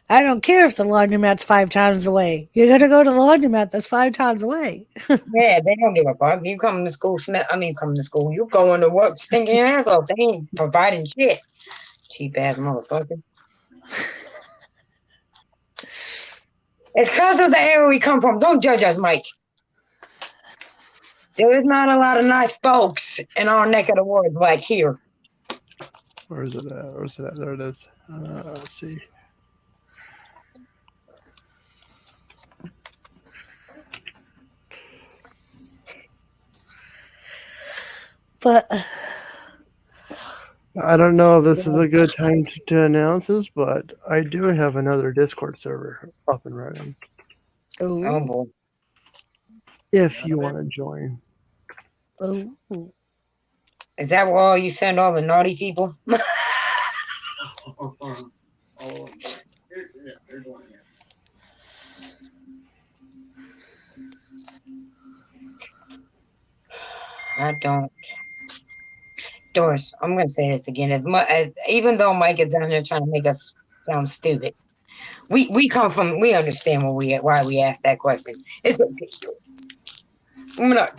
I don't care if the laundromat's 5 towns away. You're gonna go to the laundromat that's 5 towns away. Yeah, they don't give a fuck. You come to school, come to school. You going to work, stinking your ass off. They ain't providing shit. Cheap ass motherfucker. It's because of the area we come from. Don't judge us, Mike. There is not a lot of nice folks in our neck of the woods like here. Where is it at? Where's it at? There it is. Let's see. But I don't know if this is a good time to announce this, but I do have another Discord server up and running. Oh boy. If you want to join. ooh. Is that where all you send all the naughty people? They're going here. I don't Doris, I'm going to say this again. Even though Mike is down there trying to make us sound stupid, we come from, we understand why we asked that question. It's okay. I'm not.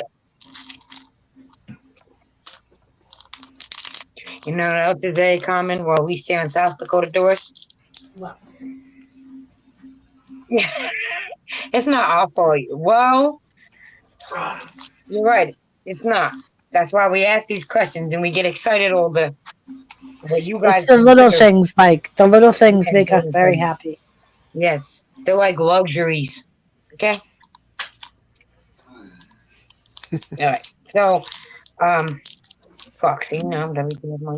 You know what else is very common? Well, at least here in South Dakota, Doris. Well, It's not our fault. Well, you're right. It's not. That's why we ask these questions and we get excited over what you guys it's the little consider. things, Mike. The little things Yeah, make us little very things. happy. Yes, they're like luxuries. Okay. All right. So, fuck. See, now I'm done with my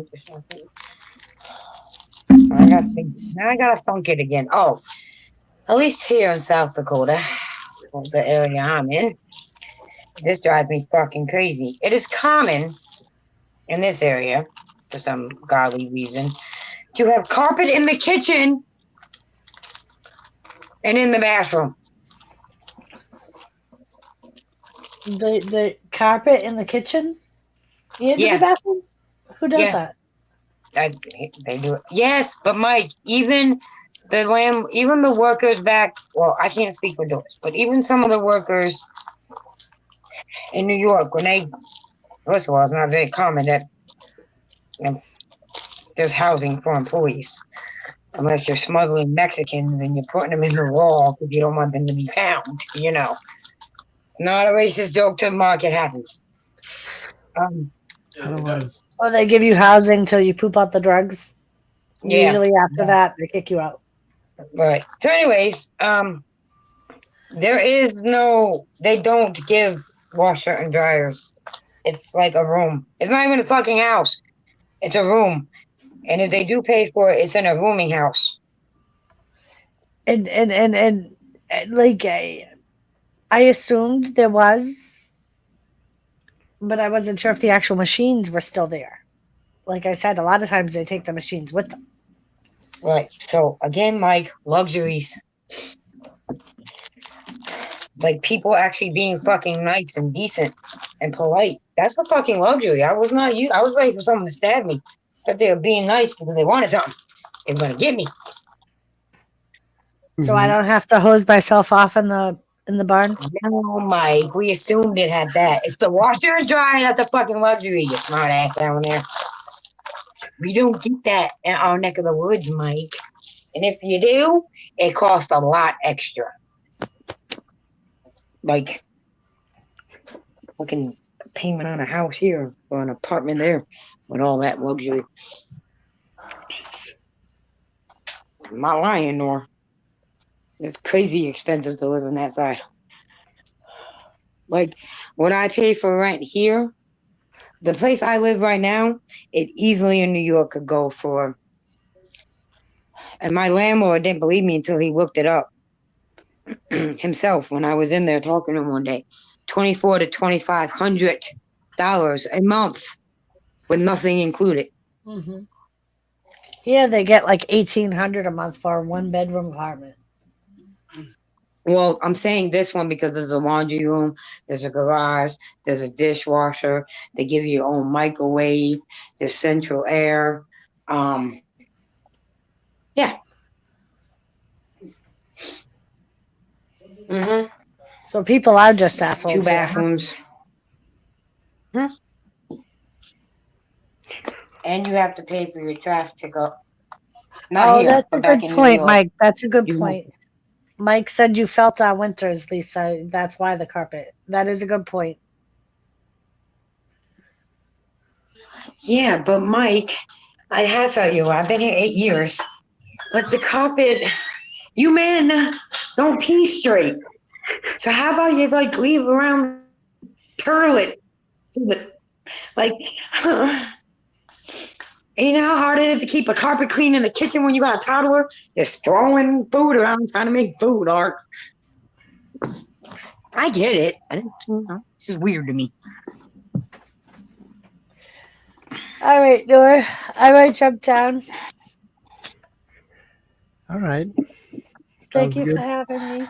I gotta thunk it again. Oh, at least here in South Dakota, the area I'm in, this drives me fucking crazy. It is common in this area, for some godly reason, to have carpet in the kitchen and in the bathroom. The carpet in the kitchen and in the Yeah. bathroom. Who does Yeah. that? They do it. Yes, but Mike, even the workers back. Well, I can't speak for Doris, but even some of the workers in New York, when they, first of all, it's not very common that there's housing for employees, unless you're smuggling Mexicans and you're putting them in the wall because you don't want them to be found. You know, not a racist joke to Mark. It happens. Oh, they give you housing till you poop out the drugs. Yeah. Usually after that, they kick you out. Right. So, anyways, they don't give washer and dryer. It's like a room. It's not even a fucking house. It's a room. And if they do pay for it, it's in a rooming house. And like I assumed there was, but I wasn't sure if the actual machines were still there. Like I said, a lot of times they take the machines with them. Right. So again, Mike, luxuries. Like people actually being fucking nice and decent and polite. That's a fucking luxury. I was not you. I was ready for someone to stab me. But they were being nice because they wanted something. They were gonna get me. So I don't have to hose myself off in the barn. No, Mike. We assumed it had that. It's the washer and dryer. That's a fucking luxury. You smart ass down there. We don't get that in our neck of the woods, Mike. And if you do, it costs a lot extra. Like fucking payment on a house here or an apartment there with all that luxury. Jeez. I'm not lying, N.O.R.A. It's crazy expensive to live on that side. Like what I pay for rent here, the place I live right now, it easily in New York could go for. And my landlord didn't believe me until he looked it up himself when I was in there talking to him one day. $2,400 to $2,500 a month with nothing included. Mm-hmm. Here they get like $1,800 a month for a 1-bedroom apartment. Well, I'm saying this one because there's a laundry room, there's a garage, there's a dishwasher. They give you your own microwave. There's central air. Yeah. Mm-hmm. So people are just assholes. 2 bathrooms. And you have to pay for your trash pickup. Not here, that's but a back good in point, New York. Mike. That's a good You point. Mike said you felt our winters, Lisa. That's why the carpet. That is a good point. Yeah, but Mike, I have felt you. I've been here 8 years. But the carpet, you men don't pee straight. So how about you like leave around, curl it to the like. You know how hard it is to keep a carpet clean in the kitchen when you got a toddler just throwing food around trying to make food, Art. I get it. This is weird to me. All right, N.O.R.A. I might jump down. All right. Thank Sounds you good. for having me.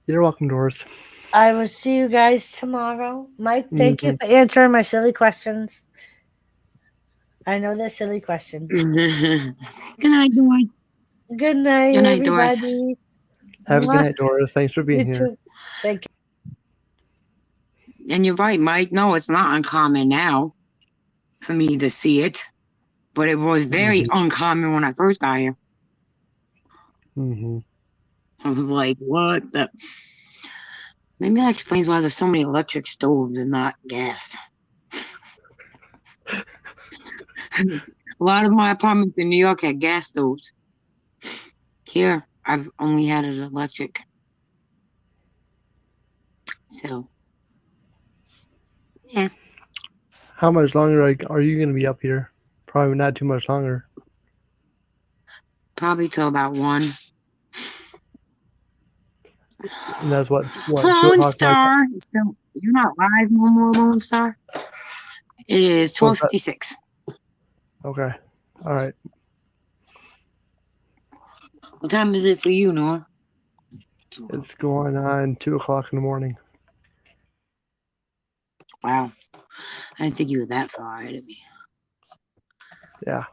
You're welcome, Doris. I will see you guys tomorrow. Mike, thank you for answering my silly questions. I know they're silly questions. Good night, Dory. Good night, Good night, Doris. everybody. Have a good Mwah. night, Doris. Thanks for being You here. too. Thank you. And you're right, Mike. No, it's not uncommon now for me to see it, but it was very uncommon when I first got here. Mm-hmm. I was like, what the? Maybe that explains why there's so many electric stoves and not gas. A lot of my apartments in New York had gas stoves. Here, I've only had it electric. So, yeah. How much longer are you going to be up here? Probably not too much longer. Probably till about 1. And that's what 2 Lone o'clock. Star. So, you're not live no more, Lone Star? It is So is that- 12:56. Okay. All right. What time is it for you, Noah? It's going on 2 o'clock in the morning. Wow. I didn't think you were that far ahead of me. Yeah.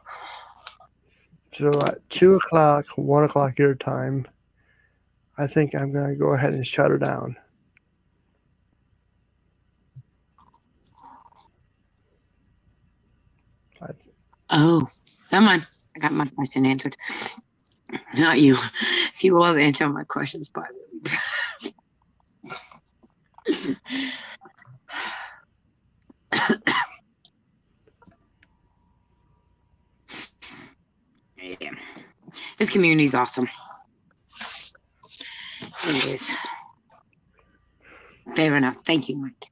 So at 2 o'clock, 1 o'clock your time, I think I'm going to go ahead and shut her down. Oh, come on. I got my question answered. Not you. If you love answering my questions, by the way. Yeah. This community is awesome. It is. Fair enough. Thank you, Mike.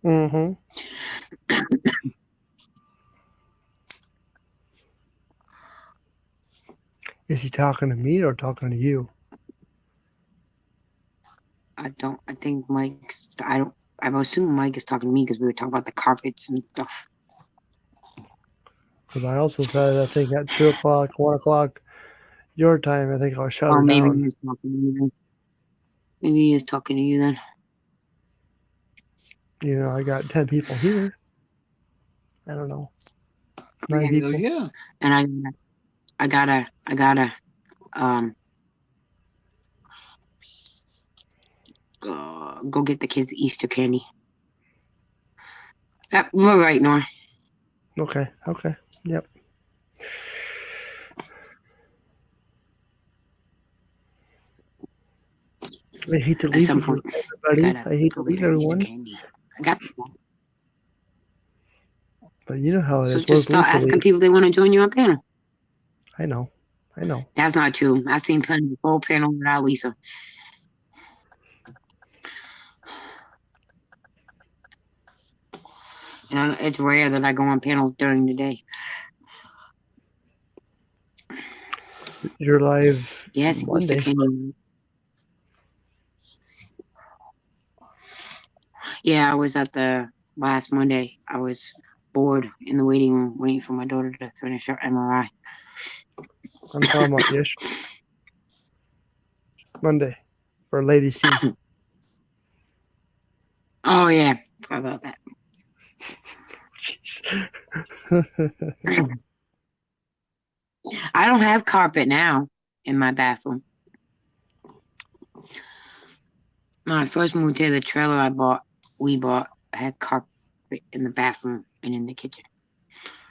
Mm-hmm. Is he talking to me or talking to you? I think Mike's, I'm assuming Mike is talking to me because we were talking about the carpets and stuff. Because I also said, I think at 2 o'clock, 1 o'clock your time, I think I'll shut her Maybe down. he's talking to you then. Maybe he is talking to you then. You know, I got 10 people here. I don't know. 9 people. Yeah. And I gotta go get the kids Easter candy. We're right, Nora. Okay. Yep. I hate to At leave some point, everybody. I hate to leave everyone. I got But you know how it So is. just start asking people they want to join you on panel. I know. That's not true. I've seen plenty of full panel without Lisa. And it's rare that I go on panels during the day. You're live Yes, Monday. Easter candy. Yeah, I was at the last Monday. I was bored in the waiting room waiting for my daughter to finish her N.O.R.A. I'm talking about yes. Monday for Lady C. Oh yeah, forgot about that. I don't have carpet now in my bathroom. When I first moved to the trailer we bought, I had carpet in the bathroom and in the kitchen.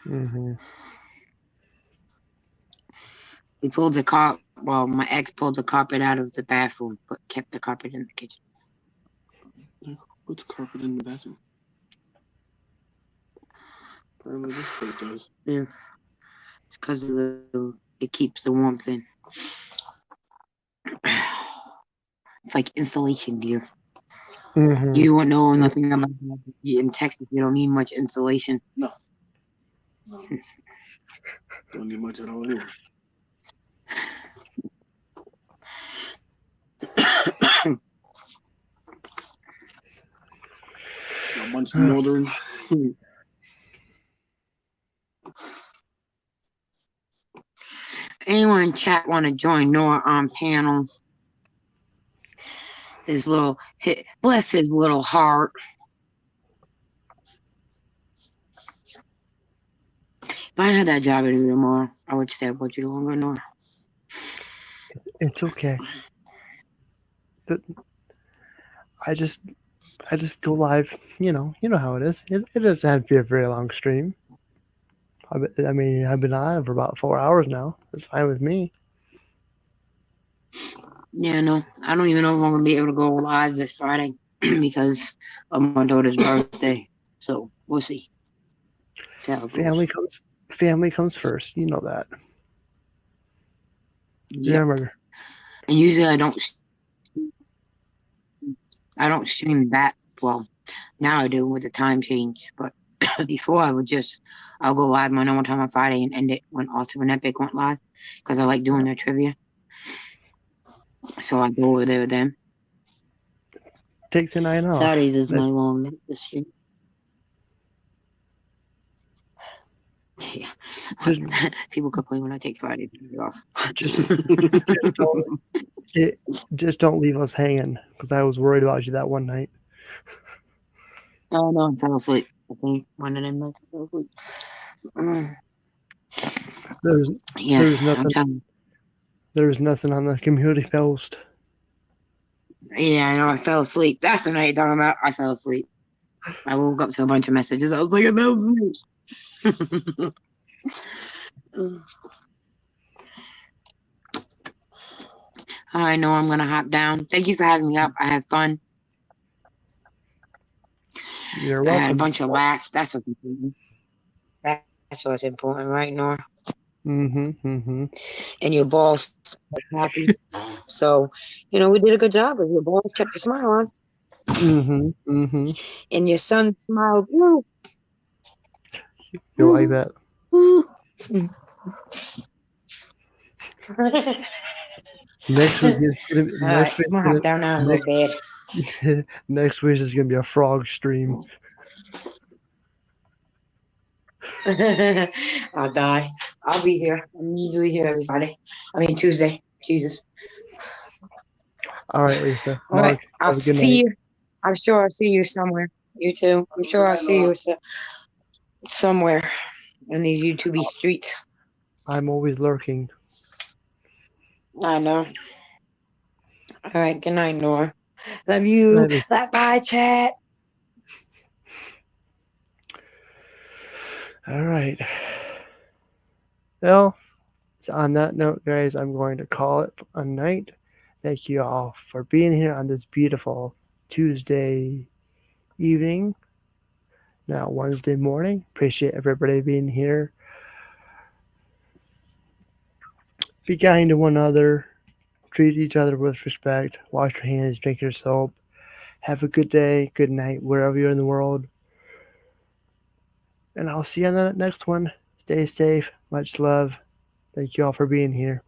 Mm-hmm. We pulled my ex pulled the carpet out of the bathroom, but kept the carpet in the kitchen. What's carpet in the bathroom? Apparently this place does. Yeah. It's because it keeps the warmth in. It's like insulation, dear. Mm-hmm. You won't know nothing about that. In Texas, you don't need much insulation. No. Don't need much at all anyway. A bunch of northern. Anyone in chat want to join Nora on panel? Bless his little heart. If I didn't have that job interview tomorrow, I would stay up with you longer, Nora. It's okay. I just go live. You know how it is. It doesn't have to be a very long stream. I've been on for about 4 hours now. It's fine with me. Yeah, no, I don't even know if I'm gonna be able to go live this Friday because of my daughter's birthday. So we'll see. See how it goes. Family comes first. You know that. Yep. Remember. And usually I don't stream that well. Now I do with the time change, but before I'll go live my normal time on Friday and end it when Awesome and Epic went live because I like doing their trivia. So I go over there with them. Take the night off. Saturdays is my long night to stream. Yeah. People complain when I take Friday off. Just don't leave us hanging, because I was worried about you that one night. Oh no, I fell asleep. I think one of them nights I fell asleep. There's nothing on the community post. Yeah, I know. I fell asleep. That's the night you're talking about. I fell asleep. I woke up to a bunch of messages. I was like, I fell asleep. I know I'm gonna hop down. Thank you for having me up. I had fun. You're welcome. I had a bunch of laughs. That's what's important. That's what's important, right, Nora? Mm-hmm. And your balls were happy. So, we did a good job. Your balls kept a smile on. Mm-hmm. And your son smiled. Woo. You like that? Next week is gonna be. I'm gonna hop down now and go to bed. Next week is gonna be a frog stream. I'll die. I'll be here. I'm usually here every Friday. Tuesday. Jesus. All right, Lisa. All right. I'll have a good see night. you. I'm sure I'll see you somewhere. You too. I'm sure I'll see you somewhere in these YouTube streets. I'm always lurking. I know. All right. Good night, Nora. Love you. Bye, chat. All right. Well, on that note, guys, I'm going to call it a night. Thank you all for being here on this beautiful Tuesday evening. Now, Wednesday morning. Appreciate everybody being here. Be kind to one another. Treat each other with respect. Wash your hands. Drink your soap. Have a good day, good night, wherever you're in the world. And I'll see you on the next one. Stay safe. Much love. Thank you all for being here.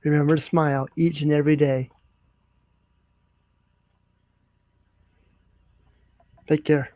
Remember to smile each and every day. Take care.